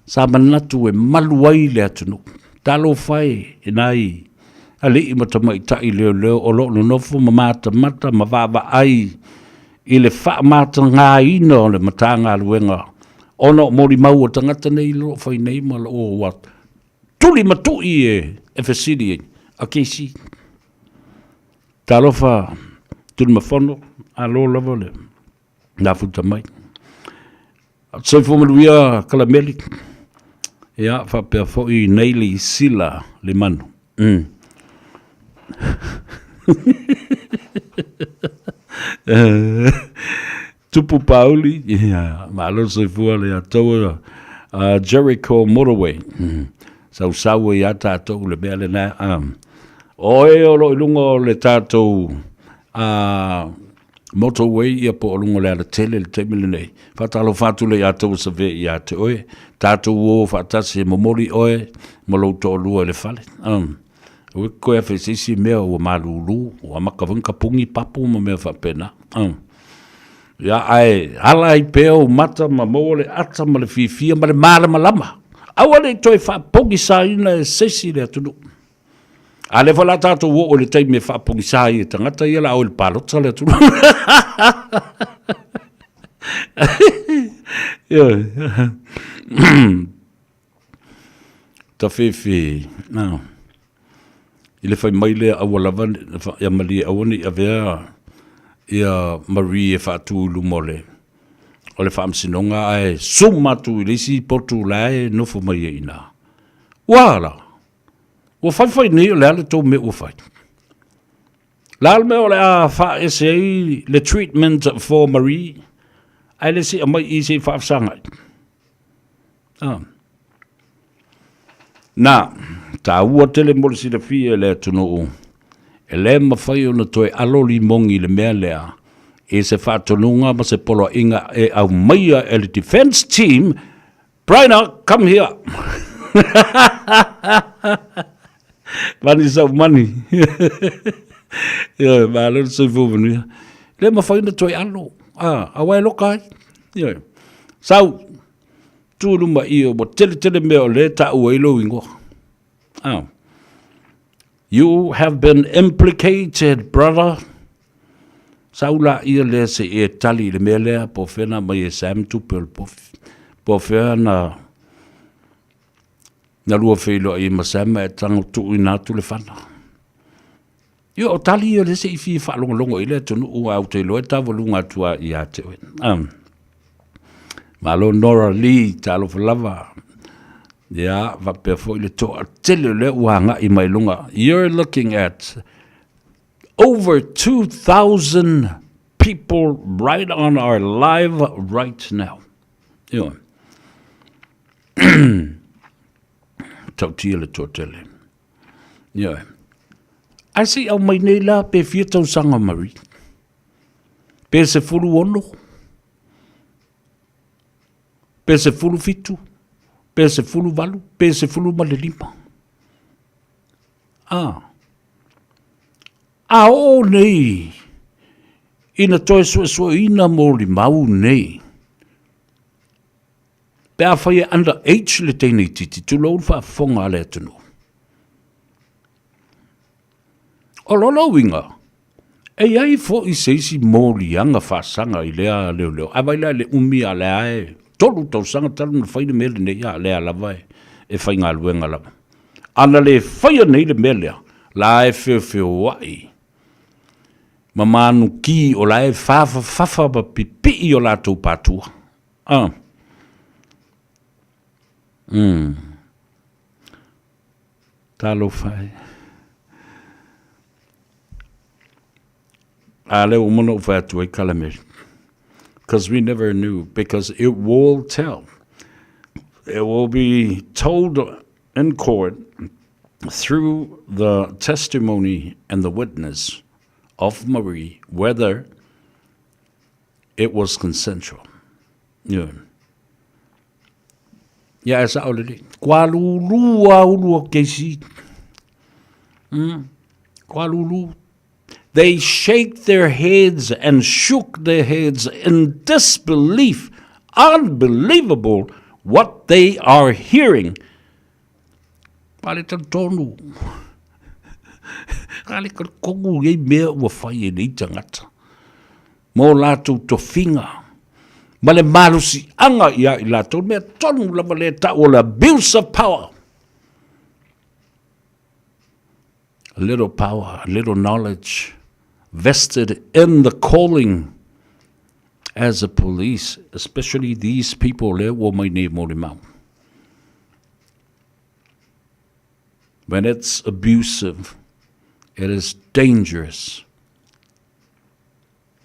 Speaker 8: sa manatu e maluai le atunu talo fai inai ali i matamai tai leo o lo nofo mata ma vava ai i le fa mata ngā ina o le matanga ruenga ono mori mau o tangata nei lo fai nei ma o wat tuli matu i e fesiri a keisi talo fa tun mafono a lo lavole na futa mai so fo maluia kalameli ya fa pe fo i neili sila le manu tupu pauli ya malo so fo le ato Jericho motorway sau ya tato le bele na Oe o lo ilungo le tātou motorway ia po o lungo le ala tele le temile nei. Whatalo whatu le atou sa ve i ate oe. Tātou o whatase momori oe mo lo tō lua le whale. Oe koe awhesisi mea o malulu o makawinka pungi papu mo mea whapena. Ia ai ala i peo mata ma mo le ata ma le fifia ma le mara malama. Awa le toi whapongi sa ina e sesi le atunu. A le whala tātou o le teime whapongi sa i tangata i ala o le palota le atunu. Ta fefe, no. I le whai maile awa lawan, ia mali awani a vea ia Marie e whaatūlu mole. O le whaamsinonga ai sumatu i lisi potu lai nofo mai e ina. Wala! Ua whai ni o le ale tō me ua whai. Lal me o le a wha esei le treatment for Marie. Ai le si a mai i se whaafsangai. Nā, tā ua tele mole si le fia le tunu o. E le mawhai o na toi aloli mongi le mea lea. E se whātonunga ma se polo inga e au maia e le defense team. Brainer, come here. Mani sau mani. Ia, mālera sai fōwanu. Le mawhai na toi alo. A wai lokai. Ia. Sau, tūluma I o tele mea o le ta ua ilo ingoa. You have been implicated, brother. Saula ia le se e tali le mea lea po whena mai e Sam Tupel po whena na lua whilo I masama e tango tu I nātu le whana. Ia o tali ia le se I whi whalongo I le tonu ua au te loe tavalunga tua I a te oen. Malo Nora Lee talo whalava. Ia, vape fo I le toa tele le uanga I mai lunga. You're looking at over 2,000 people right on our live right now. Ia. Tautia le toa tele. Ia. I see au mai nei la pe fia tau sanga mari. Pe se fulu ono. Pe se fulu fitu. Pe se fulu valu. Pe se fulu malelima. A o nei. Ina toi so ina mo li mau nei. Pe a whaia under H le teinei titi. Tu lau wha whonga le tunu. O lolo winga. E ai fo I seisi mo li anga whasanga I lea leo leo. A waila le umi a le ae. Tolu tau sanga talu na whaine mele nei a lea lawai. E whai ngā luenga lama. Ana le whaia nei le mele. La e whio wai. Mamanu ki o la e fafa ba pipi o la tau patua. Talo whai. Ale umano whai atu e kalameri. Because we never knew. Because it will tell. It will be told in court through the testimony and the witness of Marie whether it was consensual. Yeah. Yeah, esa olele. Kualulu aulu kesi. Kualulu. They shake their heads and shook their heads in disbelief. Unbelievable what they are hearing. Paleta tonu. Kali ka kongu ye mea ua whai e nei tangata. Mō lātou to whinga. Male marusi anga ia I lātou mea tonu lama le ta o la abuse of power. A little power, a little knowledge vested in the calling as a police, especially these people le wo mai nei mo le mau. When it's abusive, it is dangerous.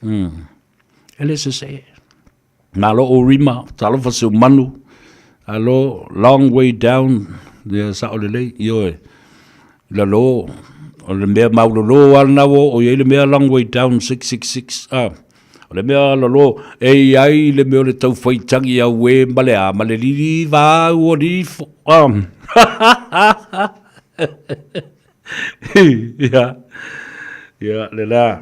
Speaker 8: Ele se se. Malo o rima, talo fase manu, alo long way down, the sa olele, yo la lo, o le mea maulolo alna wo, o ye le mea long way down 666, o le mea lo, e ai le mea le tau whaitangi a we male a, male li va o li fo, Ya, le la.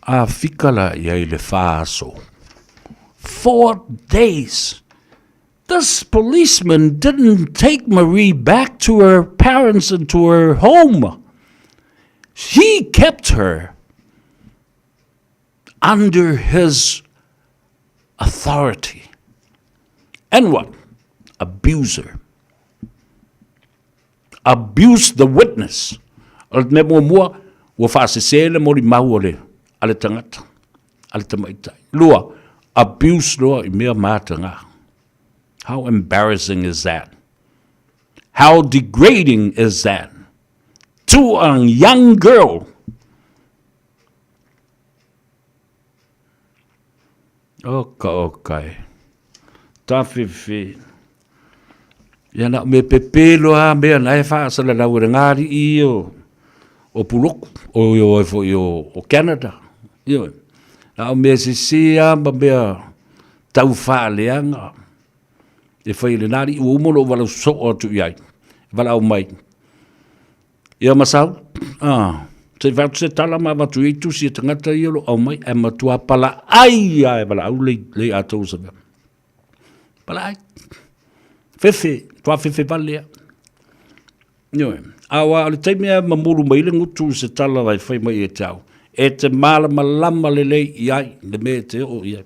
Speaker 8: A fikala ia le faso. 4 days. This policeman didn't take Marie back to her parents and to her home. He kept her under his authority. And what? Abuse her. Abuse the witness. Al nemo mua wa fasesele mori mauole ale tangata ale tamaitai lua abuse lua I mea matanga. How embarrassing is that? How degrading is that to a young girl? Okay. Tafifi. Yana me pepelo ha me na fa sala la ngari io o pulok o Canada io na me si ba be tau fa leanga e foi le nari o mo lo valo so o tu ia vala o mai ia masau se va se tala ma va tu itu si tangata io o mai e matua pala ai ai vala o le ato sa Palai. Fefe, tua fefe palea. Nioe. Awa, le taimea mamuru mai le ngutu se tala vai whai mai e tau. E te mala malama le lei iai, le me te o iai.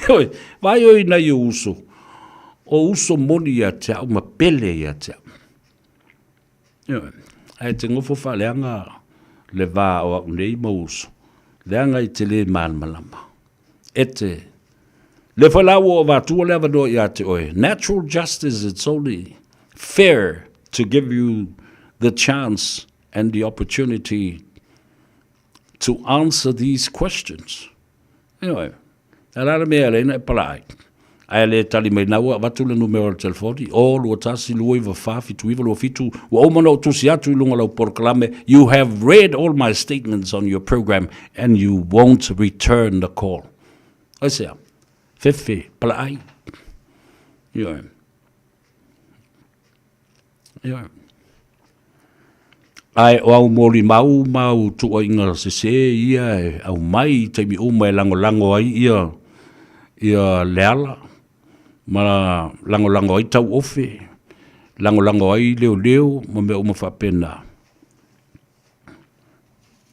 Speaker 8: Oi, vai oi nei o uso. O uso moni ia tau, ma pele ia tau. Nioe. Ai te ngofo wha leanga le vā o au nei ma uso. Leanga I te le malama. E te le whalau o wātua lewa no ia te oe. Natural justice, it's only fair to give you the chance and the opportunity to answer these questions. Anyway, alala mea leina e palai. Ai le tali mai naua watu le numero telefoni. O lua tasi lua iwa whafi tu iwa lua fitu. Wa omana o tusi atu ilunga lau porkalame. You have read all my statements on your program and you won't return the call. Oisea. Fefe, palai. Ioe. Ioe. Ai o au mori mau tua inga se ia e au mai teimi uma e lango ai ia leala. Ma lango ai tau ofe. Lango ai leo ma me uma whapena.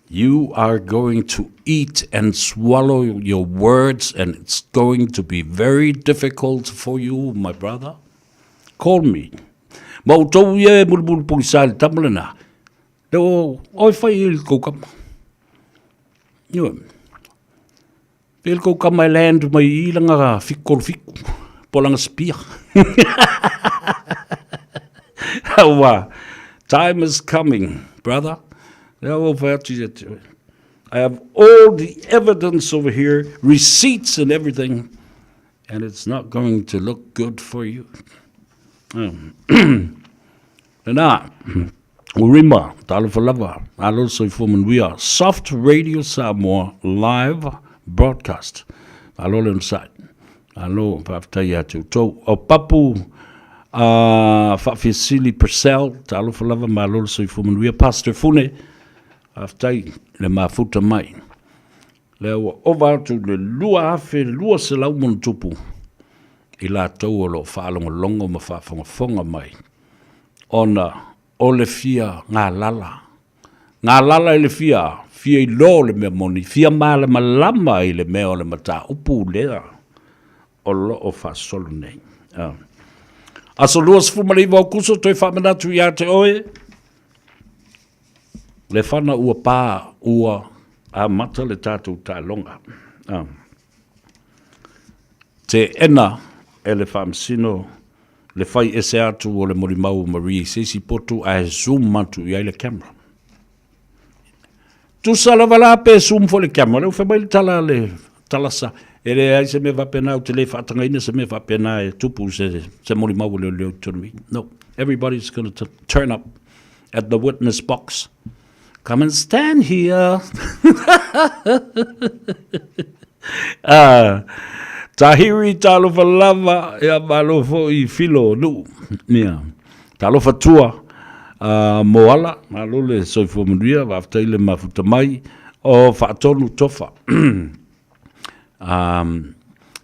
Speaker 8: You are going to eat and swallow your words, and it's going to be very difficult for you, my brother. Call me. Mautou ia e mulmul pulisal tamlana. Leo oi whai il koukama. Iwa. Il koukama e land mai ilanga fiku. Polanga spia. Awa. Time is coming, brother. I have all the evidence over here, receipts and everything, and it's not going to look good for you. Nā, urima, talo falava, alo soi fomen, we are Soft Radio Samoa live broadcast. Alo le site. Alo, whaftai atu. Tau, o papu, whawhisili Purcell, talo falava, ma alo soi fomen, we are Pastor Fune, aftai le mafuta mai. Le o vatu le lua afe, lua se lau mon tupu. I la tau o lo whaalonga longo ma whaafonga mai. Ona o le fia ngā lala. Ngā lala i le fia i lo le mea moni. Fia maa le malama i le mea o le mata upu lea. O lo o whaasolo nei. Aso lua se fumaliwa o kuso toi whaamanatu i a te oe. Le whana ua pā ua a mata le tātou tā longa. Te ena e le whaamsino, le whai ese atu o le morimau Marie Sisi Poto a zoom matu i le camera. Tu salavala pe zoom fo le camera, le whamai le tala le talasa. E le ai se me vapena o te le whaatangaina se me vapena e tupu se morimau le leo tunui. No, everybody's going to turn up at the witness box. Come and stand here. Tahiri talo falava ya malo fo I filo nu. Nia. Talo fatua moala malo le soifo mundia wafta ile mafuta mai o fatonu tofa.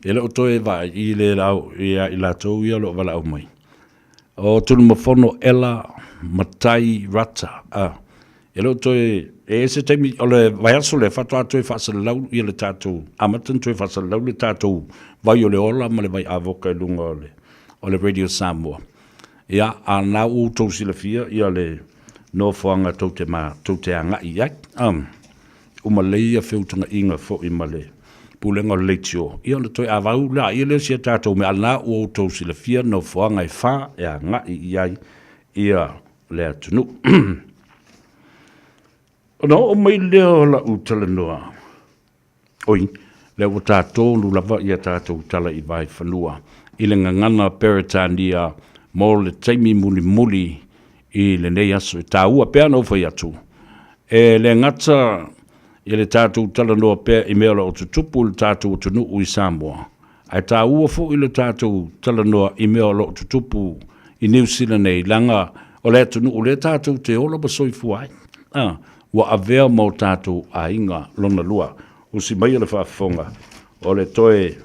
Speaker 8: Ele otoe va ile lau ia ila to ia lo vala mai. O tunu mafono ela matai rata. Elo toi e se temi ole vai aso le fatua toi fa se lau I le tatou amatan toi fa se lau le tatou vai ole ola ma le vai avoka I lunga ole Radio Samoa ia ana u to silafia ia le no foanga to te anga ia uma le ia feutunga inga fo I male pulenga leitio ia le toi avau la ia le se tatou me ana u to silafia no foanga I fa ia nga ia le atunu no o mai leo la utala noa. Oi, leo tātou lava ia tātou tala I vai whanua. I le ngangana Peritania mo le taimi muli I le nei aso. Tā ua pēr no whai atu. E le ngata I le tātou tala noa pēr I mea la o tutupu le tātou tunu I Samoa. Ai tā ua fo I le tātou tala noa I mea la o tutupu I New Zealand nei langa o le tunu o le tātou te ola basoi fuai. Wa avea mo tātou a inga lona lua. Usi mai le whaafonga. O le toe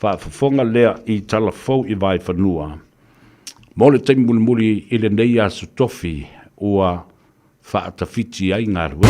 Speaker 8: whaafafonga lea I tala fau I vai whanua. Mo le teimu muli I le nei asu tofi ua whaatawhiti ai ngā rua.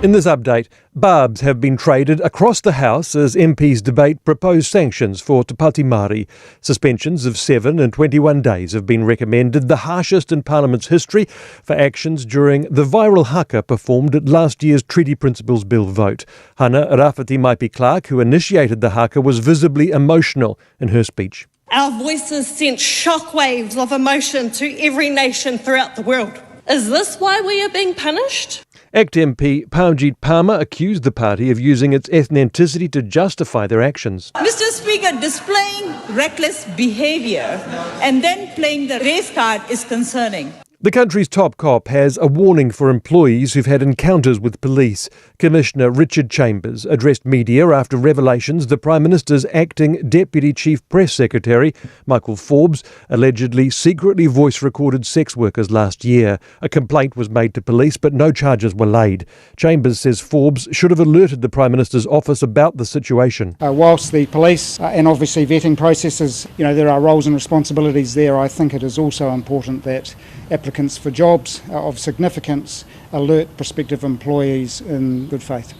Speaker 10: In this update, barbs have been traded across the House as MPs debate proposed sanctions for Te Pāti Māori. Suspensions of 7 and 21 days have been recommended, the harshest in Parliament's history, for actions during the viral haka performed at last year's Treaty Principles Bill vote. Hana Rafati Maipi-Clark, who initiated the haka, was visibly emotional in her speech.
Speaker 11: Our voices sent shockwaves of emotion to every nation throughout the world. Is this why we are being punished?
Speaker 10: ACT MP Paumjit Palmer accused the party of using its ethnicity to justify their actions.
Speaker 12: Mr. Speaker, displaying reckless behaviour and then playing the race card is concerning.
Speaker 10: The country's top cop has a warning for employees who've had encounters with police. Commissioner Richard Chambers addressed media after revelations the Prime Minister's acting Deputy Chief Press Secretary, Michael Forbes, allegedly secretly voice-recorded sex workers last year. A complaint was made to police, but no charges were laid. Chambers says Forbes should have alerted the Prime Minister's office about the situation.
Speaker 13: Whilst the police and obviously vetting processes, there are roles and responsibilities there, I think it is also important that applicants for jobs of significance alert prospective employees in good faith.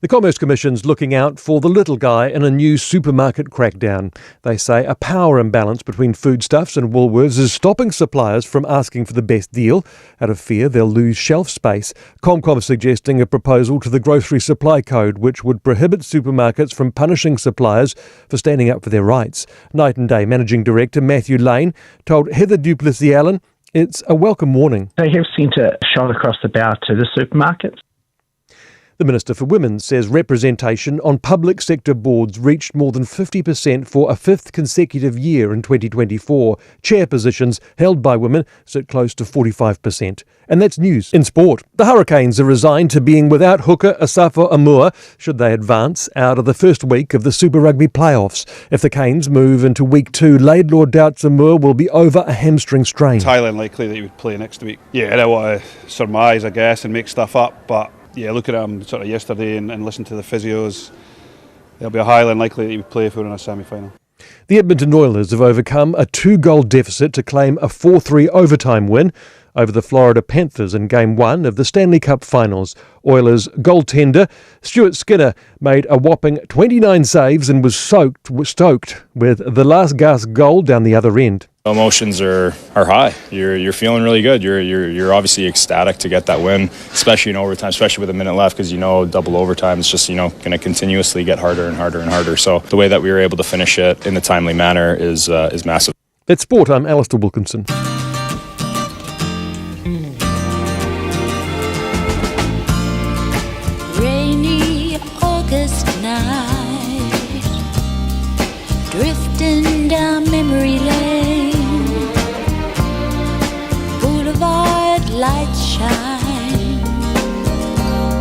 Speaker 10: The Commerce Commission's looking out for the little guy in a new supermarket crackdown. They say a power imbalance between Foodstuffs and Woolworths is stopping suppliers from asking for the best deal. Out of fear they'll lose shelf space, Comcom suggesting a proposal to the Grocery Supply Code which would prohibit supermarkets from punishing suppliers for standing up for their rights. Night and Day Managing Director Matthew Lane told Heather Duplessis-Allen it's a welcome warning.
Speaker 14: They have sent a shot across the bow to the supermarkets.
Speaker 10: The Minister for Women says representation on public sector boards reached more than 50% for a fifth consecutive year in 2024. Chair positions held by women sit close to 45%. And that's news. In sport, the Hurricanes are resigned to being without hooker Asafo Amua should they advance out of the first week of the Super Rugby playoffs. If the Canes move into week 2, Laidlaw doubts Amua will be over a hamstring strain.
Speaker 15: It's highly unlikely that he would play next week. Yeah, I don't want to surmise, I guess, and make stuff up, but yeah, look at him sort of yesterday and listen to the physios. It'll be highly unlikely that he would play if we were in a semi-final.
Speaker 10: The Edmonton Oilers have overcome a 2-goal deficit to claim a 4-3 overtime win over the Florida Panthers in Game 1 of the Stanley Cup Finals. Oilers goaltender Stuart Skinner made a whopping 29 saves and was stoked with the last gasp goal down the other end.
Speaker 16: Emotions are high. You're feeling really good. You're obviously ecstatic to get that win, especially in overtime, especially with a minute left, because double overtime is just going to continuously get harder and harder and harder. So the way that we were able to finish it in a timely manner is massive.
Speaker 10: That's sport. I'm Alistair Wilkinson.
Speaker 17: Rainy August night, drifting down memory lane. Boulevard lights shine.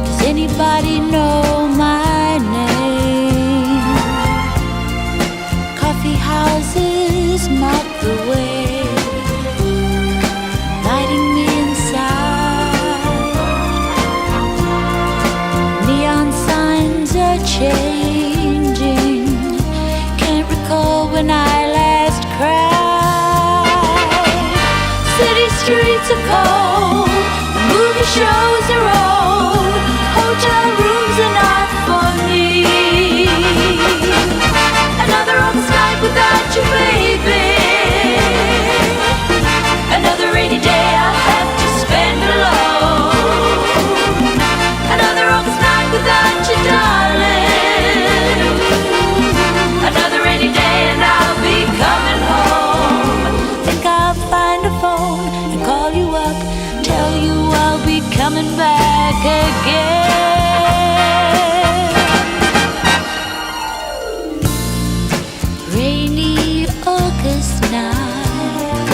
Speaker 17: Does anybody know my name? Coffee houses mark the way, lighting me inside. Neon signs are changing. Can't recall when I last cried. City streets are cold, movie shows are old, hotel rooms are not for me. Another August night without you, baby. Another rainy day I'll have to spend alone. Another August night without you, darling. Another rainy day and I'll be coming home. Think I'll find a phone and call you up, tell you I'll be coming back again. Rainy August night,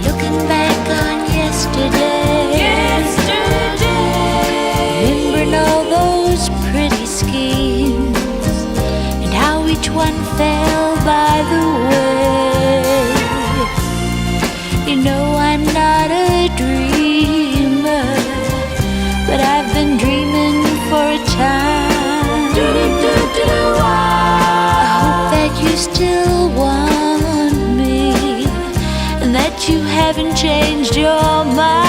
Speaker 17: looking back on yesterday. Remembering all those pretty schemes and how each one fell by the way. You know I'm not a dreamer, but I've been dreaming for a time. I hope that you still want me, and that you haven't changed your mind.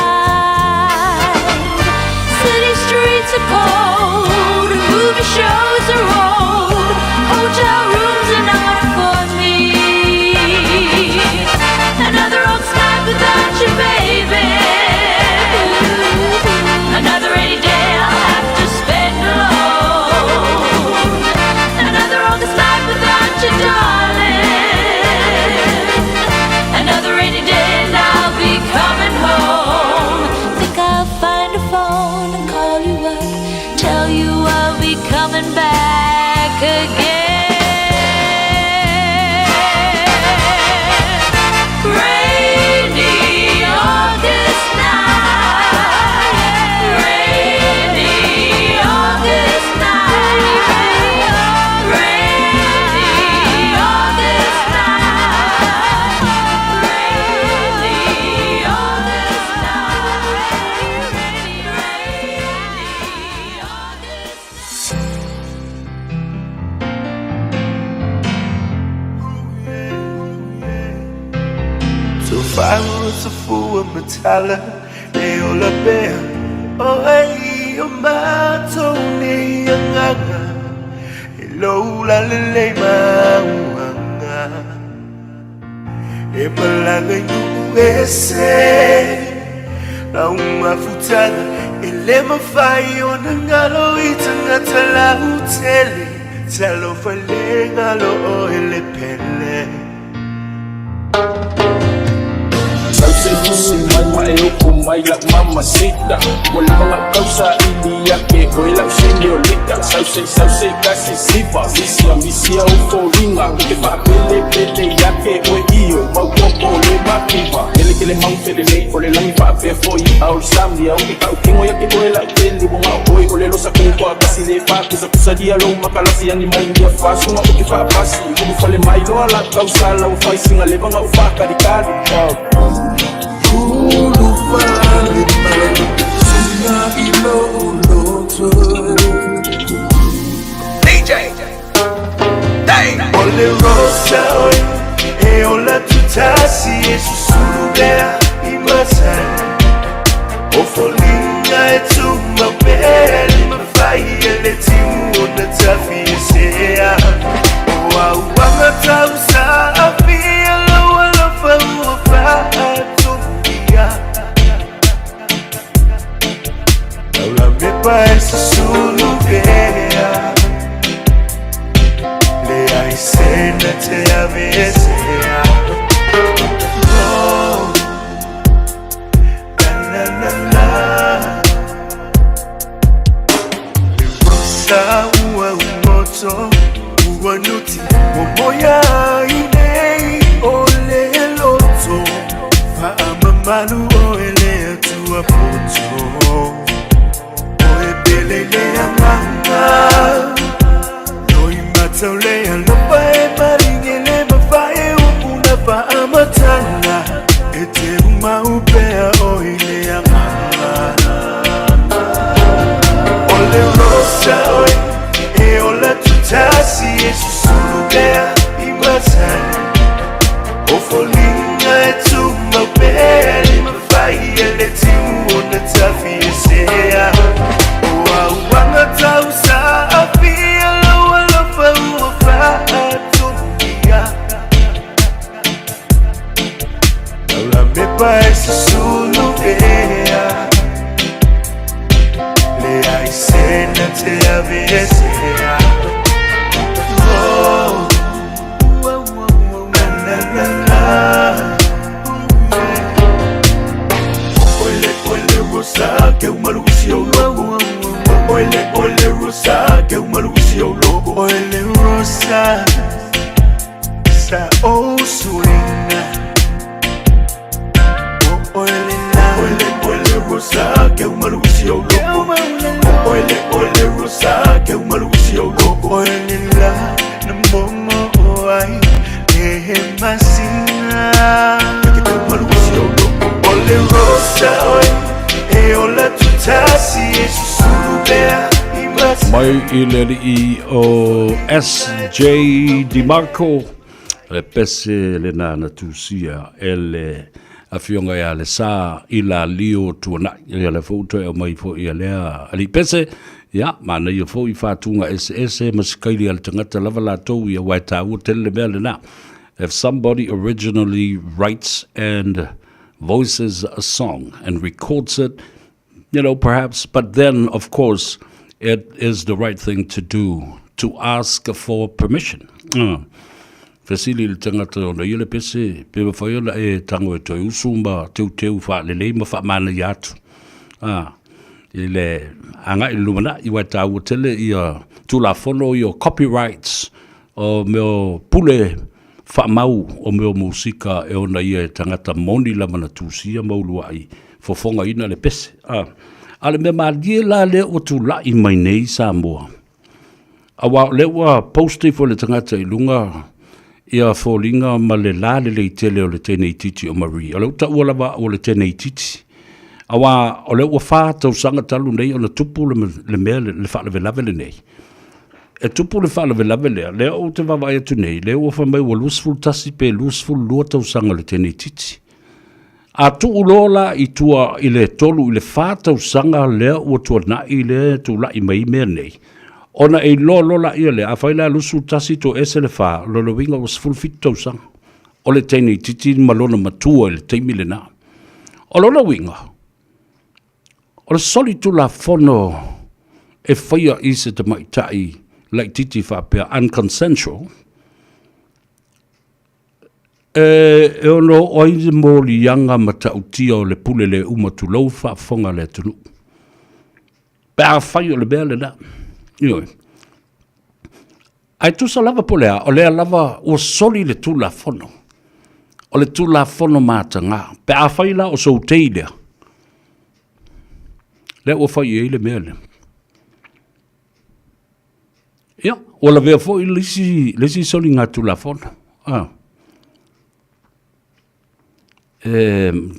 Speaker 17: City streets are cold, movie shows are old, hotel rooms are not for me. Another old night without you, baby. Another rainy day I'll have to spend alone. Another August night without you, darling. Another rainy day and I'll be coming home. Think I'll find a phone and call you up, tell you I'll be coming back again. Rainy August night, rainy August night, rainy August night, rainy August
Speaker 18: So fireworks are full of metallic, they all up there. Oh, hey, oh, my Tony, hello, la la la, ma, e malaga USA, la uma futana, e le mafai ona ngalo itanga la utele, talo fale ngalo o ele pele.
Speaker 19: Mai mai la mamacita, wala mga kausa hindi yake, oy lang señorita. Sauce kasi sipa, misia uforinga, ukipa pele yake, oy iyo magpoko le makipa. Kele mang fele ole lang ipa pe foi, au samdia ukita ukingo yake oy la pele bunga oy ole lo sa kumpa kasi le pa kusa dia lo makalasi ani mai dia fasu nga ukipa pasi, kumfale mai lo ala kausa la ufai singa le banga ufaka dikali.
Speaker 18: DJ Ole rosa hoy, e hola tutasi, e susulubea imasa. O folinga e tuma pele, ma fai ele timu ona tafi esea. O au wanga tausa afia lo ala fa ufa atopia. Laula me paese susulubea. I say that I oh, la la la. Rosa ua umoto, ua nuti, momoya ine ole loto. Fa amamalu ole atua poto. Oe belele amanga. Saule alopa e maringele mafae upuna pa amatanga ete umaupea oile amanga. Ole rosa oi e ola tutasi e susulubea imatanga. Ofolinga e tumapea li mafai ele timu ona tafi esea. Oa uanga tausa afia Laula me paese susulubea. Le ai sena te avesea. Oh, na na na na. Ole rosa que uma lucia loco. Ole rosa que uma lucia loco. Ole rosa sa o swinga. Ole rosa que uma lucia loco. Ole rosa que uma lucia loco. Ole la na momo. ai e masina que te malucio ole rosa oi e ola tutasi e susubea
Speaker 8: mai i le i o SJ DiMarco le pese le nana tusia ele a fionga ia le sa i la lio tuana ia le foto e mai fo ia lea ali pese ia mana ia fo i fatunga SS maskaili al tangata lava la tau ia waita u tele bele na if somebody originally writes and voices a song and records it, you know, perhaps, but then of course it is the right thing to do to ask for permission. Fasili le tangata ona ile pese pe faiola e tango e toi usumba teu fa le ma fa mana yatu ile anga ilumana I wata utele ia tula fono your copyrights o meu pule fa mau o meu musika e ona ia tangata moni la mana tusia maulu ai fofonga ina le pese ale me malie la le o tula I mai nei Samoa awa le wa posti fo le tangata ilunga ia folinga ma le la le tele o le tenei titi o Marie. O le uta ua lava o le tenei titi. Awa o le ua wha tau sanga talu nei o le tupu le mea le wha le velave le nei. E tupu le wha le velave lea, lea o te wawa atu nei, lea ua whamai ua lusful tasi pe lusful lua tau sanga le tenei titi. A tu ulola I tua I le tolu I le wha tau sanga lea ua tua na I le tu la I mai mea nei. Ona e lola ia le a faila lusu tasi to ese le fa lo winga was full fit to sang o le teni titi malona matua le teimi le na o lona winga o le soli tu la fono e faia ise te mai tai like titi fa pe unconsensual e ono oide mo li yanga mata utia o le pule le umatu lau fa fonga le tunu pe a faia le bele na Ioi. Ai tu sa lava polea, o lea lava o soli le tu la fono. O le tu la fono mātanga. Pe a whaila o so teilea. Le o whai e le mea le. Ia, o la vea fo I lisi soli ngā tu la fono.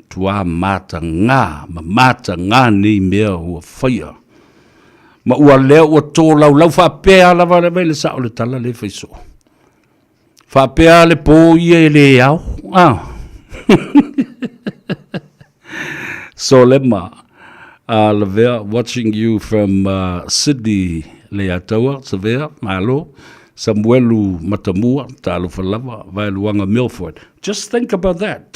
Speaker 8: Tua mātanga ni mea o whaia. Ma ua leo ua tō lau whapea lava le vele sa o le tala le whaiso. Whapea le pō ia e le au. So lema, le vea, watching you from Sydney le ataua, sa vea, malo, Samuelu Matamua, talo whalava, vai luanga Milford. Just think about that.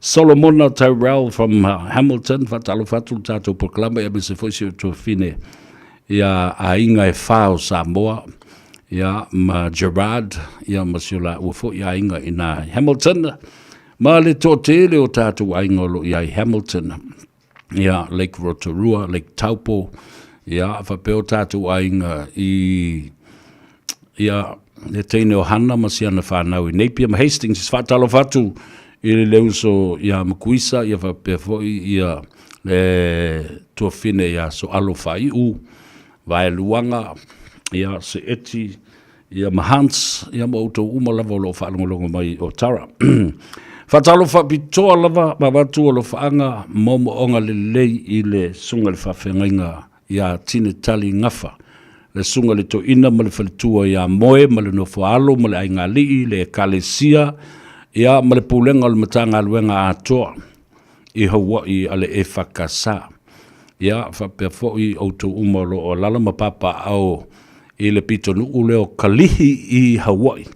Speaker 8: Solomona Tyrell from Hamilton, fatalo fatu tato proclama e se fosse to fine. Ia a inga e fao Samoa. Ia ma Gerard, ia masula ufo ia inga ina Hamilton. Ma le totele o tato inga lo ia Hamilton. Ia Lake Rotorua, Lake Taupo. Ia fa peo tato inga ia le teine o hana masiana whanau I Napier. Ma Hastings is fatalo fatu. I le leuso ia makuisa, ia whapefoi, ia le tuafine ia so alofa I u, vai luanga, ia se eti, ia mahans, ia mauto umalawa lo whaalongolongo mai o Tara. Whatalo whapitoa lava, mawatu o lo whaanga, momo onga le lei I le sunga le whawhengainga, ia tine tali ngafa. Le sunga le to ina ma le whalitua ia moe, ma le no whaalo, ma le ainga lii, le kalesia, ia ma le pulenga le matanga aluenga atoa I Hawaii ale e whakasa. Ia whapea fōi auto umaro o lalama papa au I le pito nuu leo kalihi I Hawaii.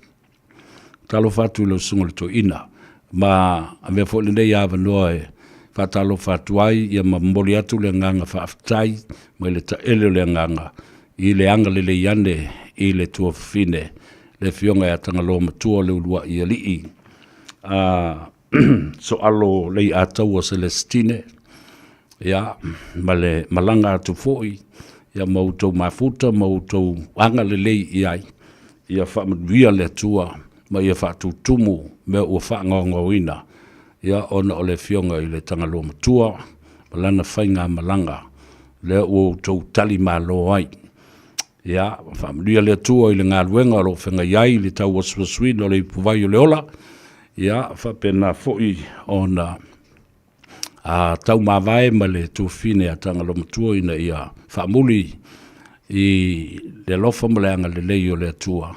Speaker 8: Talo whatu leo sunga le to ina. Ma mea fōi nei awa noa e whatalo whatu ai ia ma mboli atu le nganga whaftai ma le ta ele le nganga I le anga le iane I le tua fine le fionga e atanga lo matua le ulua I alii. So alo lei atau o Celestine ia male malanga atu foi ia mautou mafuta mautou anga le lei iai ia whaamaduia le tua ma ia whaatutumu me ua whaangongoina ia ona o le fionga I le tangalo matua malana whainga malanga le ua tau tali malo ai Ia, whaamanuia le atua i le ngā luenga lo whenga iai le tau waswasui no le puwai o le ola. Ia, whapena fōi o na tau mawai ma le tuwhine a tanga lo matua ina ia whaamuli i le lofa ma le anga le lei o le atua.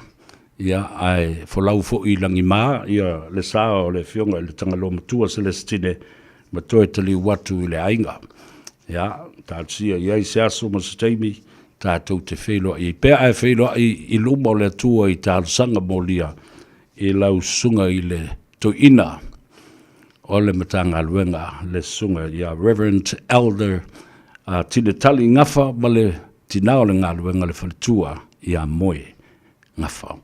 Speaker 8: Ia, ai wholau fōi langi maa, ia le saa o le whionga i le tanga lo matua Celestine matua e tali watu i le ainga. Ia, tātia iai se aso ma se teimi, tātou te whelo i pēr ai whelo i luma o le atua i tālusanga molia i lau sunga i le toina o le matanga luenga le sunga ia Reverend Elder tine tali ngafa ma le tinao le ngā luenga le whalitua ia moe ngafa.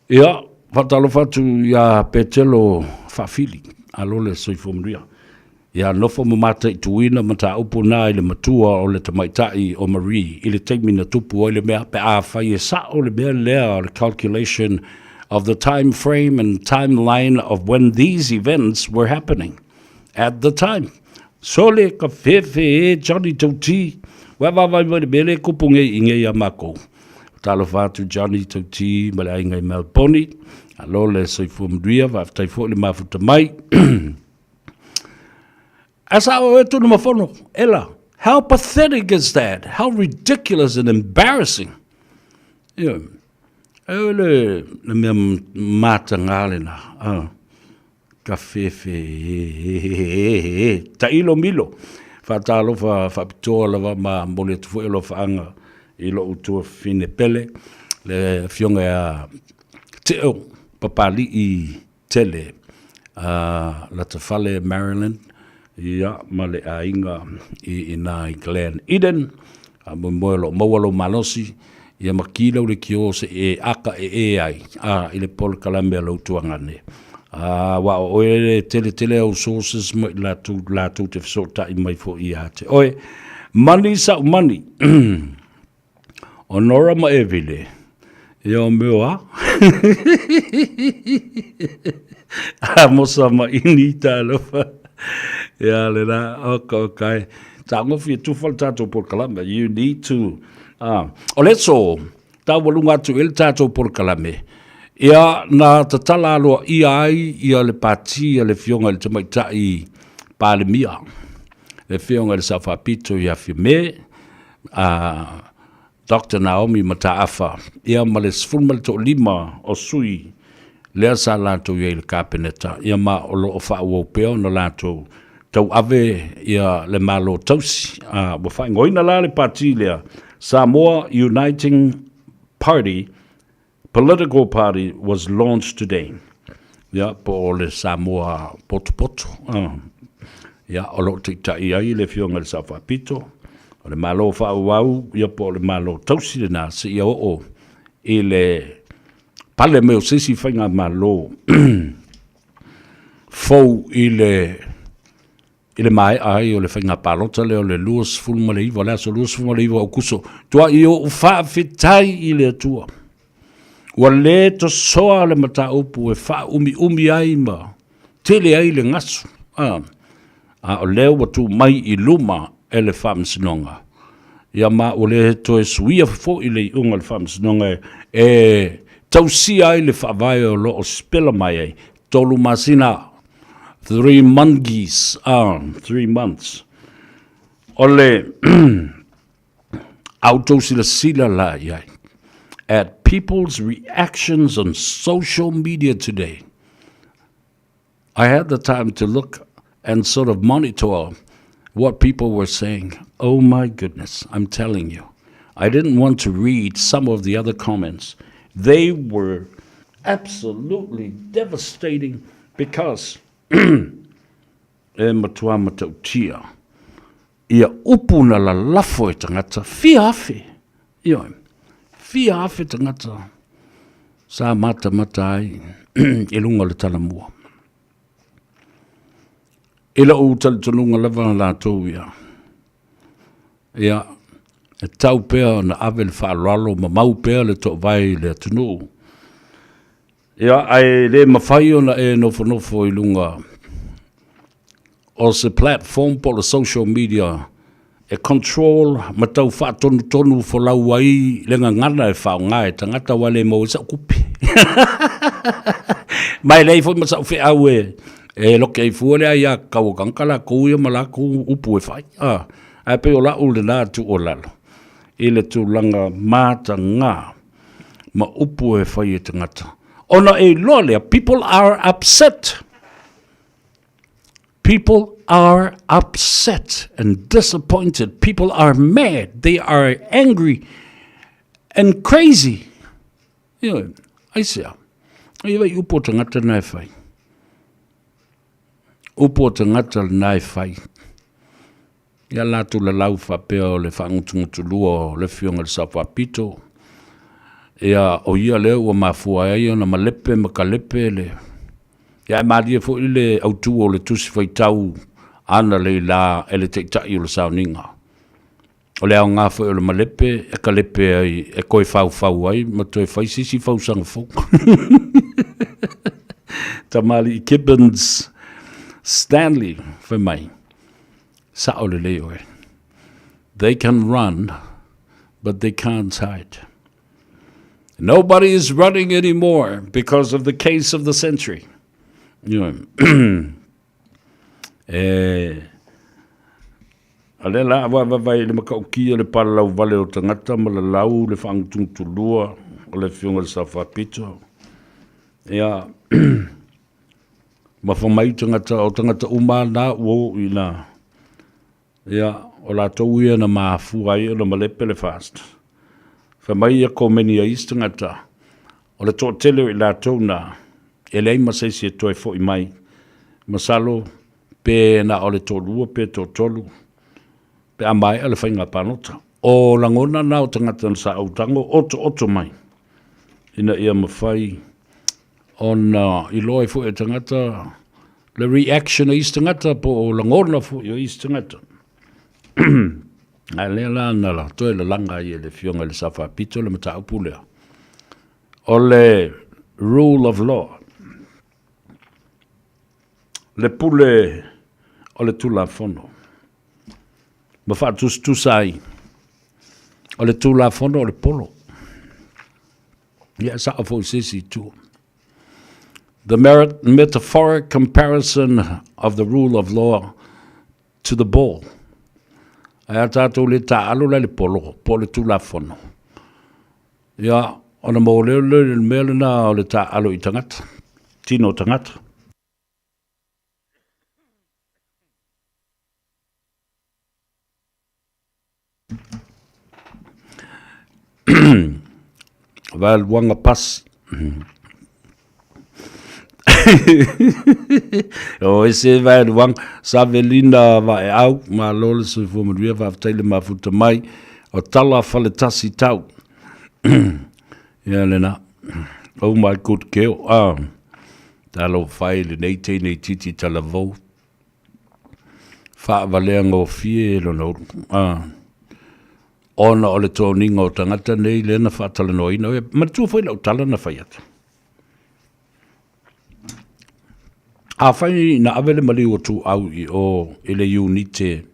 Speaker 8: Ia, whatalo whatu ia Petelo whawhili alo le soifomria. Ia nofo mamata i tuina mata upu nā i le matua o le tamaitai o Marie i le teimina tupu o le mea pe a whai e sa o le mea lea o le calculation of the time frame and timeline of when these events were happening at the time. Sole ka fefe e Johnny Tauti, wawawai wale mele kupunge inge ia mako. Talo whatu Johnny Tauti, male ainga i Melponi, alo le soifu mduia, waftai fo le mafuta mai. Asa o e tunu mafono, ela, how pathetic is that? How ridiculous and embarrassing. Yeah. Le mea mata ngālena, ka fefe, ta ilo milo, whatalo whapitoa lawa ma mole tufu ilo whaanga, ilo utua fine pele, le fionga a teo, papali i tele, la tawhale Maryland, ia male a inga i nai Glen Eden, moelo mawalo malosi, ia makila ule kio se e aka e ai i le pol kalambe lo tuangane wa o e tele o sources mo la tu te sota i mai fo i ate oi money sa money onora ma evile ia mewa mosa ma inita lo ia le na okay ta ngofi tu falta to pol kalambe you need to o le so, ta walunga tu el tato por kalame. Ia na tatala aloa ai, ia le pati, ia le fionga le tamaitai pale mia. Le fionga le sawhapito ia whime, Dr. Naomi Mataafa, ia ma le sfulma le to lima o sui, lea sa lato ia le kapeneta, ia ma o lo o whaua peo na lato tau ave ia le malo tausi, wa whaingoina la le pati lea, Samoa Uniting Party, political party, was launched today. Ya, po le Samoa potu. Ya, o lo te tai ai le fionga le sawhapito. O le malo whauau, ya po le malo tausi le nā se ia o i le pale meo sisi whainga malo fau i le mai ai o le whainga palota le o le luas fulma le iwa, le aso luas fulma le iwa o kuso. Tua i o whawhitai i le atua. Ua le to soa le mata upu e wha umi ai ma tele ai le ngasu. O leo watu mai i luma e le whamsinonga. Ia ma o le to e suia fo i le unga le whamsinonga e tausia ai le whawai o lo o spela mai ai. Tolu masina 3 months, 3 months. Ole, autosila la yai. At people's reactions on social media today, I had the time to look and sort of monitor what people were saying. Oh my goodness, I'm telling you. I didn't want to read some of the other comments. They were absolutely devastating because e matua matautia ia upuna la lafo e tangata fiafe tangata sa mata ai e lunga le talamua ila o talunga lava la toia ia e tau pea na avel whaalalo ma mau pea le to vai le tunu ia ai le mawhai ona e nofo i lunga o se platform po le social media e control ma tau whaatonu fo lau ai le ngangana e whao ngai tangata wale mo sa kupi. Mai lei fo ma sa uwhi au e loke ai fuole ai a kau kankala kouia malaku upu e whai. Ai pe o la ule nā tu o lalo. Ile tu langa māta ngā ma upu e whai e tangata. Ona e loa people are upset. People are upset and disappointed. People are mad. They are angry and crazy. Ia, ai sea. Ia wai upo tangata nai whai. Upo tangata nai whai. Ia lātu la lau whapea o le whaangutungutu lua o le fionga le Sawapito. Ia o ia leo ua mafua ai o na malepe makalepe le. Ia maadia fo ile autu o le tusi whaitau ana le la ele te tai o le sauninga. O le au ngā fo o le malepe e ka lepe ai e koe whau ai ma toi whaisisi whau sanga fo. Tamali Kibbins Stanley for mai. Sa o le leo e. They can run, but they can't hide. Nobody is running anymore because of the case of the century. You know, ale la wa vai le makauki le palau vale o tangata ma le lau le whaangtungtulua o le whiunga le Sawapito. Ia, ma whamai tangata o tangata uma na uo i na. Ia, o la tau ia na maafu ai o na malepe le fast. Whamai ia ko meni a istangata o le tō tele i la tau na e lei masaisi e toi fo i mai. Masalo pe na o le tōlua pe tō tolu. Pe a mai ale whainga panota. O langona na o tangata na sa autango oto mai. Ina ia mawhai on i loa fo e tangata le reaction a istangata po o langona fo i istangata. Ai le la na la toi le langa i le fionga le Sawapito le mata upulea. O le rule of law. Le pule o le tula fono. Ma fa tu sai. O le tula fono o le polo. Ya sa fo sisi tu. The metaphoric comparison of the rule of law to the ball. Ai tātou le tāalo le polo, po le tula fono. Ia, ona mo le mele na o le tāalo I tangata. Tino tangata. Val wanga pas. O ese vai wang Savelina vai au ma lole se fo mo ria va tele ma futa mai o tala fale tasi tau. Ya lena. Oh my good girl. Talo file in 1880 talavo. Fa valengo fielo no. Ona o le tōninga o tangata nei lena whaatala no ina. Ma tu foi lau tala na whaiata. A whai na awele mali o tu au I o ele unite.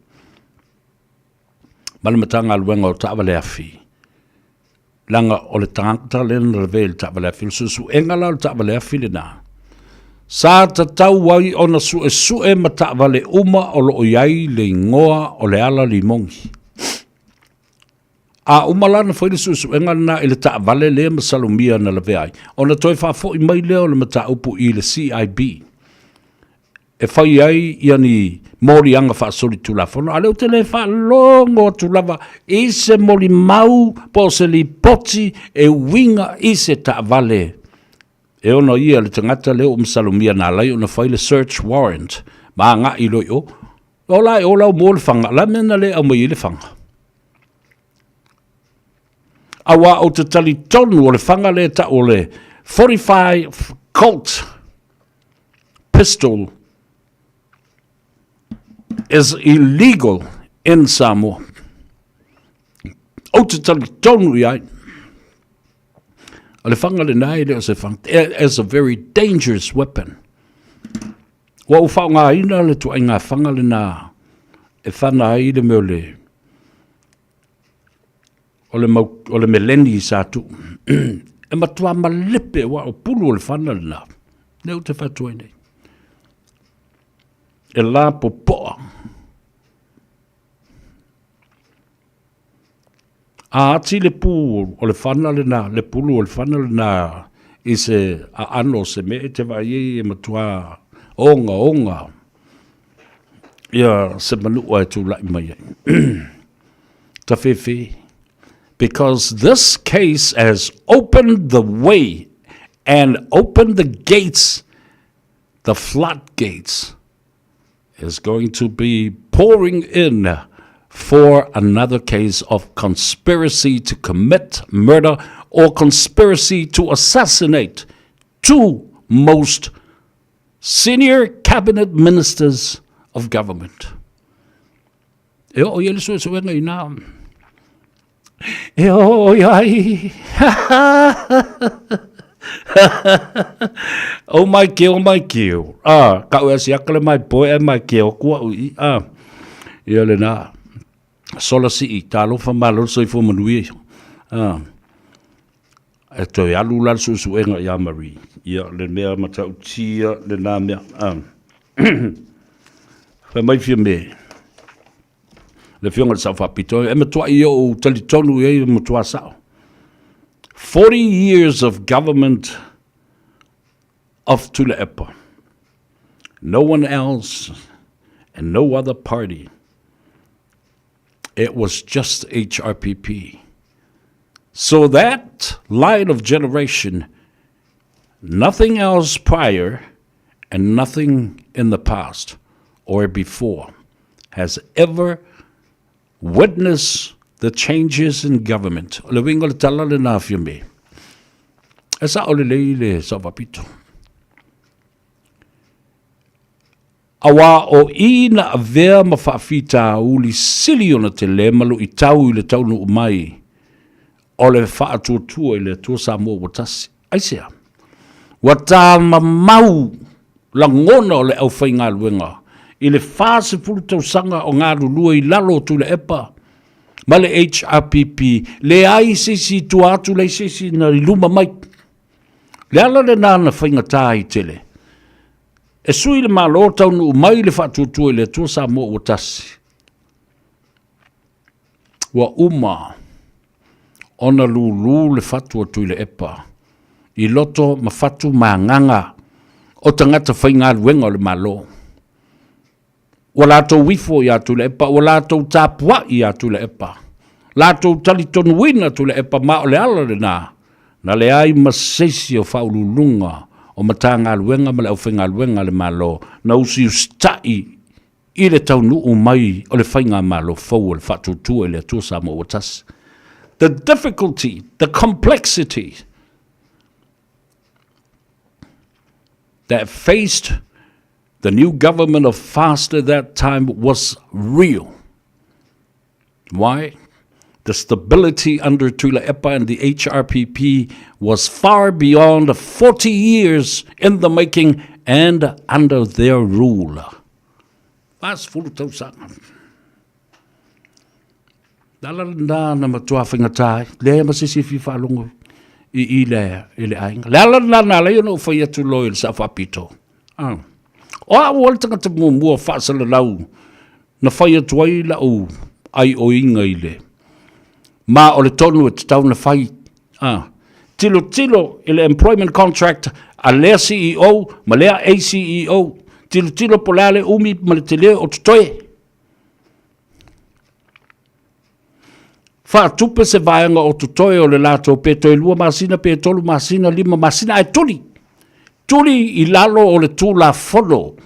Speaker 8: Malamatanga aluenga o ta'awale awhi. Langa o le tangata lena reveil ta'awale awhi. Susu engala o ta'awale awhi le na. Sa ta tau wai ona sue ma ta'awale uma o lo iai le ngoa o le ala limongi. A umalana foi le susu engana ele ta'awale le masalumia na lave ai. Ona toi whafo I mai leo le mata upu I le CIB. E whai ai ia ni mori anga whaasori tulafono. A leo te le whaalongo tulava I se mori mau po se li poti e winga I se ta'awale. E ono ia le tangata leo umsalumia na lai ona whai le search warrant. Ma ngā I loi o. O lai o lau mo le whanga. La mena le au mai I le whanga. Awa o te tali tonu o le whanga le ta o le 45 Colt pistol is illegal in Samoa. O te tali tonu I ai. O le whanga le nai le o se whanga. It is a very dangerous weapon. Wa u whao ngā ina le tu ai ngā whanga le nā. E whana ai le meo le o le meleni sa tu. E matua malepe wa o pulu o le whana na. Neu te whatua nei. E la popoa. A ati le pū o le whana le na, le pulu o le whana le na, i se a ano se me te vai e matua onga. Ia se manua e tu lai mai. Ta whewhi. Because this case has opened the way and opened the gates, the floodgates is going to be pouring in for another case of conspiracy to commit murder or conspiracy to assassinate two most senior cabinet ministers of government. E o yele so wenga ina. E o yai. Oh my kill. Ka ua si akale mai poe e mai kill kua ui. Yele na. Sola si I talo fa malo so I fo manui. E toi alu lal su wenga ya Marie. Ia le mea mata utia le na mea. Fa mai fia me. Le fionga le sa pito e matua I o talitonu e matua sao. 40 years of government of Tule'epa. No one else and no other party. It was just HRPP. So that line of generation, nothing else prior and nothing in the past or before has ever witnessed the changes in government. O le winga le tala le nafia me. E sa o le leile sa wapito. Awa o ina a vea ma whaafita uli sili ona te le malo I tau I le taunu umai. O le whaatuatua I le tua sa mua watasi. Aisea. Wata mamau la ngona o le au whainga luenga. I le whaase pulu tau sanga o ngā lulua I lalo tu le epa. Ma le HRPP, le ai sisi tu atu le sisi na luma mai. Le ala le nana whainga tā I tele. E sui le malo tau nu mai le whaatutua le tua sa mo o tasi. Wa uma, ona lulu le whaatuatu le epa. I loto ma whatu maanganga o tangata whainga luenga le malo. Wala tau wifo I atu le epa, wala tau tāpua I atu le epa. La tau talitonu wina tu le epa ma o le ala le nā. Na le ai masesi o whaululunga o matanga luenga ma le aufenga luenga le malo. Na usi ustai I le tau nuu mai o le whainga malo fau o le whatutua I le atua sa mo watas. The difficulty, the complexity that faced the new government of FAST at that time was real. Why? The stability under Tule'epa and the HRPP was far beyond 40 years in the making and under their rule. That's full of tausanga. Dalanda na matua whingatai, lea masisi fi whalungu I lea, I le ainga. Lalanda na leo no whaiatu loil sa whapito. O a waltanga te mua whaasala lau, na whaiatu ai lau ai o inga I le. Ma o le tonu e te tau na whai. Tilo I le employment contract a lea CEO, ma lea ACEO, tilo po lea le umi ma le te lea o tutoe. Whaatupe se vaianga o tutoe o le lato pe toi lua masina pe tolu masina lima masina ai tuli. Tuli I lalo o le tūla whono.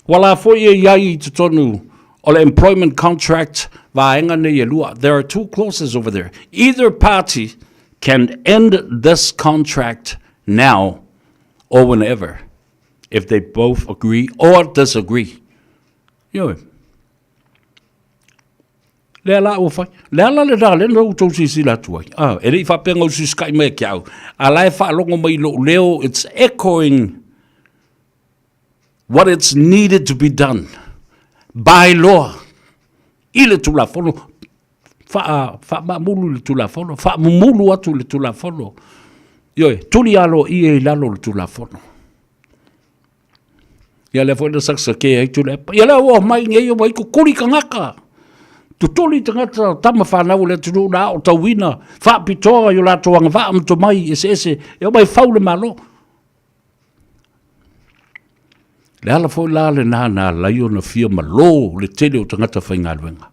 Speaker 8: Wala foi e iai te tonu o le employment contract vaenga ne ye lua. There are two clauses over there. Either party can end this contract now or whenever if they both agree or disagree. Yo. Le ala o fai. Le ala le da le no to si la tuai. E ri fa penga o si skai me kiau. Ala e fa longo mai lo leo, it's echoing what it's needed to be done by law. Ile tu la fono Fa mamulu le tulafono. Fa mumulu atu le tulafono. Yoi, tuli alo i lalo le tulafono. Ia le fwena saksa ke ai tulepa. Ia le o mai ngai o mai ko kuri kangaka. Tutuli tangata tama whanau le tunu na o tauina. Fa pitoa yo la toanga va am to mai ese. Ia mai faule malo. Le ala fo la le na laio na fia malo le tele o tangata whainga luenga.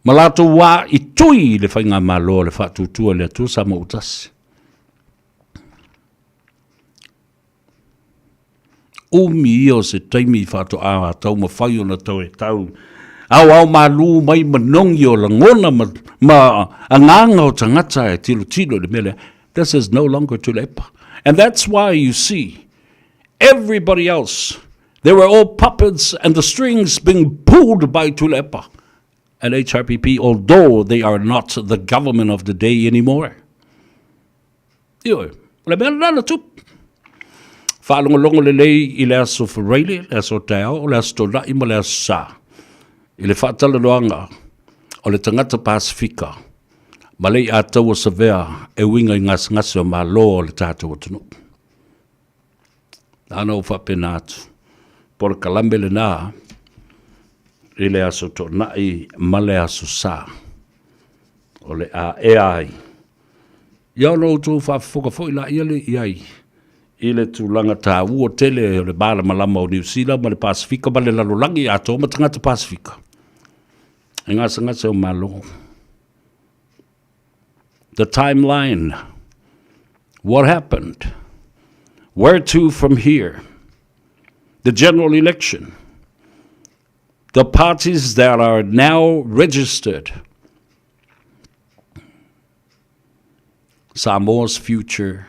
Speaker 8: Malato wa i tui le whainga malo le whatutua le atu sa mautasi. Umi o se taimi whato a tau ma whai o na tau e tau. Au malu mai manongi o la ngona ma anganga o tangata e tilo le mele. This is no longer tulepa. And that's why you see everybody else, they were all puppets and the strings being pulled by tulepa. And HRPP, although they are not the government of the day anymore. Yo, le mele nana tup. Whaalongolongo le lei I le aso whareile, le aso teo, le aso tona ima le aso sa. I le whaatala loanga o le tangata Pasifika. Ma lei a tau o savea e winga I ngasi o maa loa o le tātou o tunu. Nāna o whapena atu. Por kalambe le nā, I le aso tona I ma le aso sa. O le a e ai. Iau no tū whawhuka fwoi la iale I ai. I le tūlanga tā ua tele o le bāla malama o New Zealand ma le Pasifika ma le lalolangi a tō ma tangata Pasifika. E ngasa o malo. The timeline. What happened? Where to from here? The general election. The parties that are now registered. Samoa's future.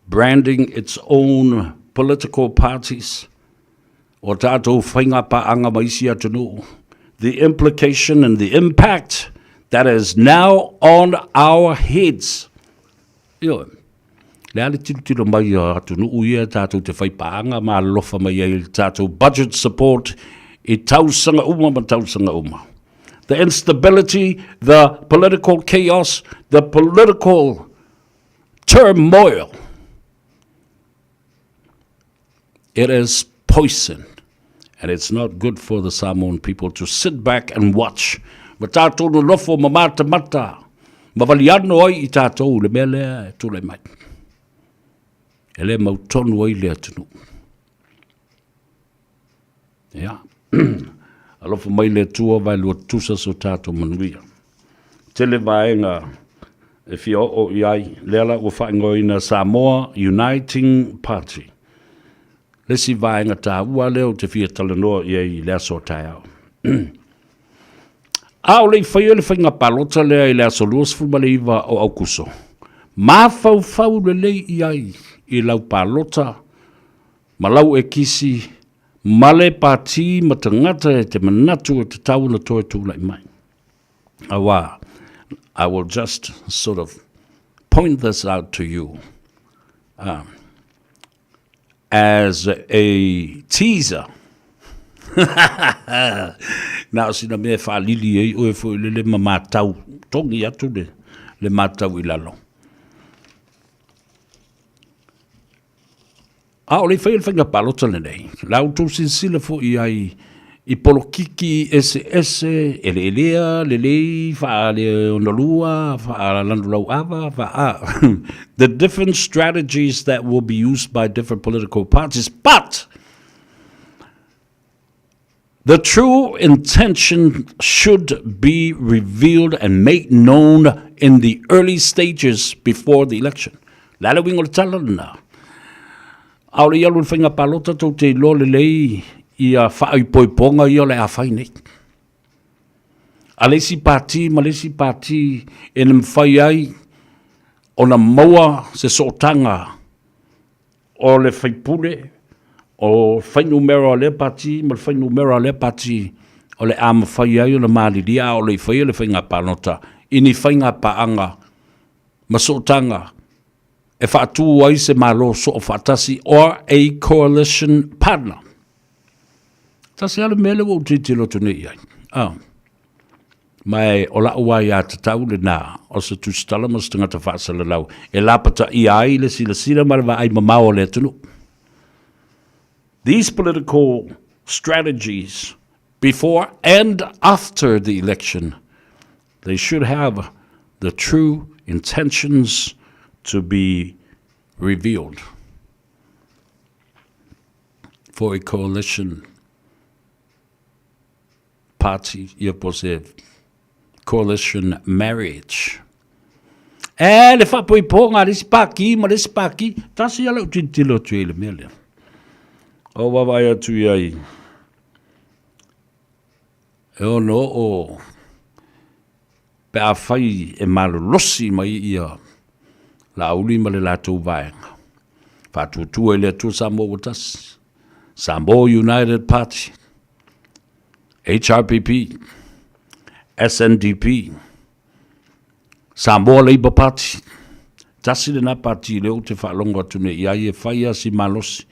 Speaker 8: Branding its own political parties, o tātou whainga paanga maisi atunu, the implication and the impact that is now on our heads. Yo, le ale tilo mai atunu uia tātou te whai paanga ma lofa mai ai tātou budget support I tausanga uma ma tausanga uma. The instability, the political chaos, the political turmoil. It is poison, and it's not good for the Samoan people to sit back and watch. Ma tātou no lofo ma mata. Ma valiano ai I tātou le mele e tūle mai. E le mautonu ai le atunu. Ia. Alofo mai le tua vai lua tusa so tātou manuia. Tele vaenga e fia o iai lela ua whaingoina Samoa Uniting Party. Lesi vaenga tā ua leo te fia talanoa I le aso tāiao. Ao lei whaia le whainga palota lea I le aso luas fulma le iwa o aukuso. Mā fau le lei iai I lau palota, ma lau e kisi, ma le pāti ma tangata e te manatu e te tau na toi tūlai mai. Awa, I will just sort of point this out to you. As a teaser. Now, sina me fa lili e o e fo le matau tongi atu le matau I lalo. A o le whaia le whainga palota le nei. Lau tō sinsila fo I polokiki ese ele elea le lei fa le onalua fa landulau ava fa the different strategies that will be used by different political parties, but the true intention should be revealed and made known in the early stages before the election. Lala wingo le talana. Aole ialu le whainga palota tau te lo le lei ia whaai poiponga ia le a whai nei. A lesi pāti, ma lesi pāti e na mwhai ai o na maua se sotanga o le whaipule o whai numero le pāti, ma le whai numero le pāti o le a mwhai ai o na māliria o le whai le whainga palota ini whainga paanga ma sotanga e whaatu ai se malo so o whaatasi or a coalition partner. Tasi ale mele o te tilo tune iai. mai o la ua ia tatau le nā, o se tūstala ma se tangata whaasala lau, e lapata i ai le sila ma le wa ai mamao le tunu. These political strategies, before and after the election, they should have the true intentions to be revealed for a coalition party, coalition marriage. E le whapoi pōnga le spaki, ma le spaki, tasi ala utintilo tue le mele. O wawai atu iai. E ono o pe a whai e malolosi mai ia la auli ma le lātou vaenga. Whātutua le atu Samoa Watasi, Samoa United Party, HRPP, SNDP, Samoa Labour Party, tasi le na party leo te whaalonga atu ne ia e whaia si malosi,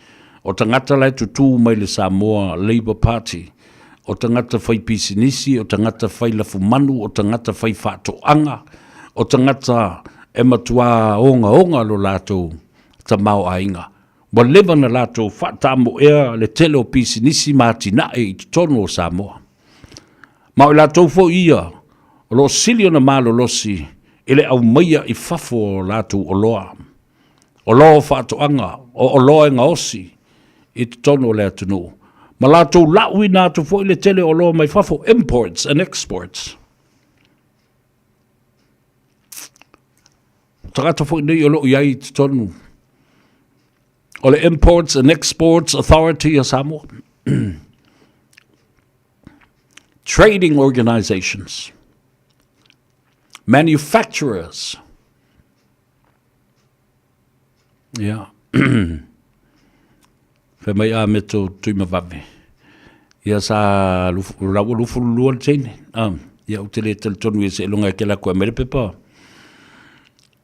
Speaker 8: o tangata lai tutu mai le Samoa Labour Party, o tangata whai pisinisi, o tangata whai lafumanu, o tangata whai whaatoanga, o tangata e matua onga lo lātou ta mau ainga. Wa lewa na lātou whaatamo ea le tele o pisinisi mātina e i tono o Samoa. Ma o lātou fo ia, o lo sili o na malo losi, ele au maia i fafo o lātou o loa. O loa o whaatoanga, o loa e ngaosi, i tono o lea tunu. Ma lātou laui nātou fo i le tele o loa mai fafo imports and exports. Tagata fo i nei o lo iai i tonu. O le Imports and Exports Authority of Samoa. Trading organizations. Manufacturers. Yeah. Fe mai a meto tui mawame. Ia sa lufu luan tene. Ia utele tel tonu e se longa ke la koe mele pepa.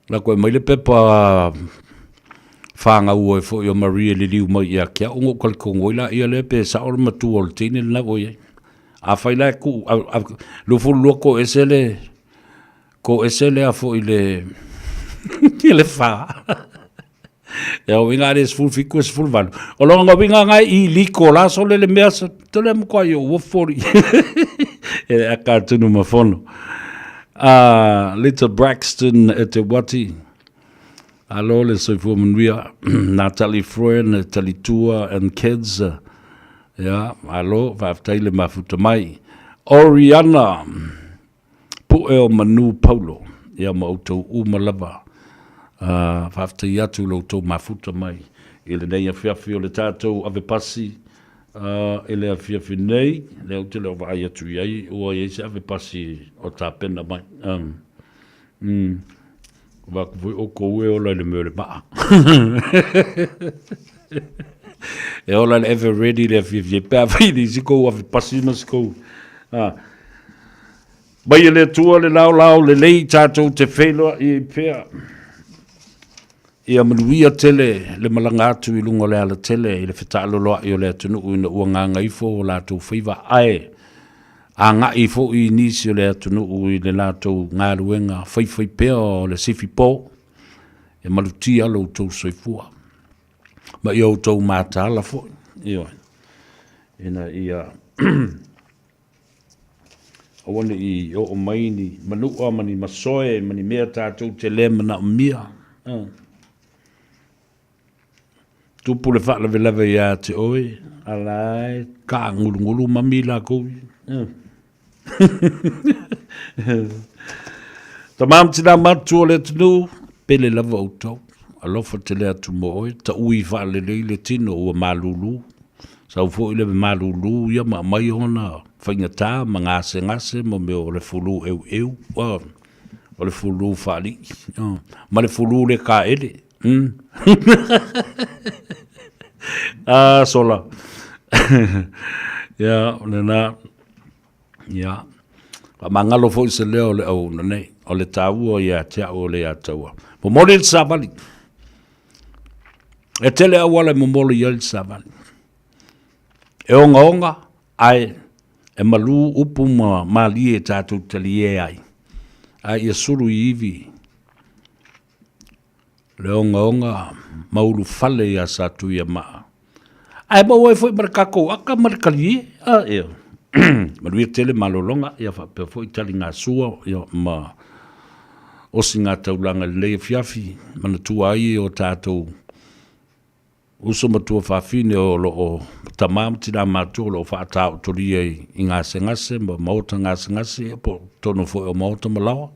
Speaker 8: La koe mele pepa whanga ua e fo i o Maria le liu mai ia kia ungo kalikongo ila ia le pe sa ora matu o le tene na oia. A whaila e ku, lufu lua ko esele a fo i le wha. Ia o winga res full fiku es full vanu. O longa winga ngai i liko la so le mea sa tole mkwa i o wafori. E a kartunu mafono. Little Braxton e te wati. Alo le soifua manuia. Natalie Freund, Talitua and kids. Alo, whaftai le mafuta mai. Oriana. Pu'eo Manu Paulo. Ia mautou umalava. Whaftai atu loutou mafuta mai. Ile nei a whiawhi o le tātou ave pasi. Ele a whiawhi nei. Leo te leo vai atu iai. Ua iei se ave pasi o tā pena mai. Waku voi o koe o lai le mele maa. E o lai le ever ready le whiawhi. Pea whiri si kou ave pasi ma si kou. Mai le tua le lau le lei tātou te wheloa i pea. Ia manuia tele le malanga atu i lunga le ala tele i le whetalo loa i o le atunu i na ua nganga ifo o lātou whiwa ae. A ngā ifo i nisi o le atunu i le lātou ngā ruenga whaiwhai pea o le sifi pō. E maluti alo tau soifua. Ma i au tau māta ala fo. Ioi. Ina ia... Awane i o maini manua mani masoe mani mea tātou te le mana o mia. Tupu le whaala velawe ia te oe, alai, ka ngulu mami la koui. Ta mam tina matu o le tunu, pele lava o tau, alofa te lea tu mo oe, ta ui whaale le tino ua malulu, sa ufo ile me malulu, ia ma mai hona, whaingata, ma ngase, mo me o le fulu eu, o le fulu whaali, ma le fulu le ka ele, sola. Ya, nena. Ya. Mangalo fo se leo le au nei. O le tau ia te o le atua. Mo mole sabali. E tele awala mo mole ia sabali. E onga ai e malu upu mali e tātou tali e ai. Ai ia suru I iwi. Le onga maulu fale ia satu ia maa. Ai mau e foi markako aka markali e. Maluia tele malolonga ia whapea foi tali ngā sua ia ma osi ngā taulanga le fiafi mana tua ai o tātou uso matua whawhine o tamam tina mātua o whaatau tori I ngā sengase ma maota ngā sengase po tono foi o maota malawa.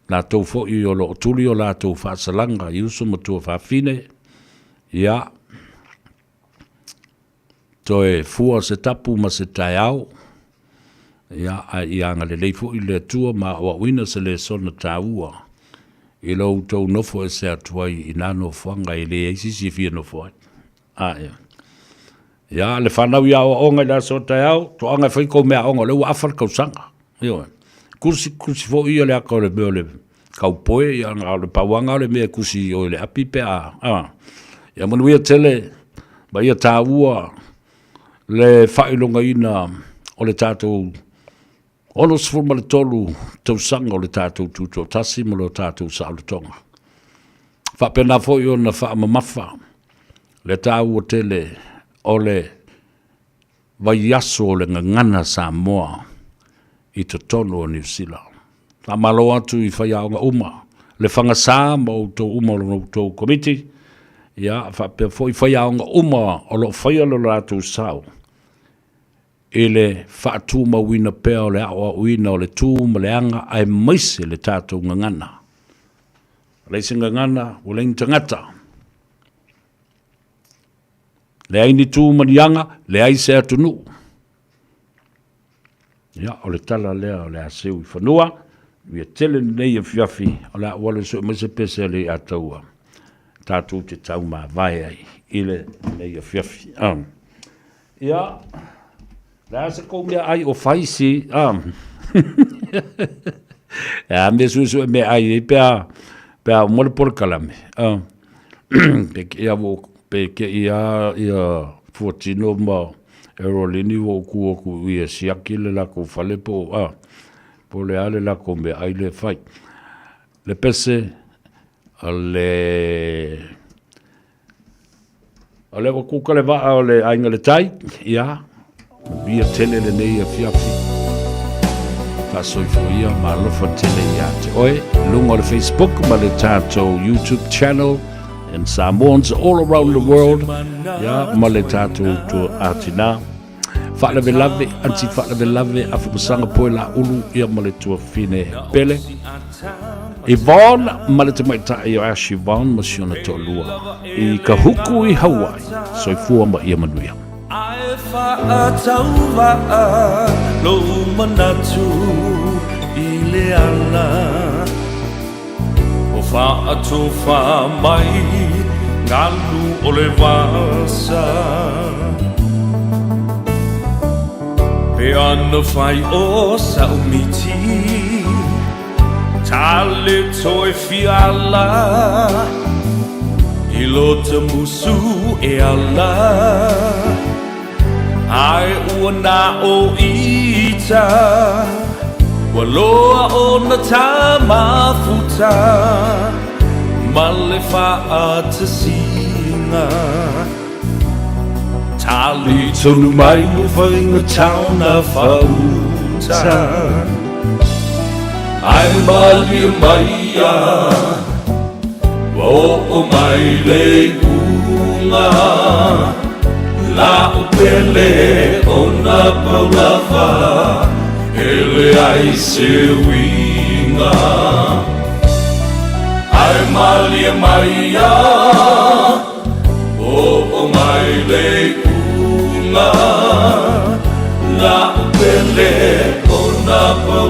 Speaker 8: Nā tau foi o lo tuli o la tau whaasalanga I uso matua whawhine ia toe fua se tapu ma se tai au ia I anga le leifo I le tua ma o wina se le sona tāua I lau tau nofo e se atuai I nano whanga I le eisisi fia nofo ai ia le whanau ia o onga I la so tai au to anga whaiko mea onga leu afar kausanga kursi fo I le ako le meo le kaupoe ia ngā le pawanga le mea kusi o le api pe ia manuia tele ba ia tāua le whailonga ina o le tātou ono sifurma le tolu tausanga o le tātou tuto tasi mo le tātou sauletonga. Whapena fo I ona whaamamafa le tāua tele o le vaiaso o le ngangana Samoa I te tono o New Zealand. Ta malo atu I whaiaonga uma le whangasā ma o tau uma o tau komiti ia whapea fo I whaiaonga uma o lo whaialo rātou sau. Ele whaatu mawina pea o le awa uina o le tū ma le anga ai maise le tātou ngangana. Leise ngangana o le tangata. Le aini tū ma ni anga, le aise atunu. Ia, o le tala lea o le aseu I whanua, wia tele nei fiafi o le awale so maise pese le ataua. Tātou te tau ma vai ai, ile nei fiafi. Ia, la se ko mea ai o faisi me susu me ai pea mole por kalame pe ke ia vo pe ke ia fortino ma erolini vo ku ia siakile la ko fale po po le ale la ko me ai le fai le pese ale ko kale va ale ainga le tai ia via tele le nei a fiafi fa soifuia ma lofa tele ia te oe lunga le Facebook ma le tātou YouTube channel and Samoans all around the world ia ma le tātou to atina whaalave lave anti whaalave lave a whapasanga poe la ulu ia ma le tua fine pele Yvonne ma le te maita I o Ash Yvonne ma siona to lua I kahuku I Hawaii soifua ma ia manuia
Speaker 18: Whaatauwa lo manatu I le ana O whaatofa mai ngalu o le vasa Pe ana whai o saumiti Tale toi fiala I lo te musu e ala Ai ua nā o ita Wa loa o na tā mafuta Ma le wha te singa Tali tonu mai mo whainga tauna whauta Ai mali maia Wa o mai le unga La upele ona paulafa Ele ai se winga Ai malia maia O mai le una La upele ona paulafa